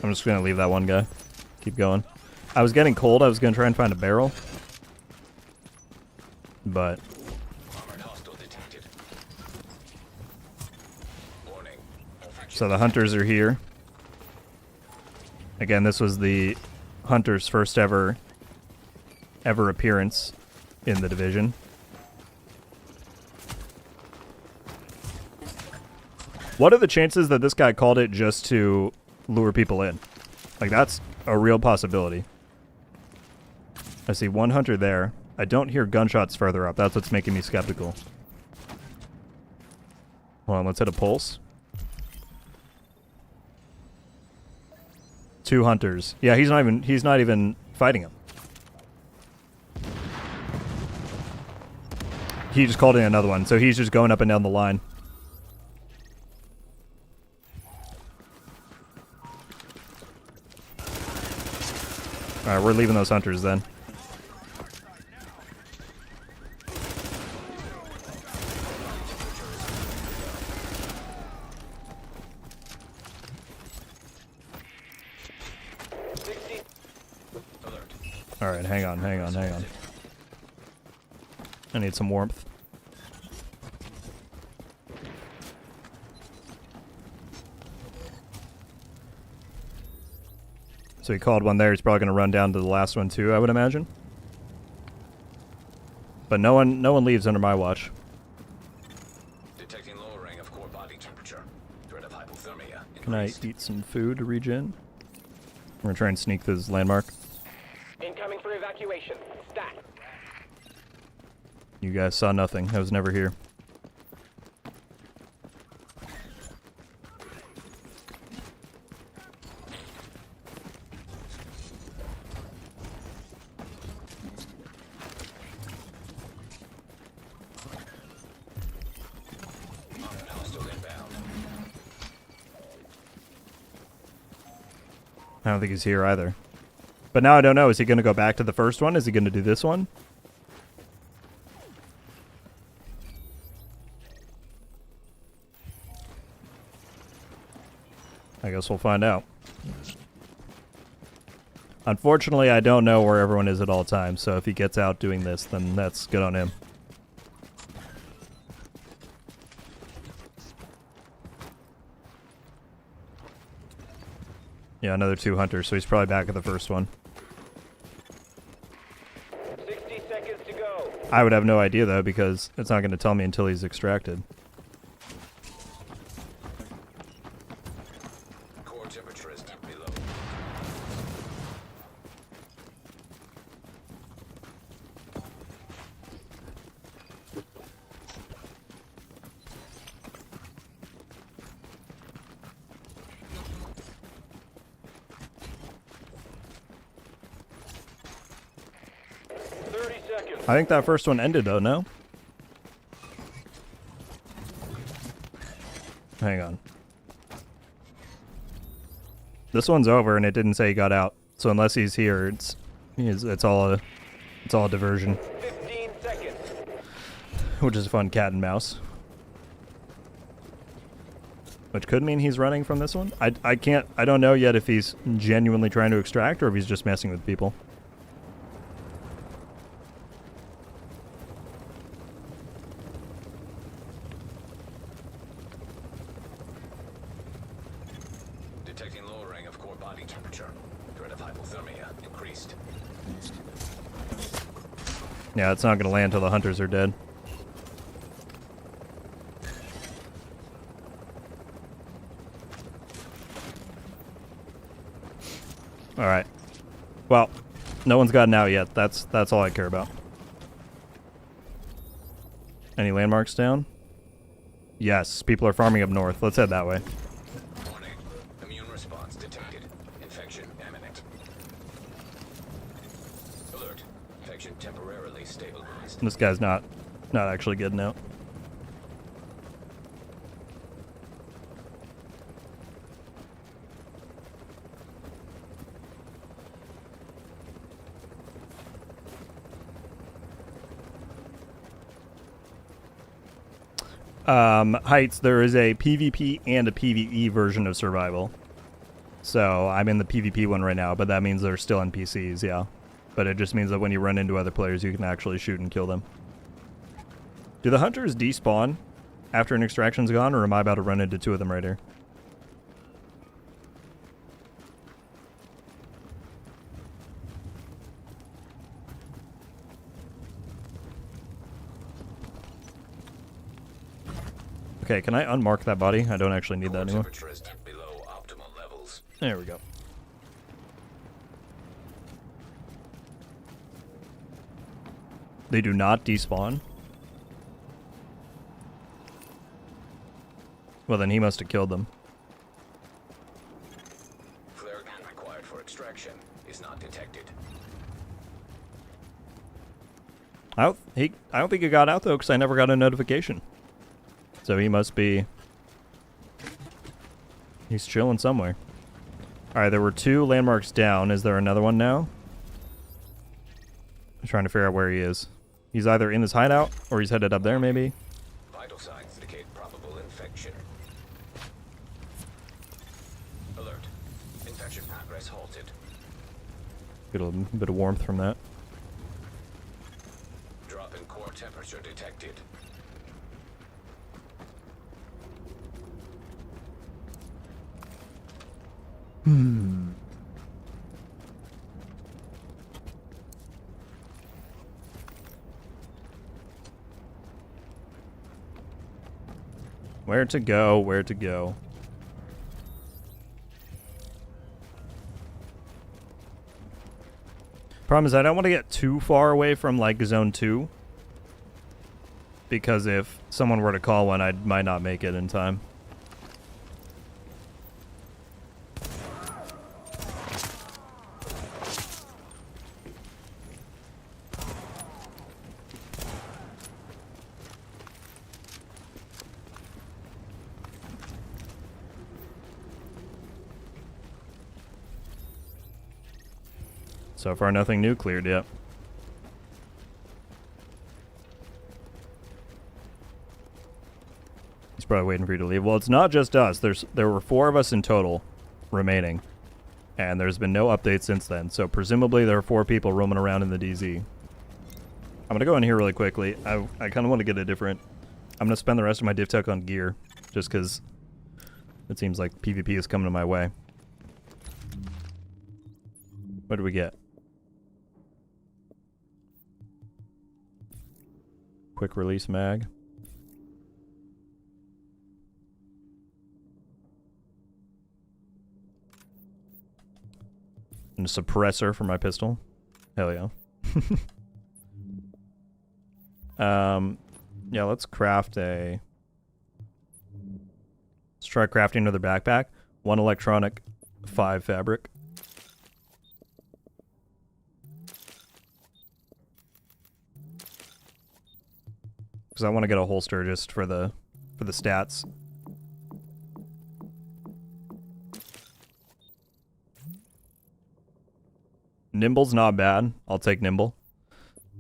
I'm just going to leave that one guy. Keep going. I was getting cold. I was going to try and find a barrel. But... Armored hostile detected. Warning. So the hunters are here. Again, this was the hunter's first ever appearance in the division. What are the chances that this guy called it just to lure people in? Like, that's a real possibility. I see one hunter there. I don't hear gunshots further up. That's what's making me skeptical. Hold on, let's hit a pulse. 2 hunters. Yeah, he's not even fighting him. He just called in another one, so he's just going up and down the line. Alright, we're leaving those hunters then. Alright, hang on. I need some warmth. So he called one there. He's probably going to run down to the last one too, I would imagine. But no one leaves under my watch. Detecting lowering of core body temperature. Threat of hypothermia. Can I eat some food to regen? We're going to try and sneak this landmark. Incoming for evacuation. Stat. You guys saw nothing. I was never here. I don't think he's here either. But now I don't know. Is he going to go back to the first one? Is he going to do this one? I guess we'll find out. Unfortunately, I don't know where everyone is at all times, so if he gets out doing this, then that's good on him. Yeah, another 2 hunters, so he's probably back at the first one. 60 seconds to go. I would have no idea, though, because it's not going to tell me until he's extracted. Core temperature is below. I think that first one ended, though, no? Hang on. This one's over, and it didn't say he got out. So unless he's here, it's all a diversion. 15 seconds. Which is a fun cat and mouse. Which could mean he's running from this one. I don't know yet if he's genuinely trying to extract or if he's just messing with people. Detecting lowering of core body temperature. Threat of hypothermia increased. Yeah, it's not going to land until the hunters are dead. Alright. Well, no one's gotten out yet. That's all I care about. Any landmarks down? Yes, people are farming up north. Let's head that way. Warning. Immune response detected. Infection imminent. Alert. Infection temporarily stabilized. This guy's not actually getting out. Heights, there is a PvP and a PvE version of survival. So I'm in the PvP one right now, but that means they're still NPCs, yeah. But it just means that when you run into other players, you can actually shoot and kill them. Do the hunters despawn after an extraction's gone, or am I about to run into 2 of them right here? Okay, can I unmark that body? I don't actually need that anymore. Temperature is below optimal levels. There we go. They do not despawn? Well, then he must have killed them. Flare gun required for extraction is not detected. I don't think he got out, though, because I never got a notification. So he must be... He's chilling somewhere. Alright, there were 2 landmarks down. Is there another one now? I'm trying to figure out where he is. He's either in his hideout, or he's headed up there, maybe. Vital signs indicate probable infection. Alert. Infection progress halted. Get a bit of warmth from that. Drop in core temperature detected. Where to go, where to go. Problem is, I don't want to get too far away from, like, Zone 2. Because if someone were to call one, I might not make it in time. So far, nothing new cleared yet. He's probably waiting for you to leave. Well, it's not just us. There were 4 of us in total remaining, and there's been no updates since then. So presumably there are 4 people roaming around in the DZ. I'm going to go in here really quickly. I kind of want to get a different... I'm going to spend the rest of my div tech on gear, just because it seems like PvP is coming to my way. What do we get? Quick release mag. And a suppressor for my pistol. Hell yeah. Yeah, let's craft a... Let's try crafting another backpack. 1 electronic, 5 fabric. Because I want to get a holster just for the stats. Nimble's not bad. I'll take Nimble.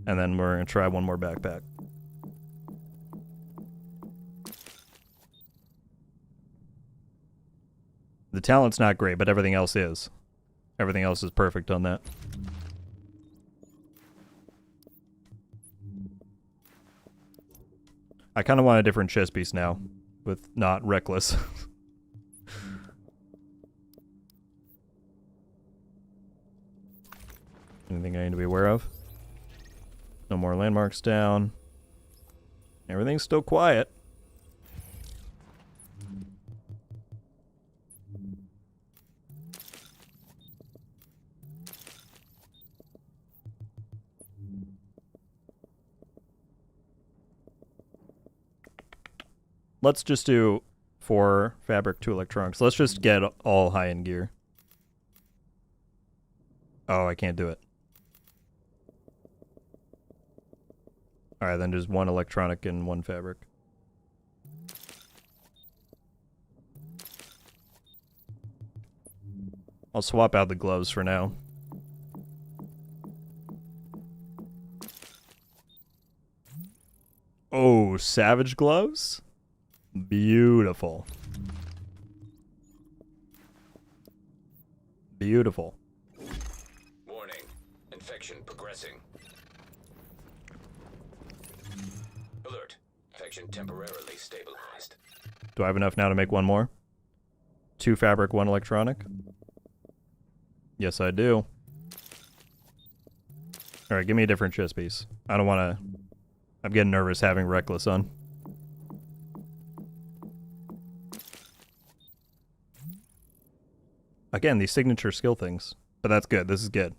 And then we're going to try one more backpack. The talent's not great, but everything else is. Everything else is perfect on that. I kind of want a different chest piece now, with not reckless. Anything I need to be aware of? No more landmarks down. Everything's still quiet. Let's just do 4 fabric, 2 electronics. Let's just get all high-end gear. Oh, I can't do it. Alright, then just 1 electronic and 1 fabric. I'll swap out the gloves for now. Oh, savage gloves? Beautiful. Beautiful. Warning. Infection progressing. Alert. Infection temporarily stabilized. Do I have enough now to make 1 more? 2 fabric, 1 electronic? Yes, I do. Alright, give me a different chest piece. I don't want to... I'm getting nervous having reckless on. Again, these signature skill things. But that's good. This is good.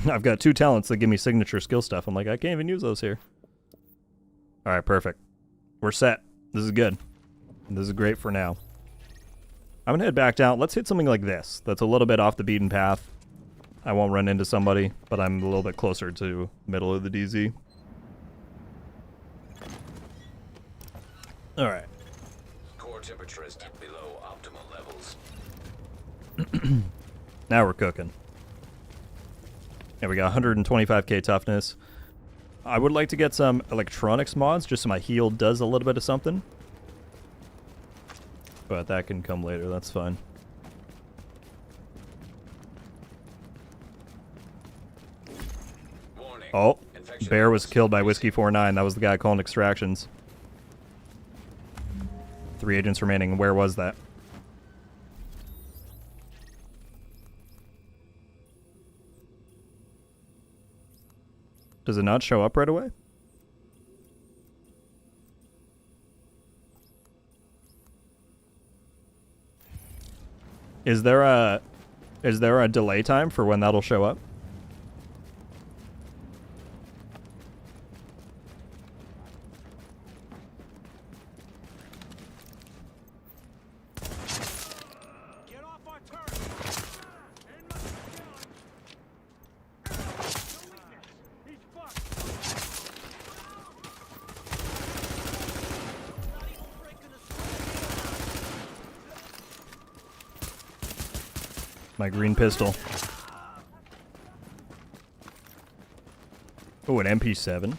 I've got 2 talents that give me signature skill stuff. I'm like, I can't even use those here. Alright, perfect. We're set. This is good. This is great for now. I'm going to head back down. Let's hit something like this. That's a little bit off the beaten path. I won't run into somebody, but I'm a little bit closer to middle of the DZ. Alright. Core temperature is below optimal levels. Now we're cooking. Yeah, we got 125k toughness. I would like to get some electronics mods, just so my heal does a little bit of something. But that can come later, that's fine. Warning. Oh, Infection Bear was levels killed by increasing. Whiskey49. That was the guy calling extractions. 3 agents remaining. Where was that? Does it not show up right away? Is there a delay time for when that'll show up? Get off our turret! End my kill! No weakness! He's fucked! Not even breaking the My green pistol. Oh, an MP7.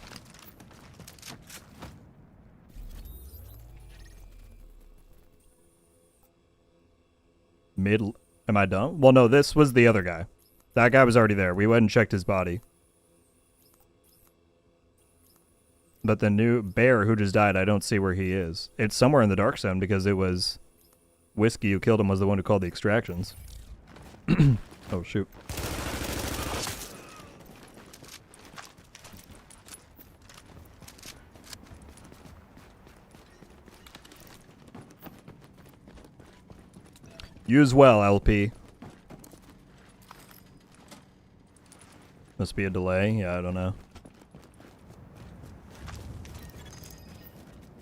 Mid. Am I done? Well, no, this was the other guy. That guy was already there. We went and checked his body. But the new bear who just died, I don't see where he is. It's somewhere in the dark zone because it was Whiskey who killed him was the one who called the extractions. Oh, shoot. Use well, LP. Must be a delay. Yeah, I don't know.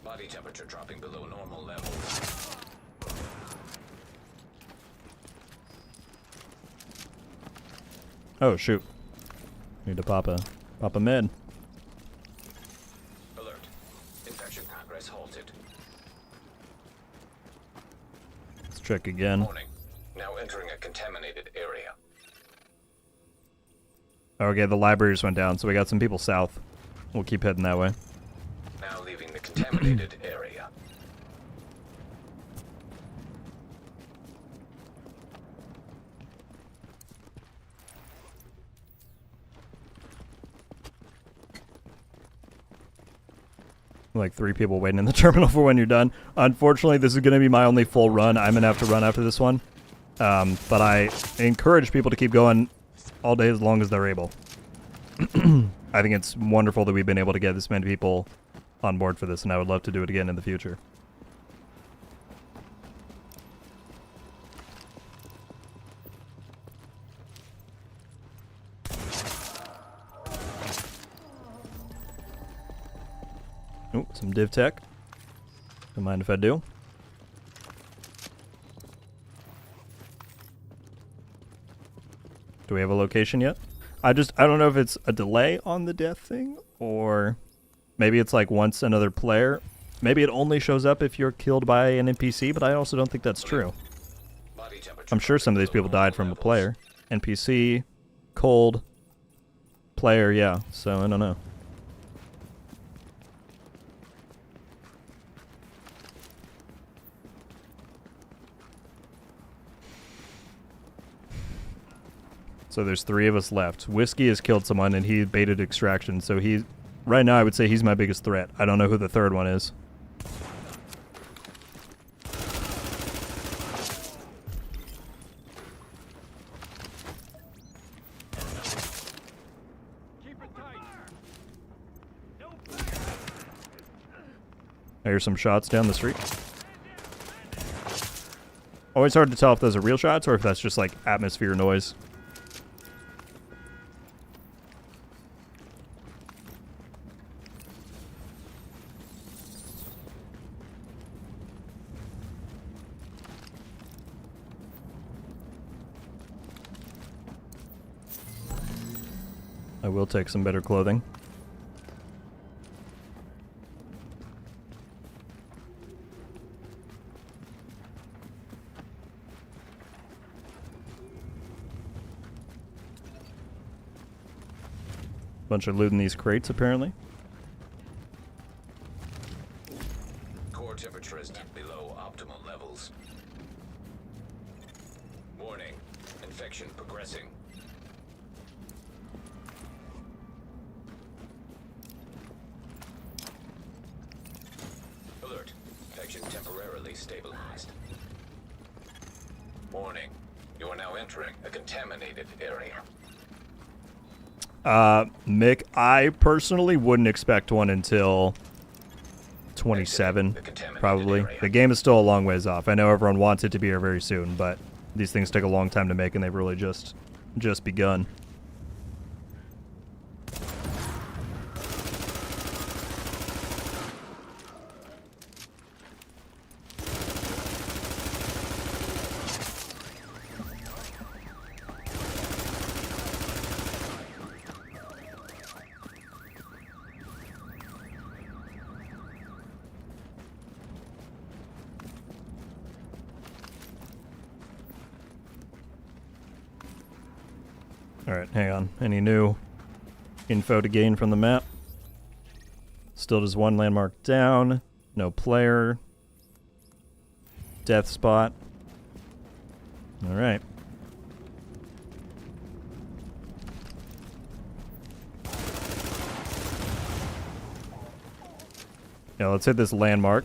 Body temperature dropping below normal levels. Oh, shoot. Need to pop a med. Alert. Infection progress halted. Let's check again. Warning. Now entering a contaminated area. Okay, the library just went down, so we got some people south. We'll keep heading that way. Now leaving the contaminated area. Like 3 people waiting in the terminal for when you're done. Unfortunately, this is going to be my only full run. I'm going to have to run after this one. But I encourage people to keep going all day as long as they're able. I think it's wonderful that we've been able to get this many people on board for this, and I would love to do it again in the future. Oh, some div tech. Don't mind if I do. Do we have a location yet? I don't know if it's a delay on the death thing, or maybe it's like once another player. Maybe it only shows up if you're killed by an NPC, but I also don't think that's true. I'm sure some of these people died from a player. NPC, cold, player, yeah, so I don't know. So there's 3 of us left. Whiskey has killed someone and he baited extraction, so right now I would say he's my biggest threat. I don't know who the third one is. Keep it tight. No. I hear some shots down the street. Always hard to tell if those are real shots or if that's just like atmosphere noise. I will take some better clothing. Bunch of loot in these crates, apparently. Core temperature is below optimal levels. Warning. Infection progressing. Alert. Infection temporarily stabilized. Warning. You are now entering a contaminated area. Mick, I personally wouldn't expect one until 27, probably. The game is still a long ways off. I know everyone wants it to be here very soon, but these things take a long time to make, and they've really just begun. Alright, hang on. Any new info to gain from the map? Still just one landmark down. No player. Death spot. Alright. Yeah, let's hit this landmark.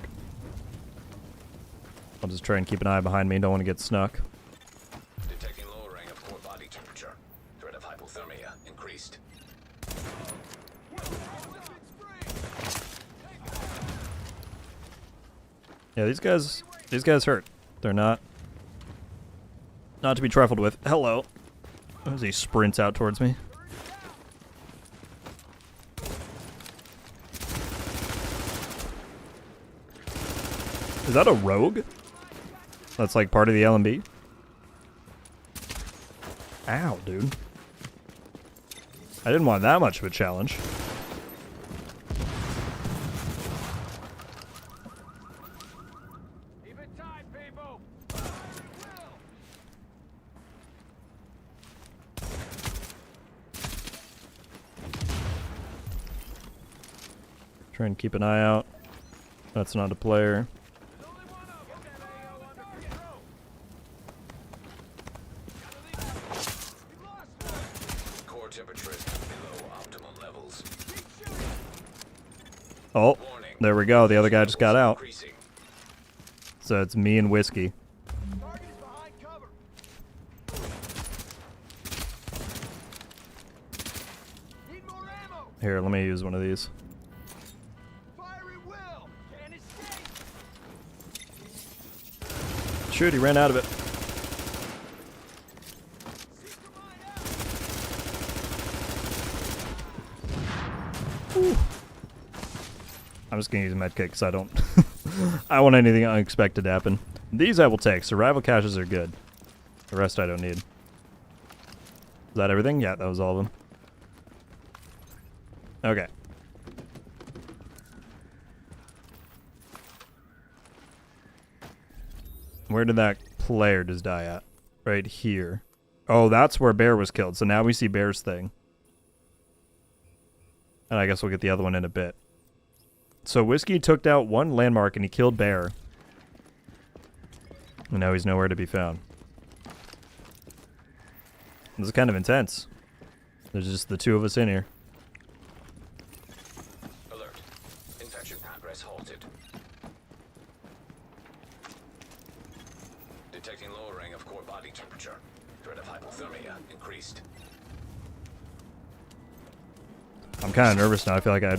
I'll just try and keep an eye behind me. Don't want to get snuck. Detecting lowering of core body temperature. Threat of hypothermia increased. Yeah, these guys hurt. They're not to be trifled with. Hello. As he sprints out towards me. Is that a rogue? That's like part of the LMB? Ow, dude. I didn't want that much of a challenge. Keep it tight, people. Try and keep an eye out. That's not a player. There's only one of them. Get that AO under control. We lost one. Core temperature is below optimal levels. Keep shooting. Oh, Warning. there we go. The other guy just got out. Increasing. So it's me and Whiskey. Target is behind cover. Need more ammo. Here, let me use one of these. Fire at will. Can't escape. Shoot, he ran out of it. Secret mine out. I'm just gonna use medkit because I don't I don't want anything unexpected to happen. These I will take. Survival caches are good. The rest I don't need. Is that everything? Yeah, that was all of them. Okay. Where did that player just die at? Right here. Oh, that's where Bear was killed. So now we see Bear's thing. And I guess we'll get the other one in a bit. So Whiskey took out one landmark and he killed Bear. And now he's nowhere to be found. This is kind of intense. There's just the two of us in here. Alert. Infection progress halted. Detecting lowering of core body temperature. Threat of hypothermia increased. I'm kind of nervous now. I feel like I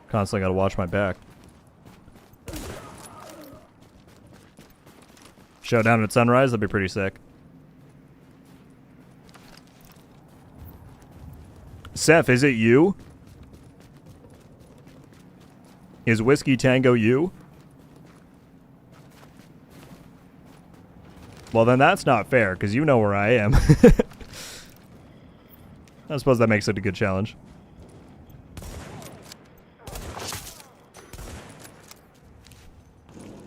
constantly got to watch my back. Showdown at sunrise, that'd be pretty sick. Seth, is it you? Is Whiskey Tango you? Well, then that's not fair, because you know where I am. I suppose that makes it a good challenge.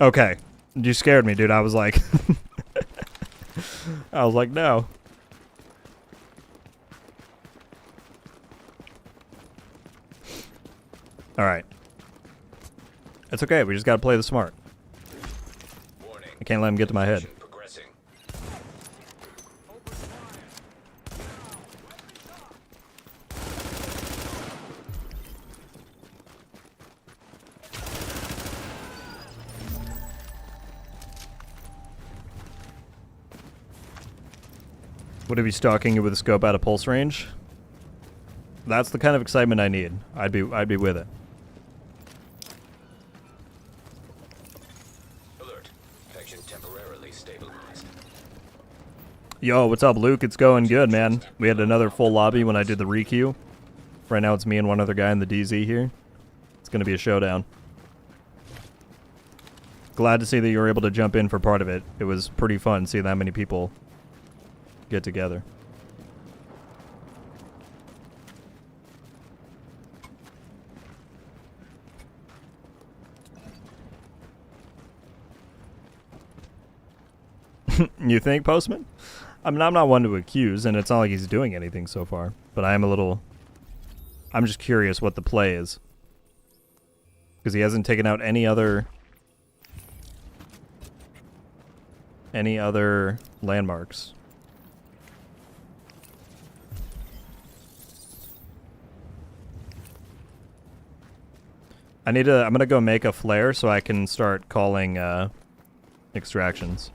Okay. You scared me, dude. I was like... I was like, no. Alright. It's okay. We just gotta play the smart. Warning. I can't let him get to my head. Infection progressing. Would it be stalking you with a scope out of pulse range? That's the kind of excitement I need. I'd be with it. Alert. Infection temporarily stabilized. Yo, what's up, Luke? It's going good, man. We had another full lobby when I did the requeue. Right now it's me and one other guy in the DZ here. It's gonna be a showdown. Glad to see that you were able to jump in for part of it. It was pretty fun seeing that many people get together. You think, Postman? I mean, I'm not one to accuse, and it's not like he's doing anything so far. But I am a little... I'm just curious what the play is. Because he hasn't taken out any other landmarks. I'm gonna go make a flare so I can start calling extractions.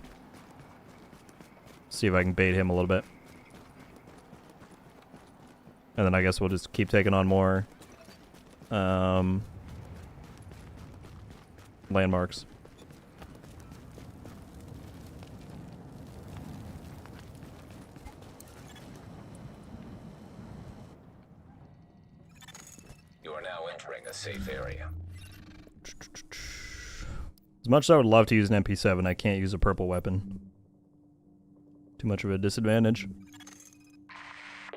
See if I can bait him a little bit. And then I guess we'll just keep taking on more landmarks. You are now entering a safe area. As much as I would love to use an MP7, I can't use a purple weapon. Too much of a disadvantage.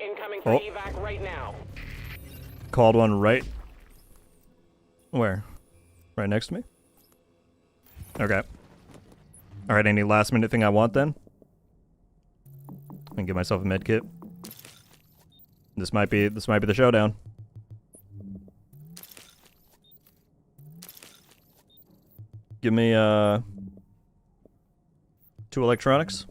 Incoming for evac right now. Called one right... Where? Right next to me? Okay. Alright, any last minute thing I want then? I can get myself a med kit. This might be the showdown. Give me 2 electronics.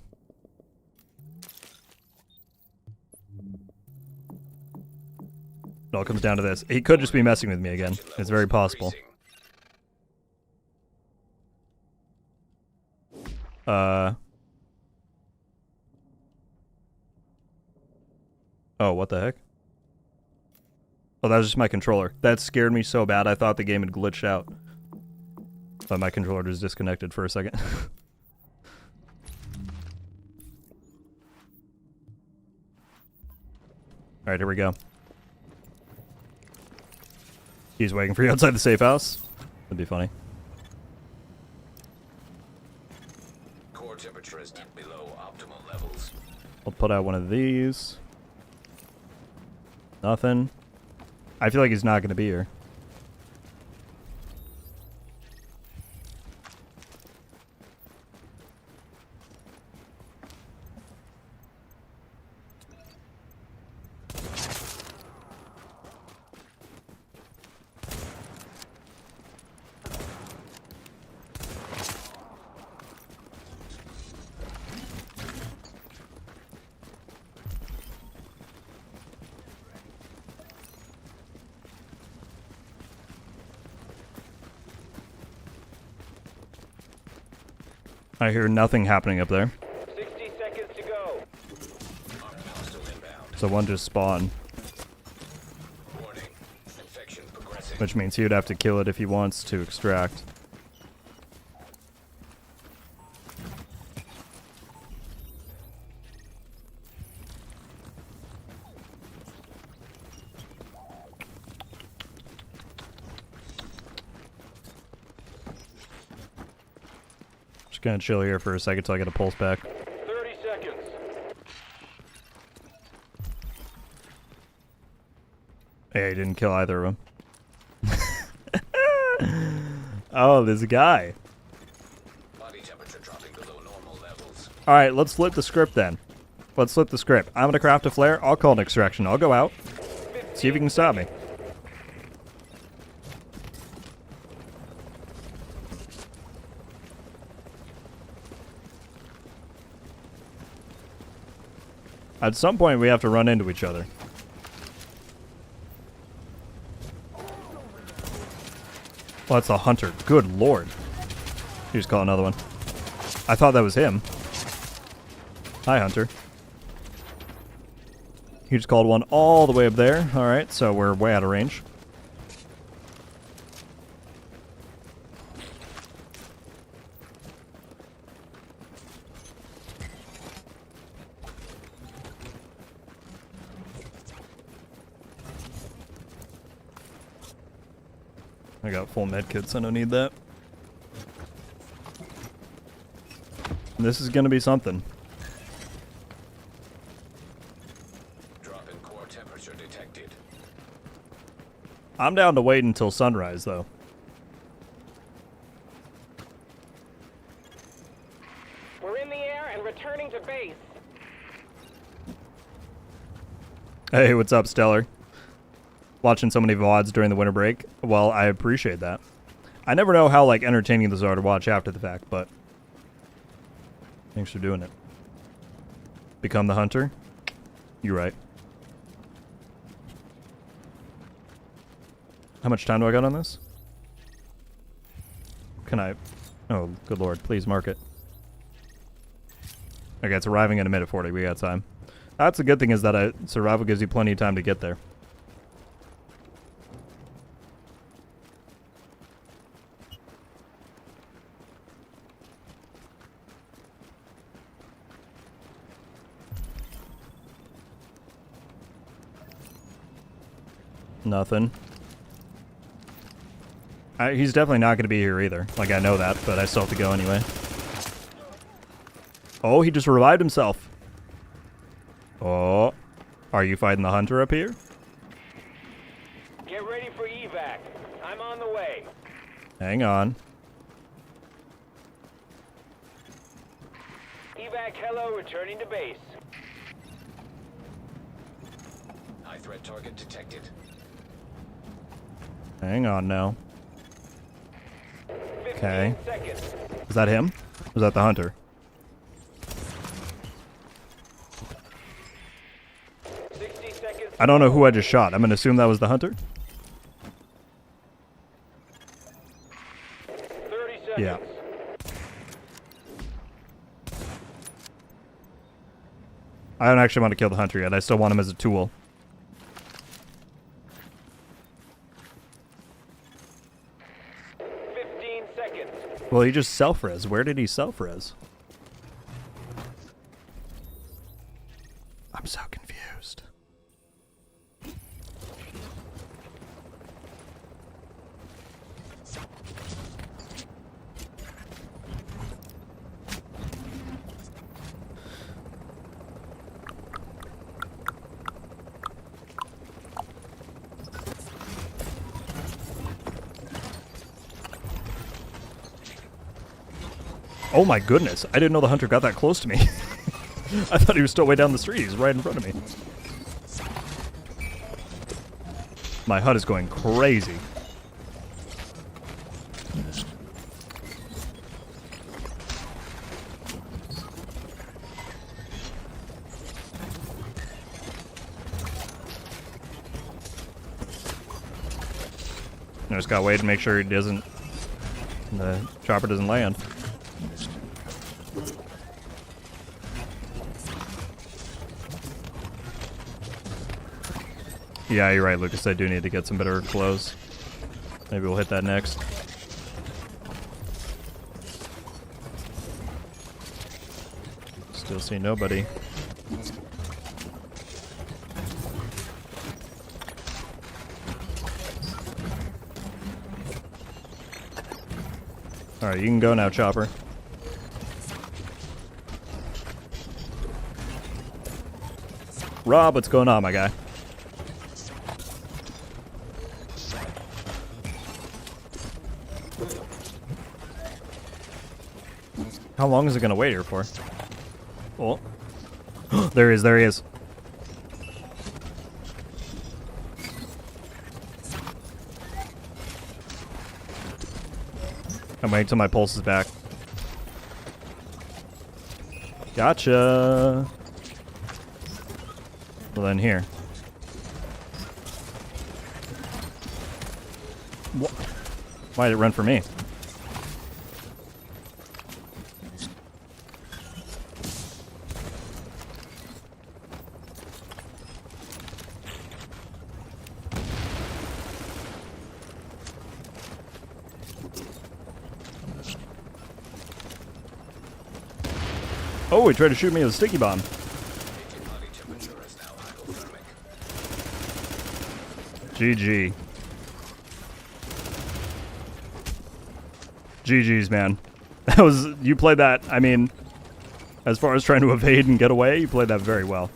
It all comes down to this. He could just be messing with me again. It's very possible. Oh, what the heck? Oh, that was just my controller. That scared me so bad I thought the game had glitched out. But my controller just disconnected for a second. Alright, here we go. He's waiting for you outside the safe house. That'd be funny. Core temperature is below optimal levels. I'll put out one of these. Nothing. I feel like he's not going to be here. I hear nothing happening up there. 60 seconds to go. So one just spawned. Warning. Infection progressing. Which means he would have to kill it if he wants to extract. Just gonna chill here for a second till I get a pulse back. 30 seconds. Hey, he didn't kill either of them. Oh, there's a guy. Body temperature dropping below normal levels. Alright, let's flip the script then. Let's flip the script. I'm gonna craft a flare. I'll call an extraction. I'll go out. See if he can stop me. At some point, we have to run into each other. Well, that's a hunter. Good lord. He just called another one. I thought that was him. Hi, hunter. He just called one all the way up there. Alright, so we're way out of range. I got full medkits, I don't need that. This is gonna be something. Drop in core temperature detected. I'm down to wait until sunrise, though. We're in the air and returning to base. Hey, what's up, Stellar? Watching so many VODs during the winter break. Well, I appreciate that. I never know how, like, entertaining those are to watch after the fact, but thanks for doing it. Become the hunter? You're right. How much time do I got on this? Can I... Oh, good lord. Please mark it. Okay, it's arriving in a minute 40. We got time. That's the good thing, is that survival gives you plenty of time to get there. Nothing. He's definitely not going to be here either. Like, I know that, but I still have to go anyway. Oh, he just revived himself. Oh. Are you fighting the hunter up here? Get ready for evac. I'm on the way. Hang on. Evac, hello, returning to base. High threat target detected. Hang on now. 15 Okay. seconds. Is that him? Or is that the hunter? 60 seconds. I don't know who I just shot. I'm going to assume that was the hunter? 30 seconds. Yeah. I don't actually want to kill the hunter yet. I still want him as a tool. Well, he just self-res. Where did he self-res? I'm so confused. Oh my goodness, I didn't know the hunter got that close to me. I thought he was still way down the street. He's right in front of me. My HUD is going crazy. I just gotta wait and make sure he doesn't... the chopper doesn't land. Yeah, you're right, Lucas. I do need to get some better clothes. Maybe we'll hit that next. Still see nobody. Alright, you can go now, Chopper. Rob, what's going on, my guy? How long is it gonna wait here for? Oh. There he is, there he is. I'm waiting till my pulse is back. Gotcha. Well then here. What? Why did it run for me? Oh, he tried to shoot me with a sticky bomb. Body temperature is now hypothermic. GG. GG's, man. That was... you played that, I mean... as far as trying to evade and get away, you played that very well.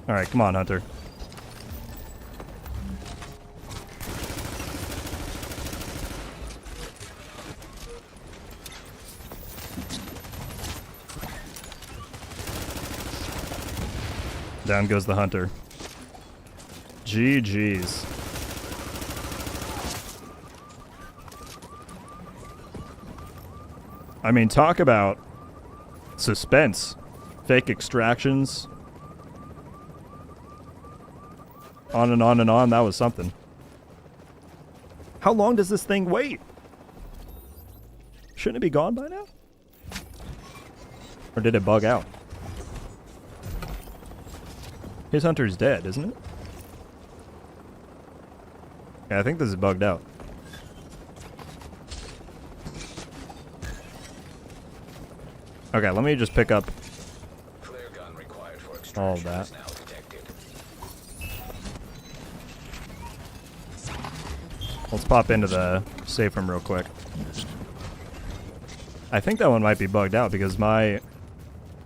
Alright, come on, Hunter. Down goes the hunter. GG's. I mean, talk about suspense. Fake extractions. On and on and on. That was something. How long does this thing wait? Shouldn't it be gone by now? Or did it bug out? His hunter's dead, isn't it? Yeah, I think this is bugged out. Okay, let me just pick up Flare gun required for all extraction that. is now detected. Let's pop into the safe room real quick. I think that one might be bugged out because my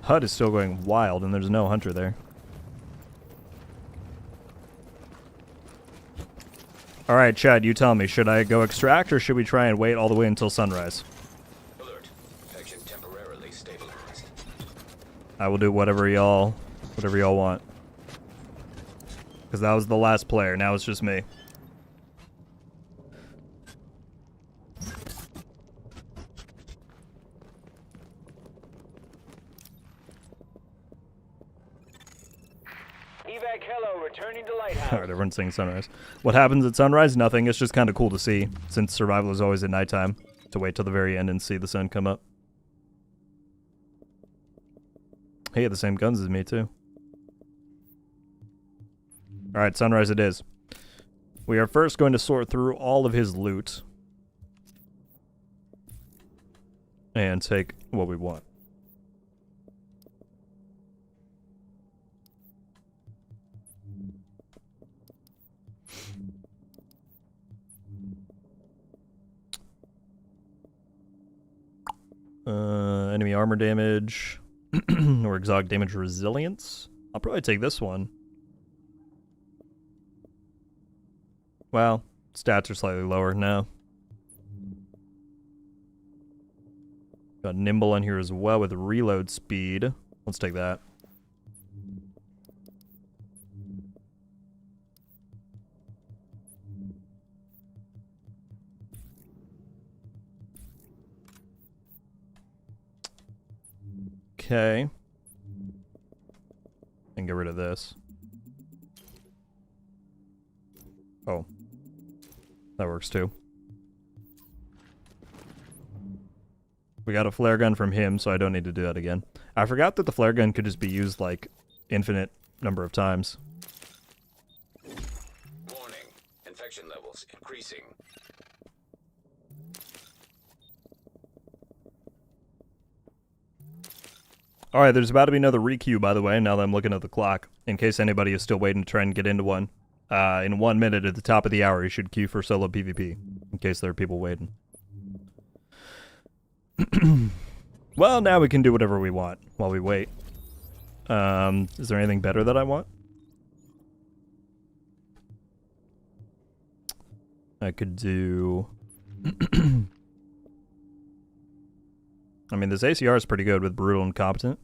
HUD is still going wild and there's no hunter there. Alright, Chad, you tell me. Should I go extract or should we try and wait all the way until sunrise? Alert. Infection temporarily stabilized. I will do whatever y'all want. Because that was the last player. Now it's just me. Evac Hello, returning to Lighthouse. Alright, everyone's saying sunrise. What happens at sunrise? Nothing. It's just kind of cool to see, since survival is always at nighttime, to wait till the very end and see the sun come up. He had the same guns as me, too. Alright, sunrise it is. We are first going to sort through all of his loot. And take what we want. Enemy armor damage or exotic damage resilience. I'll probably take this one. Well, stats are slightly lower now. Got nimble on here as well with reload speed. Let's take that. Okay. And get rid of this. Oh. That works too. We got a flare gun from him, so I don't need to do that again. I forgot that the flare gun could just be used, like, infinite number of times. Warning. Infection levels increasing. Alright, there's about to be another requeue, by the way, now that I'm looking at the clock, in case anybody is still waiting to try and get into one. In 1 minute at the top of the hour, you should queue for solo PvP, in case there are people waiting. Well, now we can do whatever we want while we wait. Is there anything better that I want? I could do... I mean, this ACR is pretty good with brutal and competent.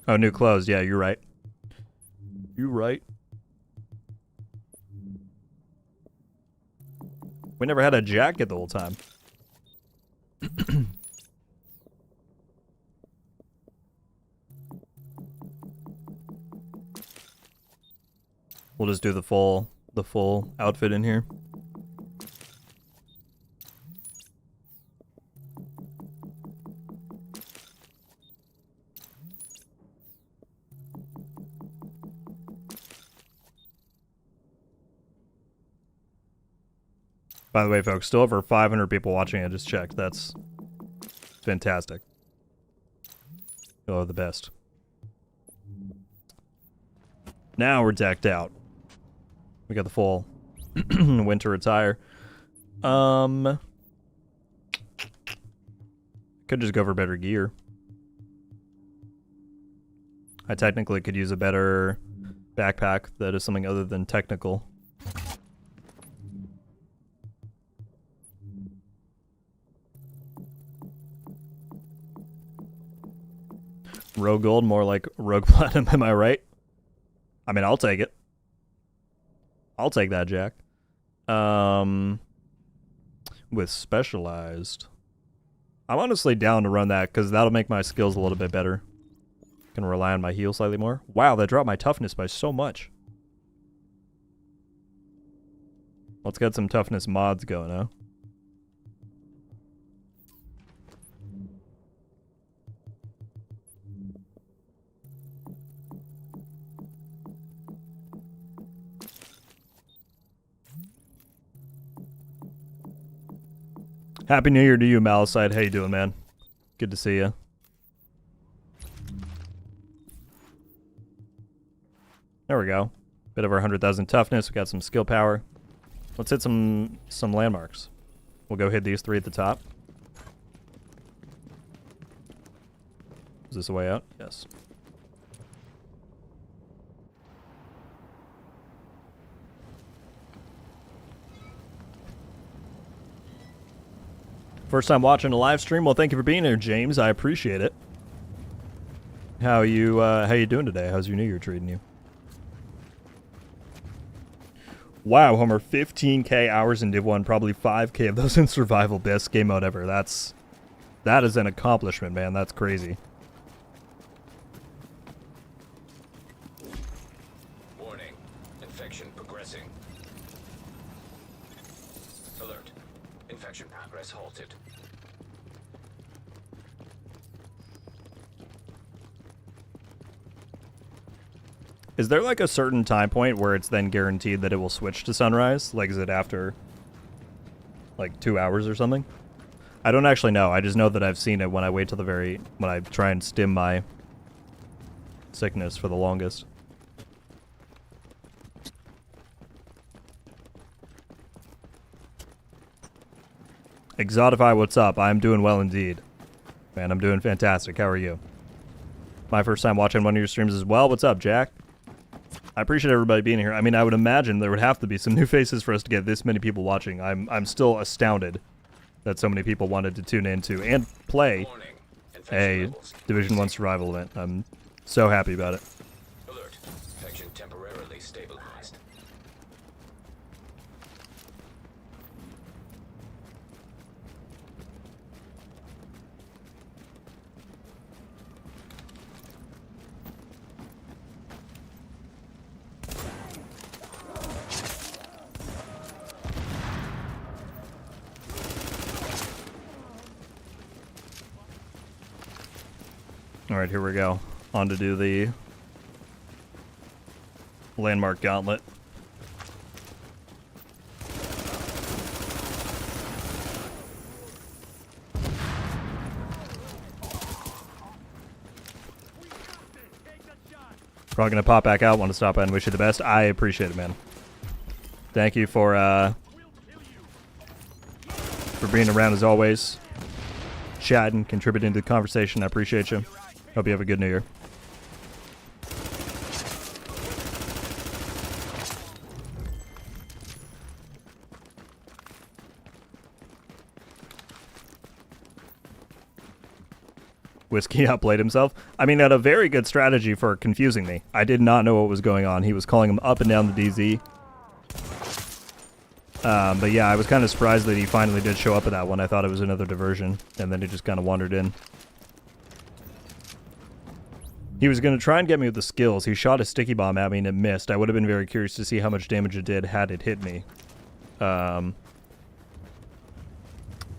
Oh, new clothes. Yeah, you're right. You're right. We never had a jacket the whole time. We'll just do the full outfit in here. By the way, folks, still over 500 people watching. I just checked. That's fantastic. Oh, the best. Now we're decked out. We got the full winter attire. Could just go for better gear. I technically could use a better backpack that is something other than technical. Rogue Gold, more like Rogue Platinum, am I right? I mean, I'll take it. I'll take that, Jack. With Specialized. I'm honestly down to run that, because that'll make my skills a little bit better. Can rely on my heal slightly more. Wow, that dropped my toughness by so much. Let's get some toughness mods going, huh? Happy New Year to you, Malicide. How you doing, man? Good to see you. There we go. Bit over 100,000 toughness. We got some skill power. Let's hit some landmarks. We'll go hit these 3 at the top. Is this a way out? Yes. First time watching a live stream. Well, thank you for being here, James. I appreciate it. How you doing today? How's your New Year treating you? Wow, Homer, 15k hours in Div 1, probably 5k of those in survival. Best game mode ever. That is an accomplishment, man. That's crazy. Warning. Infection progressing. Alert. Infection progress halted. Is there like a certain time point where it's then guaranteed that it will switch to sunrise? Like, is it after like 2 hours or something? I don't actually know. I just know that I've seen it when I wait till when I try and stim my sickness for the longest. Exotify, what's up? I'm doing well indeed. Man, I'm doing fantastic. How are you? My first time watching one of your streams as well. What's up, Jack? I appreciate everybody being here. I mean, I would imagine there would have to be some new faces for us to get this many people watching. I'm still astounded that so many people wanted to tune into and play a Division 1 survival event. I'm so happy about it. Alert. Infection temporarily stabilized. Alright, here we go. On to do the landmark gauntlet. Probably gonna pop back out. Want to stop by and wish you the best. I appreciate it, man. Thank you for being around as always. Chatting, contributing to the conversation. I appreciate you. Hope you have a good New Year. Whiskey outplayed himself. I mean, had a very good strategy for confusing me. I did not know what was going on. He was calling him up and down the DZ. But yeah, I was kind of surprised that he finally did show up at that one. I thought it was another diversion, and then he just kind of wandered in. He was going to try and get me with the skills. He shot a sticky bomb at me and it missed. I would have been very curious to see how much damage it did had it hit me. But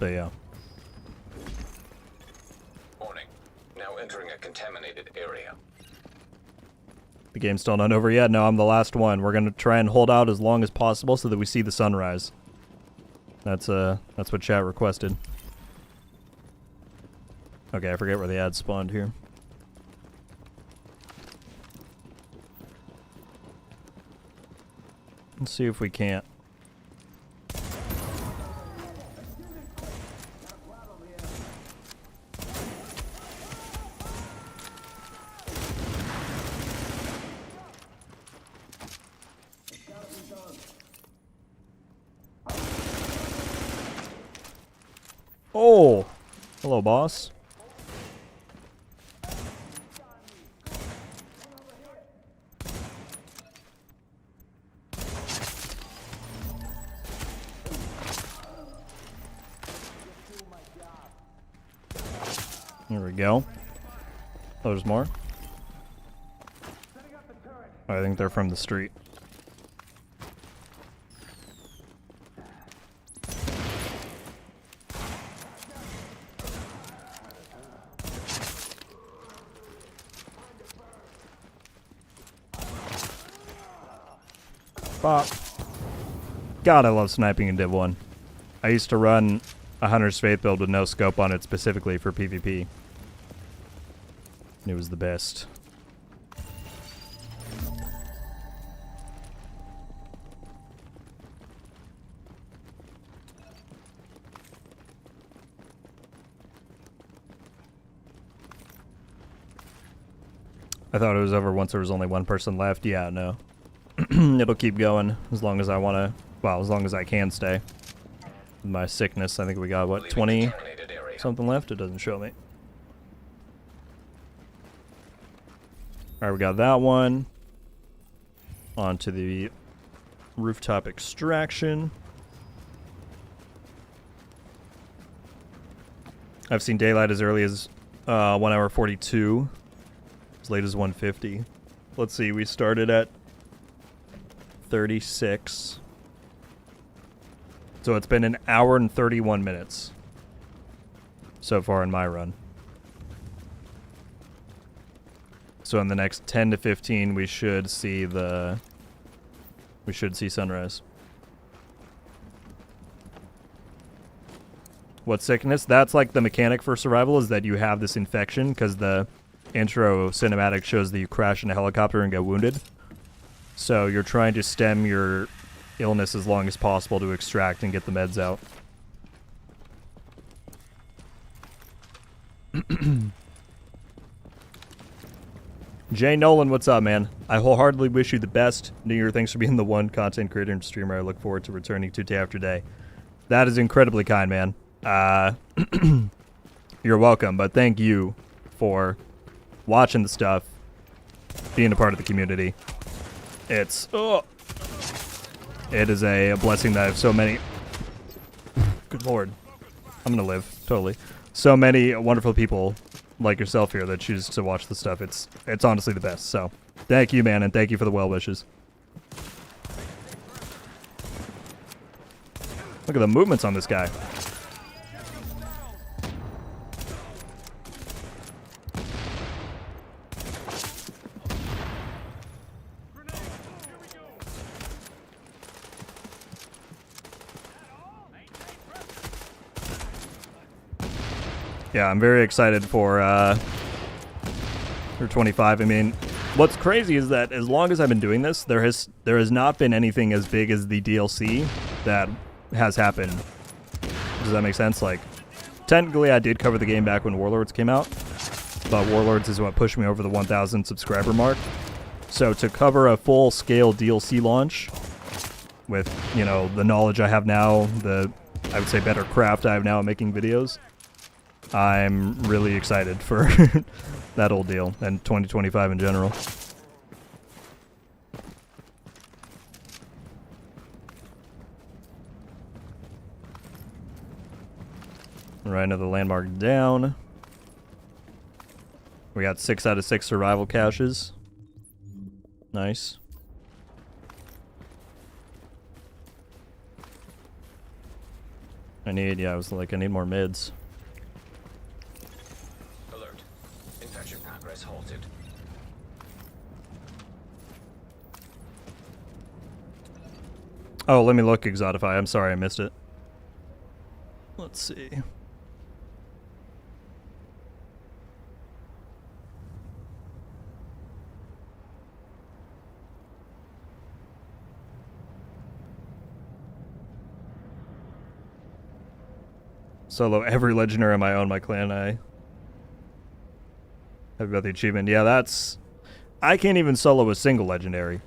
yeah. Warning. Now entering a contaminated area. The game's still not over yet. No, I'm the last one. We're going to try and hold out as long as possible so that we see the sunrise. That's what chat requested. Okay, I forget where the ad spawned here. Let's see if we can't. Oh! Hello, boss. There we go. Oh, there's more? I think they're from the street. Bop. God, I love sniping in Div 1. I used to run a Hunter's Faith build with no scope on it specifically for PvP. It was the best. I thought it was over once there was only one person left. Yeah, no. It'll keep going as long as I want to, well, as long as I can stay. With my sickness, I think we got, what, 20 something left? It doesn't show me. Alright, we got that one. On to the rooftop extraction. I've seen daylight as early as 1 hour 42. As late as 150. Let's see, we started at 36. So it's been an hour and 31 minutes so far in my run. So in the next 10 to 15 we should see sunrise. What sickness? That's like the mechanic for survival, is that you have this infection because the intro cinematic shows that you crash in a helicopter and get wounded. So you're trying to stem your illness as long as possible to extract and get the meds out. Jay Nolan, what's up, man? I wholeheartedly wish you the best. New Year, thanks for being the one content creator and streamer I look forward to returning to day after day. That is incredibly kind, man. You're welcome, but thank you for watching the stuff, being a part of the community. It is a blessing that I have so many. Good lord, I'm gonna live totally. So many wonderful people like yourself here that choose to watch the stuff. It's honestly the best. So thank you, man, and thank you for the well wishes. Look at the movements on this guy. Yeah, I'm very excited for 25. I mean, what's crazy is that as long as I've been doing this, there has not been anything as big as the DLC that has happened. Does that make sense? Like, technically I did cover the game back when Warlords came out, but Warlords is what pushed me over the 1,000 subscriber mark. So to cover a full-scale DLC launch with, you know, the knowledge I have now, I would say better craft I have now at making videos, I'm really excited for that whole deal and 2025 in general. Right, another landmark down. We got 6 out of 6 survival caches. Nice. I need more mids. Alert. Infection progress halted. Oh, let me look, Exotify. I'm sorry I missed it. Let's see. Solo every legendary on my own, my clan. I have got the achievement. Yeah, that's... I can't even solo a single legendary.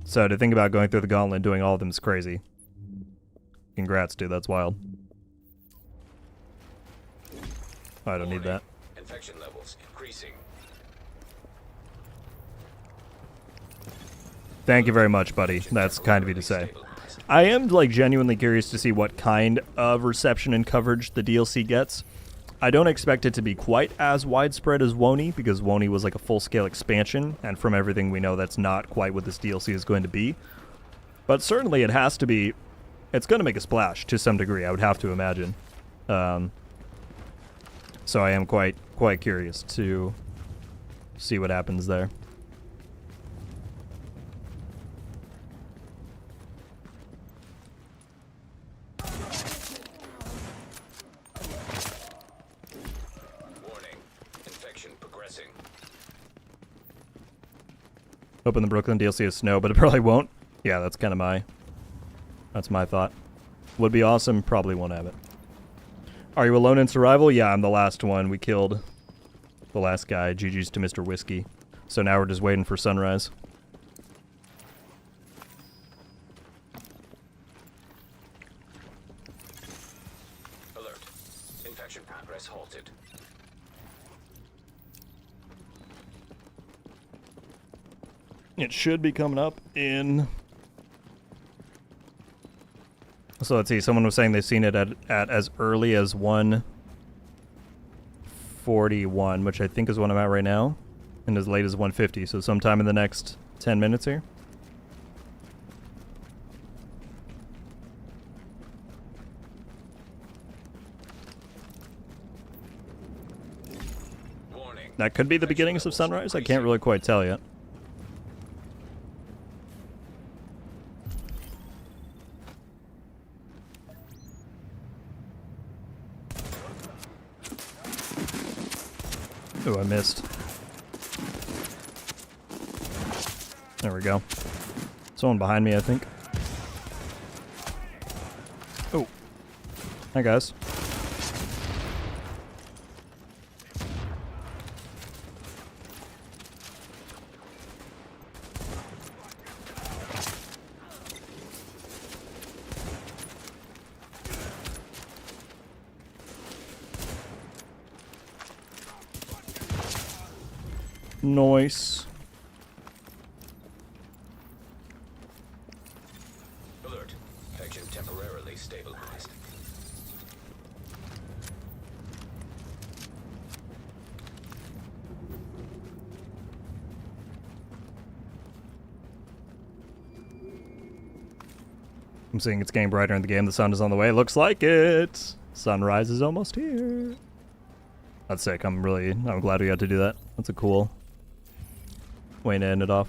So to think about going through the gauntlet and doing all of them is crazy. Congrats, dude. That's wild. I don't need that. Infection levels increasing. Thank you very much, buddy. That's kind of you to say. I am, like, genuinely curious to see what kind of reception and coverage the DLC gets. I don't expect it to be quite as widespread as Woney, because Woney was like a full-scale expansion, and from everything we know, that's not quite what this DLC is going to be. But certainly it has to be... It's going to make a splash to some degree, I would have to imagine. So I am quite curious to see what happens there. Warning. Infection progressing. Hoping the Brooklyn DLC is snow, but it probably won't. Yeah, that's kind of my thought. Would be awesome, probably won't have it. Are you alone in survival? Yeah, I'm the last one. We killed the last guy. GG's to Mr. Whiskey. So now we're just waiting for sunrise. Alert. Infection progress halted. It should be coming up in... So let's see, someone was saying they've seen it at as early as 1:41, which I think is what I'm at right now, and as late as 1:50, so sometime in the next 10 minutes here. Warning. That could be the beginnings of sunrise, I can't really quite tell yet. Oh, I missed. There we go. Someone behind me, I think. Oh. Hi, guys. Nice. Alert. Infection temporarily stabilized. I'm seeing it's getting brighter in the game. The sun is on the way. Looks like it. Sunrise is almost here. That's sick. I'm glad we got to do that. That's a cool way to end it off.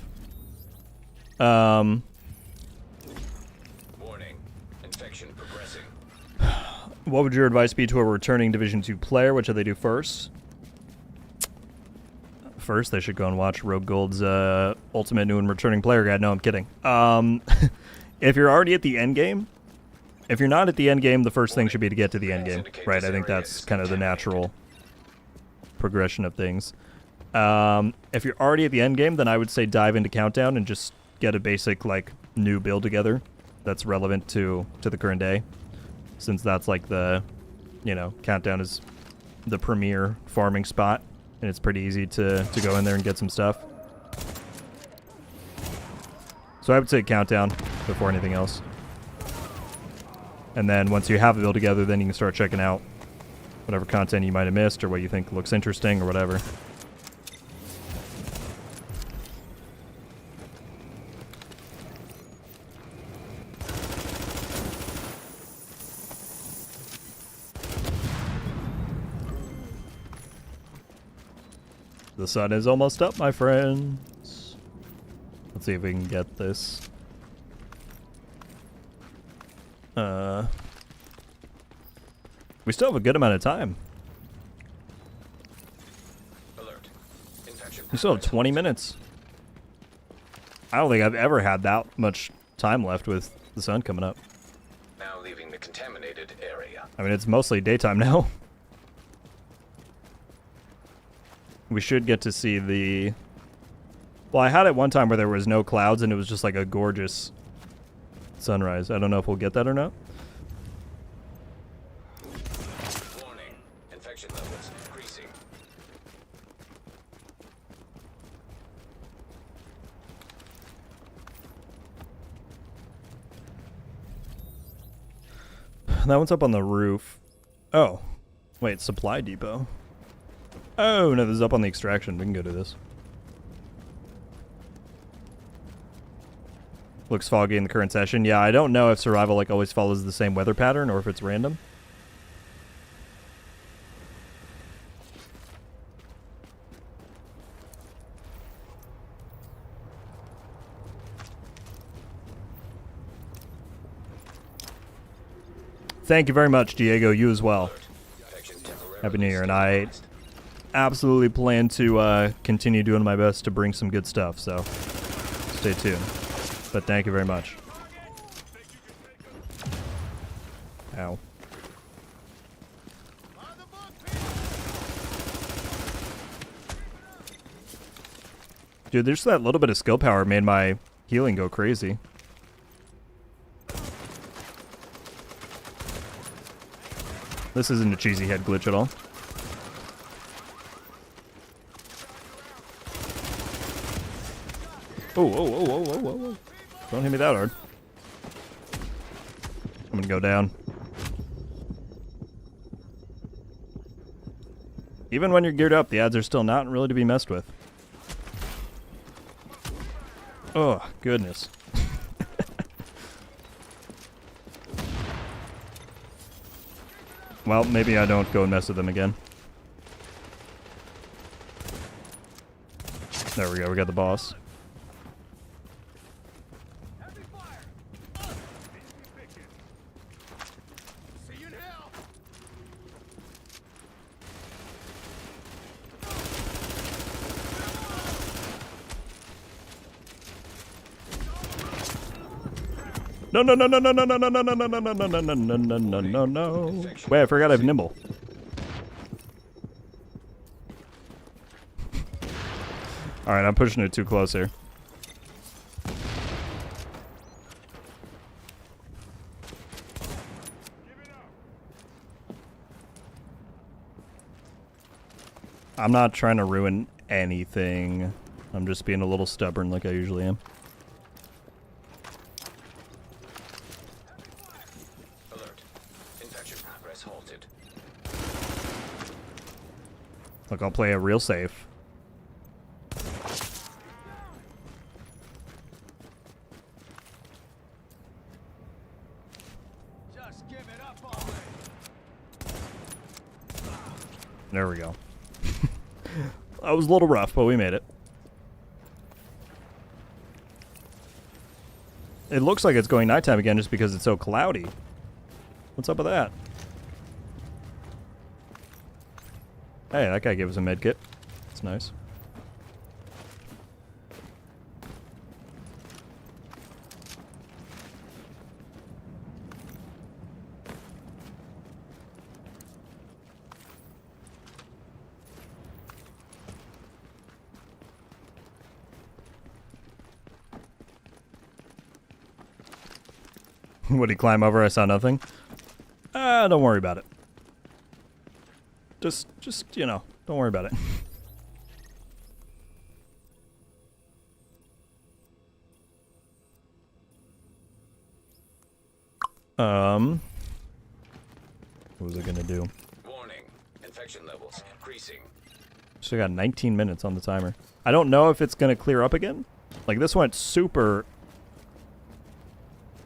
Warning. Infection progressing. What would your advice be to a returning Division 2 player? What should they do first? First, they should go and watch RogueGold's Ultimate New and Returning Player Guide. No, I'm kidding. If you're already at the end game, if you're not at the end game, the first thing should be to get to the end game, right? I think that's kind of the natural progression of things. If you're already at the end game, then I would say dive into Countdown and just get a basic like new build together that's relevant to the current day, since that's like the, Countdown is the premier farming spot, and it's pretty easy to go in there and get some stuff. So I would say Countdown before anything else. And then once you have a build together, then you can start checking out whatever content you might have missed or what you think looks interesting or whatever. The sun is almost up, my friends. Let's see if we can get this. We still have a good amount of time. Alert. Infection We still have 20 minutes. I don't think I've ever had that much time left with the sun coming up. now leaving the contaminated area. I mean, it's mostly daytime now. We should get to see the... Well, I had it one time where there was no clouds and it was just like a gorgeous sunrise. I don't know if we'll get that or not. Warning. Infection levels increasing. That one's up on the roof. Oh. Wait, supply depot. Oh, no, this is up on the extraction. We can go to this. Looks foggy in the current session. Yeah, I don't know if survival like always follows the same weather pattern or if it's random. Thank you very much, Diego. You as well. Happy New Year. And I absolutely plan to continue doing my best to bring some good stuff, so stay tuned. But thank you very much. Ow. Dude, there's that little bit of skill power made my healing go crazy. This isn't a cheesy head glitch at all. Oh, whoa, whoa, whoa, whoa, whoa, whoa. Don't hit me that hard. I'm gonna go down. Even when you're geared up, the ads are still not really to be messed with. Oh, goodness. Well, maybe I don't go and mess with them again. There we go, we got the boss. No, no, no, no, no, no, no, no, no, no, no, no, no, no, no, no, no, no, no, no. Wait, I forgot I have nimble. Alright, I'm pushing it too close here. I'm not trying to ruin anything. I'm just being a little stubborn like I usually am. Look, I'll play it real safe. Just give it up already. There we go. That was a little rough, but we made it. It looks like it's going nighttime again just because it's so cloudy. What's up with that? Hey, that guy gave us a med kit. That's nice. Would he climb over? I saw nothing. Don't worry about it. Just, you know, don't worry about it. What was I gonna do? Warning. Infection levels increasing. Still got 19 minutes on the timer. I don't know if it's gonna clear up again. Like, this went super...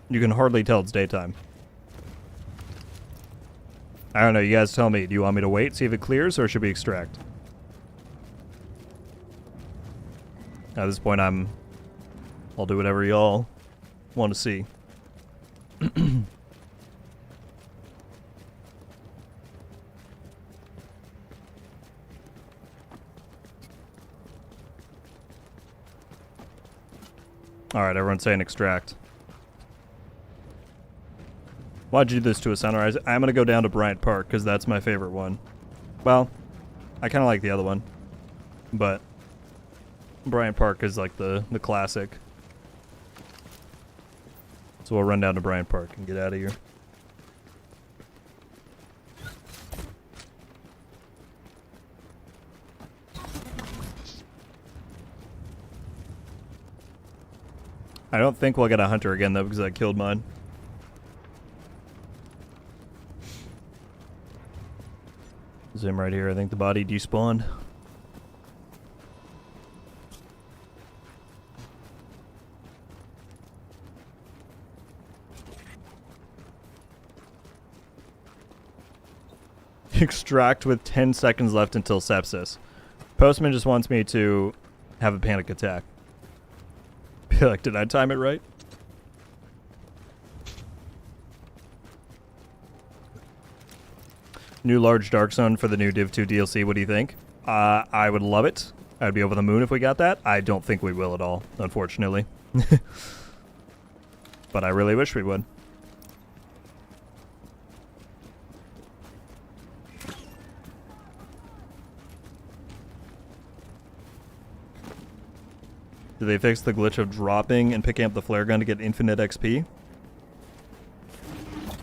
You can hardly tell it's daytime. I don't know, you guys tell me. Do you want me to wait, see if it clears, or should we extract? At this point, I'll do whatever y'all want to see. Alright, everyone's saying extract. Why'd you do this to a sunrise? I'm going to go down to Bryant Park because that's my favorite one. Well, I kind of like the other one. But Bryant Park is like the classic. So we'll run down to Bryant Park and get out of here. I don't think we'll get a hunter again though because I killed mine. Is him right here. I think the body despawned. Extract with 10 seconds left until sepsis. Postman just wants me to have a panic attack. Be like, did I time it right? New large dark zone for the new Div 2 DLC. What do you think? I would love it. I'd be over the moon if we got that. I don't think we will at all, unfortunately. But I really wish we would. Did they fix the glitch of dropping and picking up the flare gun to get infinite XP?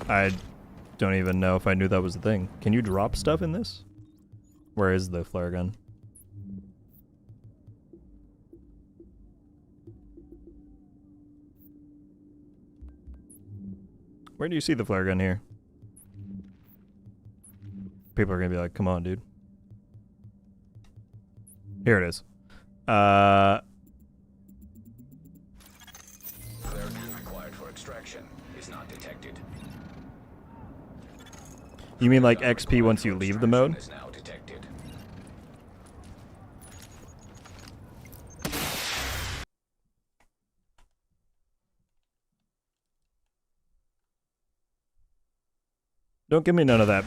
I don't even know if I knew that was a thing. Can you drop stuff in this? Where is the flare gun? Where do you see the flare gun here? People are gonna be like, come on, dude. Here it is. Flare gun required for extraction is not detected. You mean like XP once you leave the mode? Is now detected. Don't give me none of that.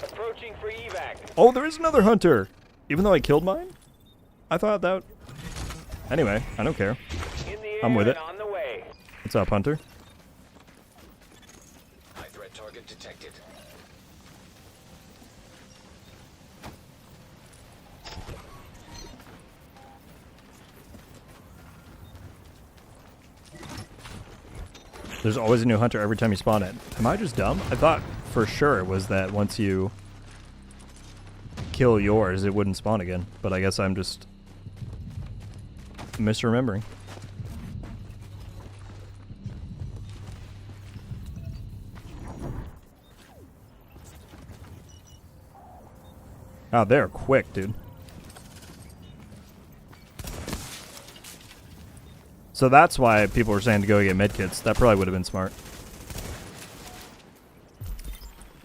Approaching for evac. Oh, there is another hunter! Even though I killed mine? I thought that... Anyway, I don't care. In the air I'm with it. and on the way. What's up, hunter? High threat target detected. There's always a new hunter every time you spawn it. Am I just dumb? I thought for sure it was that once you kill yours, it wouldn't spawn again. But I guess I'm just misremembering. Oh, they're quick, dude. So that's why people were saying to go get medkits. That probably would have been smart.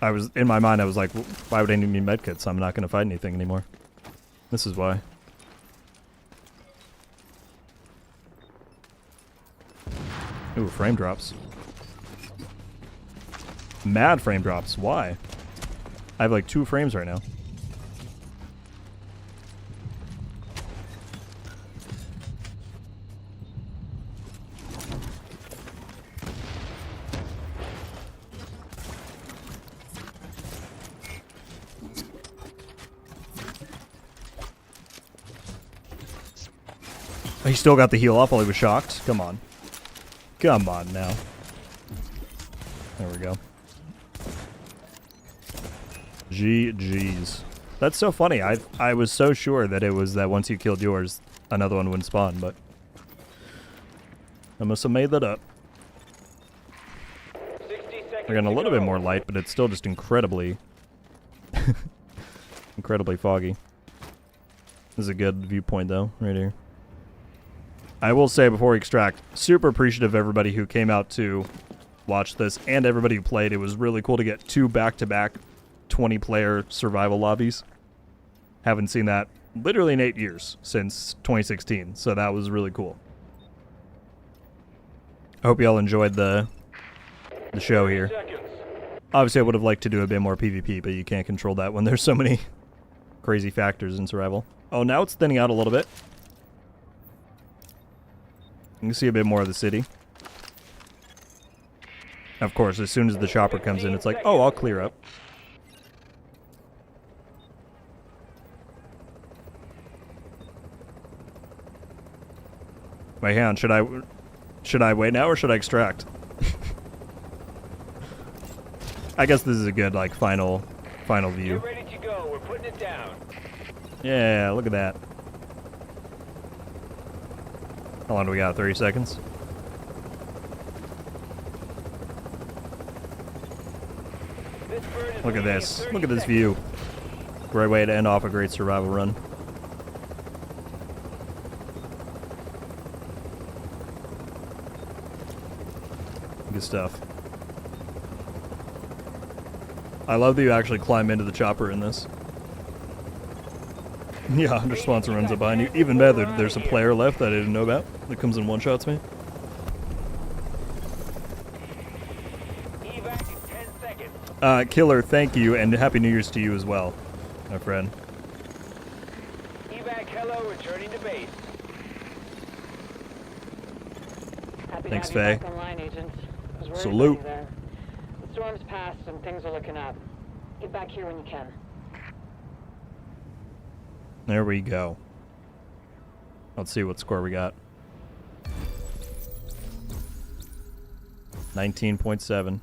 I was, in my mind, I was like, why would I need medkits? I'm not going to fight anything anymore. This is why. Ooh, frame drops. Mad frame drops. Why? I have like 2 frames right now. He still got the heal off while he was shocked. Come on. Come on now. There we go. GG's. That's so funny. I was so sure that it was that once you killed yours, another one wouldn't spawn, but I must have made that up. 60 seconds. We're getting a to little go. bit more light, but it's still just incredibly, incredibly foggy. This is a good viewpoint, though, right here. I will say before we extract, super appreciative of everybody who came out to watch this and everybody who played. It was really cool to get 2 back-to-back 20-player survival lobbies. Haven't seen that literally in 8 years, since 2016, so that was really cool. I hope y'all enjoyed the show here. Seconds. Obviously, I would have liked to do a bit more PvP, but you can't control that when there's so many crazy factors in survival. Oh, now it's thinning out a little bit. You can see a bit more of the city. Of course, as soon as the chopper comes in, it's like, oh, I'll clear up. Wait, hang on. Should I wait now or should I extract? I guess this is a good, like, final view. Get ready to go. We're putting it down. Yeah, look at that. How long do we got? 30 seconds? Look at this. Look at this view. Great way to end off a great survival run. Good stuff. I love that you actually climb into the chopper in this. Yeah, under sponsor runs up behind you. Even better, there's a player left that I didn't know about that comes and one-shots me. Evac in 10 seconds. Killer, thank you, and Happy New Year's to you as well, my friend. Evac hello, returning to base. Happy Thanks, to have you Faye. back online, Agent. I was worried Salute. about you there. The storm's passed and things are looking up. Get back here when you can. There we go. Let's see what score we got. 19.7.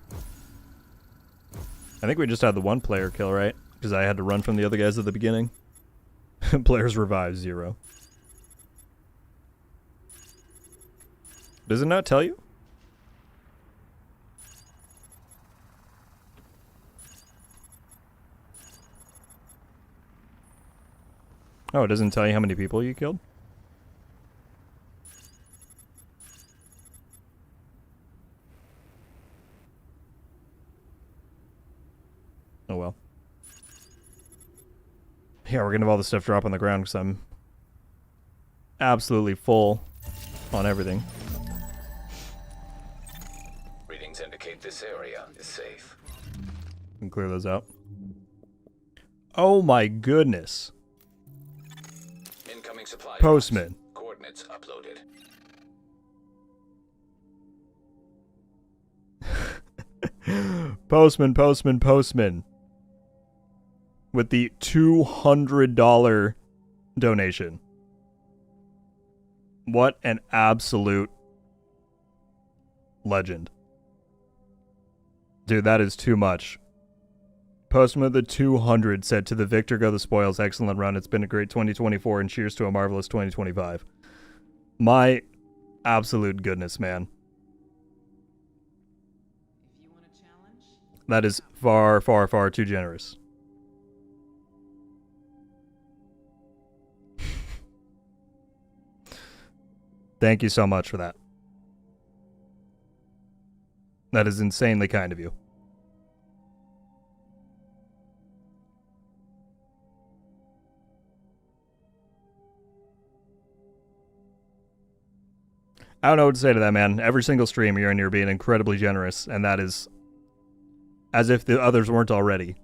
I think we just had the one player kill, right? Because I had to run from the other guys at the beginning. Players revived 0. Does it not tell you? Oh, it doesn't tell you how many people you killed? Oh well. Yeah, we're gonna have all this stuff drop on the ground because I'm absolutely full on everything. Readings indicate this area is safe. Can clear those out. Oh my goodness. Incoming supply. Postman. Coordinates uploaded. Postman. With the $200 donation. What an absolute legend. Dude, that is too much. Postman of the 200 said, "To the victor go the spoils. Excellent run. It's been a great 2024 and cheers to a marvelous 2025. My absolute goodness, man. If you want a challenge, That is far, far, far too generous. Thank you so much for that. That is insanely kind of you. I don't know what to say to that, man. Every single stream you're in, you're being incredibly generous, and that is as if the others weren't already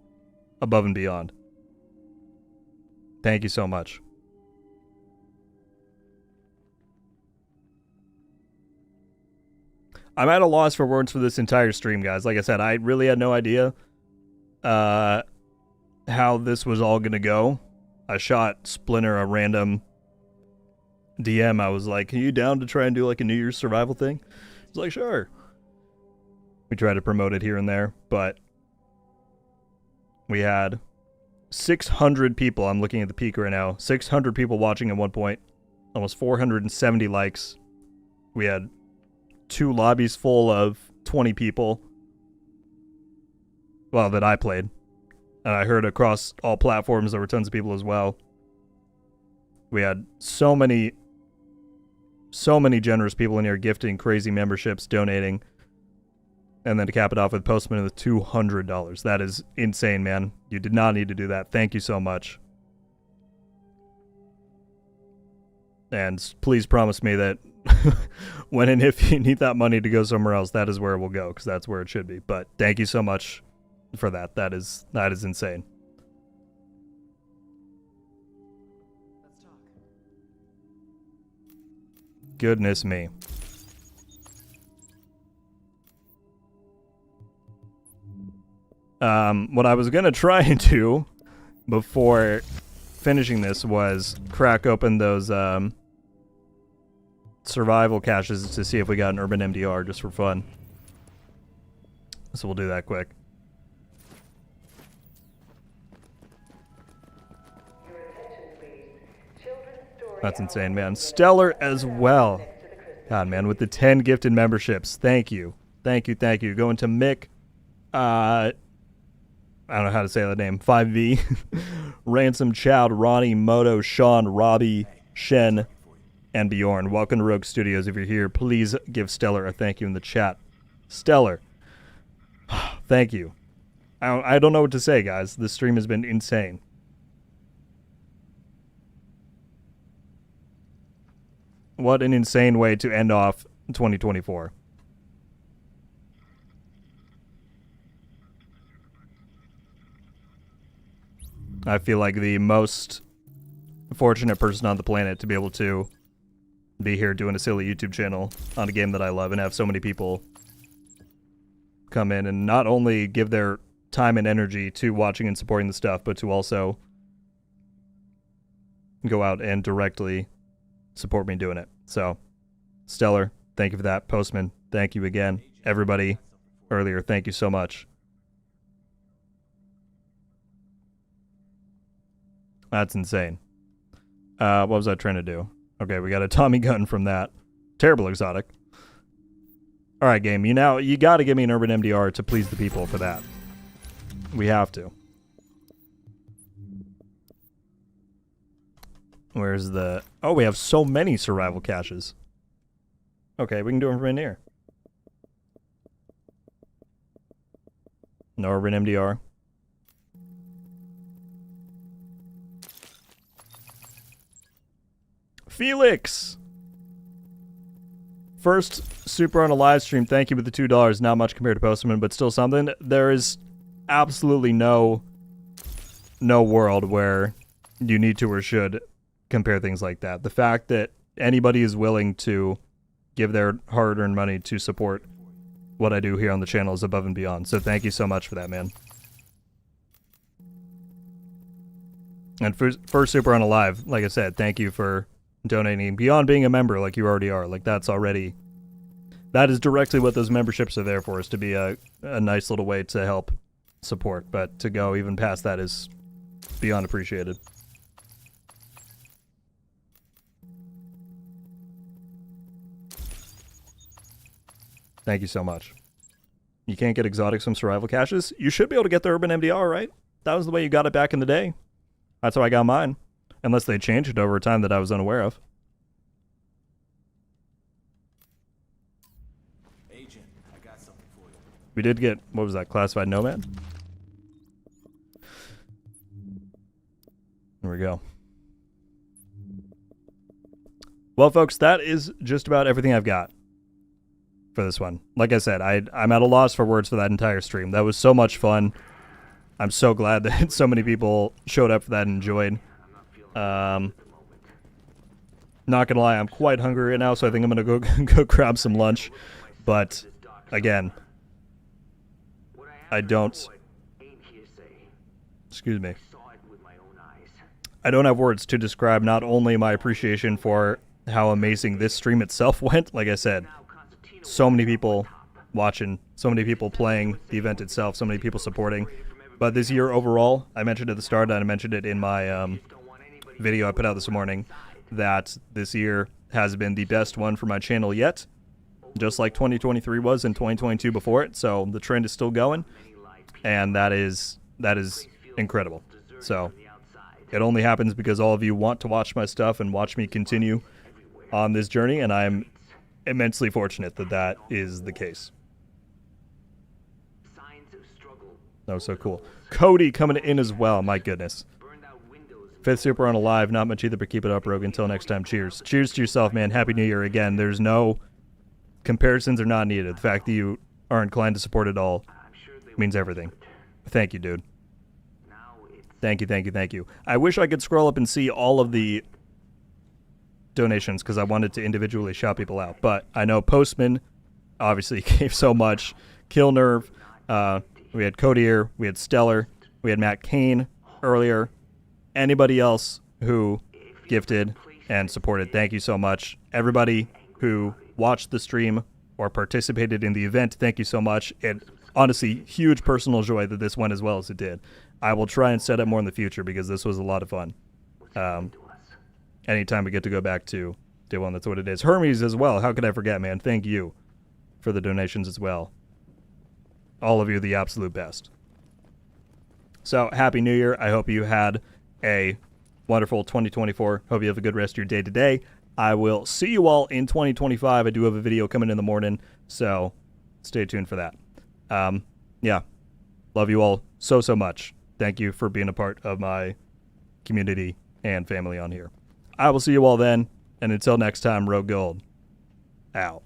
above and beyond. Thank you so much. I'm at a loss for words for this entire stream, guys. Like I said, I really had no idea how this was all going to go. I shot Splinter a random DM. I was like, "Are you down to try and do like a New Year's survival thing?" He's like, "Sure." We tried to promote it here and there, but we had 600 people. I'm looking at the peak right now. 600 people watching at one point. Almost 470 likes. We had 2 lobbies full of 20 people. Well, that I played. And I heard across all platforms there were tons of people as well. We had so many generous people in here gifting crazy memberships, donating. And then to cap it off with Postman with $200. That is insane, man. You did not need to do that. Thank you so much. And please promise me that when and if you need that money to go somewhere else, that is where it will go, because that's where it should be. But thank you so much for that. That is insane. let's talk. Goodness me. What I was gonna try and do before finishing this was crack open those survival caches to see if we got an urban MDR just for fun. So we'll do that quick. That's insane, man. Stellar as well. God, man, with the 10 gifted memberships. Thank you. Thank you, thank you. Going to Mick, I don't know how to say that name. 5V, Ransom, Chowd, Ronnie, Moto, Sean, Robbie, Shen, and Bjorn. Welcome to Rogue Studios. If you're here, please give Stellar a thank you in the chat. Stellar, thank you. I don't know what to say, guys. This stream has been insane. What an insane way to end off 2024. I feel like the most fortunate person on the planet to be able to be here doing a silly YouTube channel on a game that I love and have so many people come in and not only give their time and energy to watching and supporting the stuff, but to also go out and directly support me doing it. So, Stellar, thank you for that. Postman, thank you again. Everybody earlier, thank you so much. That's insane. What was I trying to do? Okay, we got a Tommy gun from that. Terrible exotic. All right, game. You got to give me an urban MDR to please the people for that. We have to. Where's the... Oh, we have so many survival caches. Okay, we can do them from in here. No urban MDR. Felix! First super on a live stream. Thank you with the $2. Not much compared to Postman, but still something. There is absolutely no world where you need to or should compare things like that. The fact that anybody is willing to give their hard-earned money to support what I do here on the channel is above and beyond. So thank you so much for that, man. And first super on a live, like I said, thank you for donating beyond being a member like you already are. Like that is directly what those memberships are there for, is to be a nice little way to help support. But to go even past that is beyond appreciated. Thank you so much. You can't get exotics from survival caches? You should be able to get the urban MDR, right? That was the way you got it back in the day. That's how I got mine. Unless they changed it over time that I was unaware of. Agent, I got something for you. We did get, what was that, classified nomad? There we go. Well, folks, that is just about everything I've got for this one. Like I said, I'm at a loss for words for that entire stream. That was so much fun. I'm so glad that so many people showed up for that and enjoyed. Not gonna lie, I'm quite hungry right now, so I think I'm gonna go grab some lunch. But again, I don't. Excuse me. I don't have words to describe not only my appreciation for how amazing this stream itself went. Like I said, so many people watching, so many people playing the event itself, so many people supporting. But this year overall, I mentioned at the start, and I mentioned it in my video I put out this morning, that this year has been the best one for my channel yet, just like 2023 was and 2022 before it. So the trend is still going, and that is incredible. So it only happens because all of you want to watch my stuff and watch me continue on this journey, and I'm immensely fortunate that that is the case. That was so cool. Cody coming in as well. My goodness. Fifth super on a live. Not much either, but keep it up, Rogue. Until next time, cheers. Cheers to yourself, man. Happy New Year again. There's no comparisons are not needed. The fact that you are inclined to support it all means everything. Thank you, dude. Thank you, thank you, thank you. I wish I could scroll up and see all of the donations because I wanted to individually shout people out. But I know Postman obviously gave so much. Kill Nerve. We had Codier, we had Stellar, we had Matt Kane earlier. Anybody else who gifted and supported, thank you so much. Everybody who watched the stream or participated in the event, thank you so much. It honestly, huge personal joy that this went as well as it did. I will try and set up more in the future because this was a lot of fun. Anytime we get to go back to day one, that's what it is. Hermes as well, how could I forget, man? Thank you for the donations as well. All of you are the absolute best. So happy New Year. I hope you had a wonderful 2024. Hope you have a good rest of your day today. I will see you all in 2025. I do have a video coming in the morning, so stay tuned for that. Yeah, love you all so much. Thank you for being a part of my community and family on here. I will see you all then, and until next time, RogueGold out.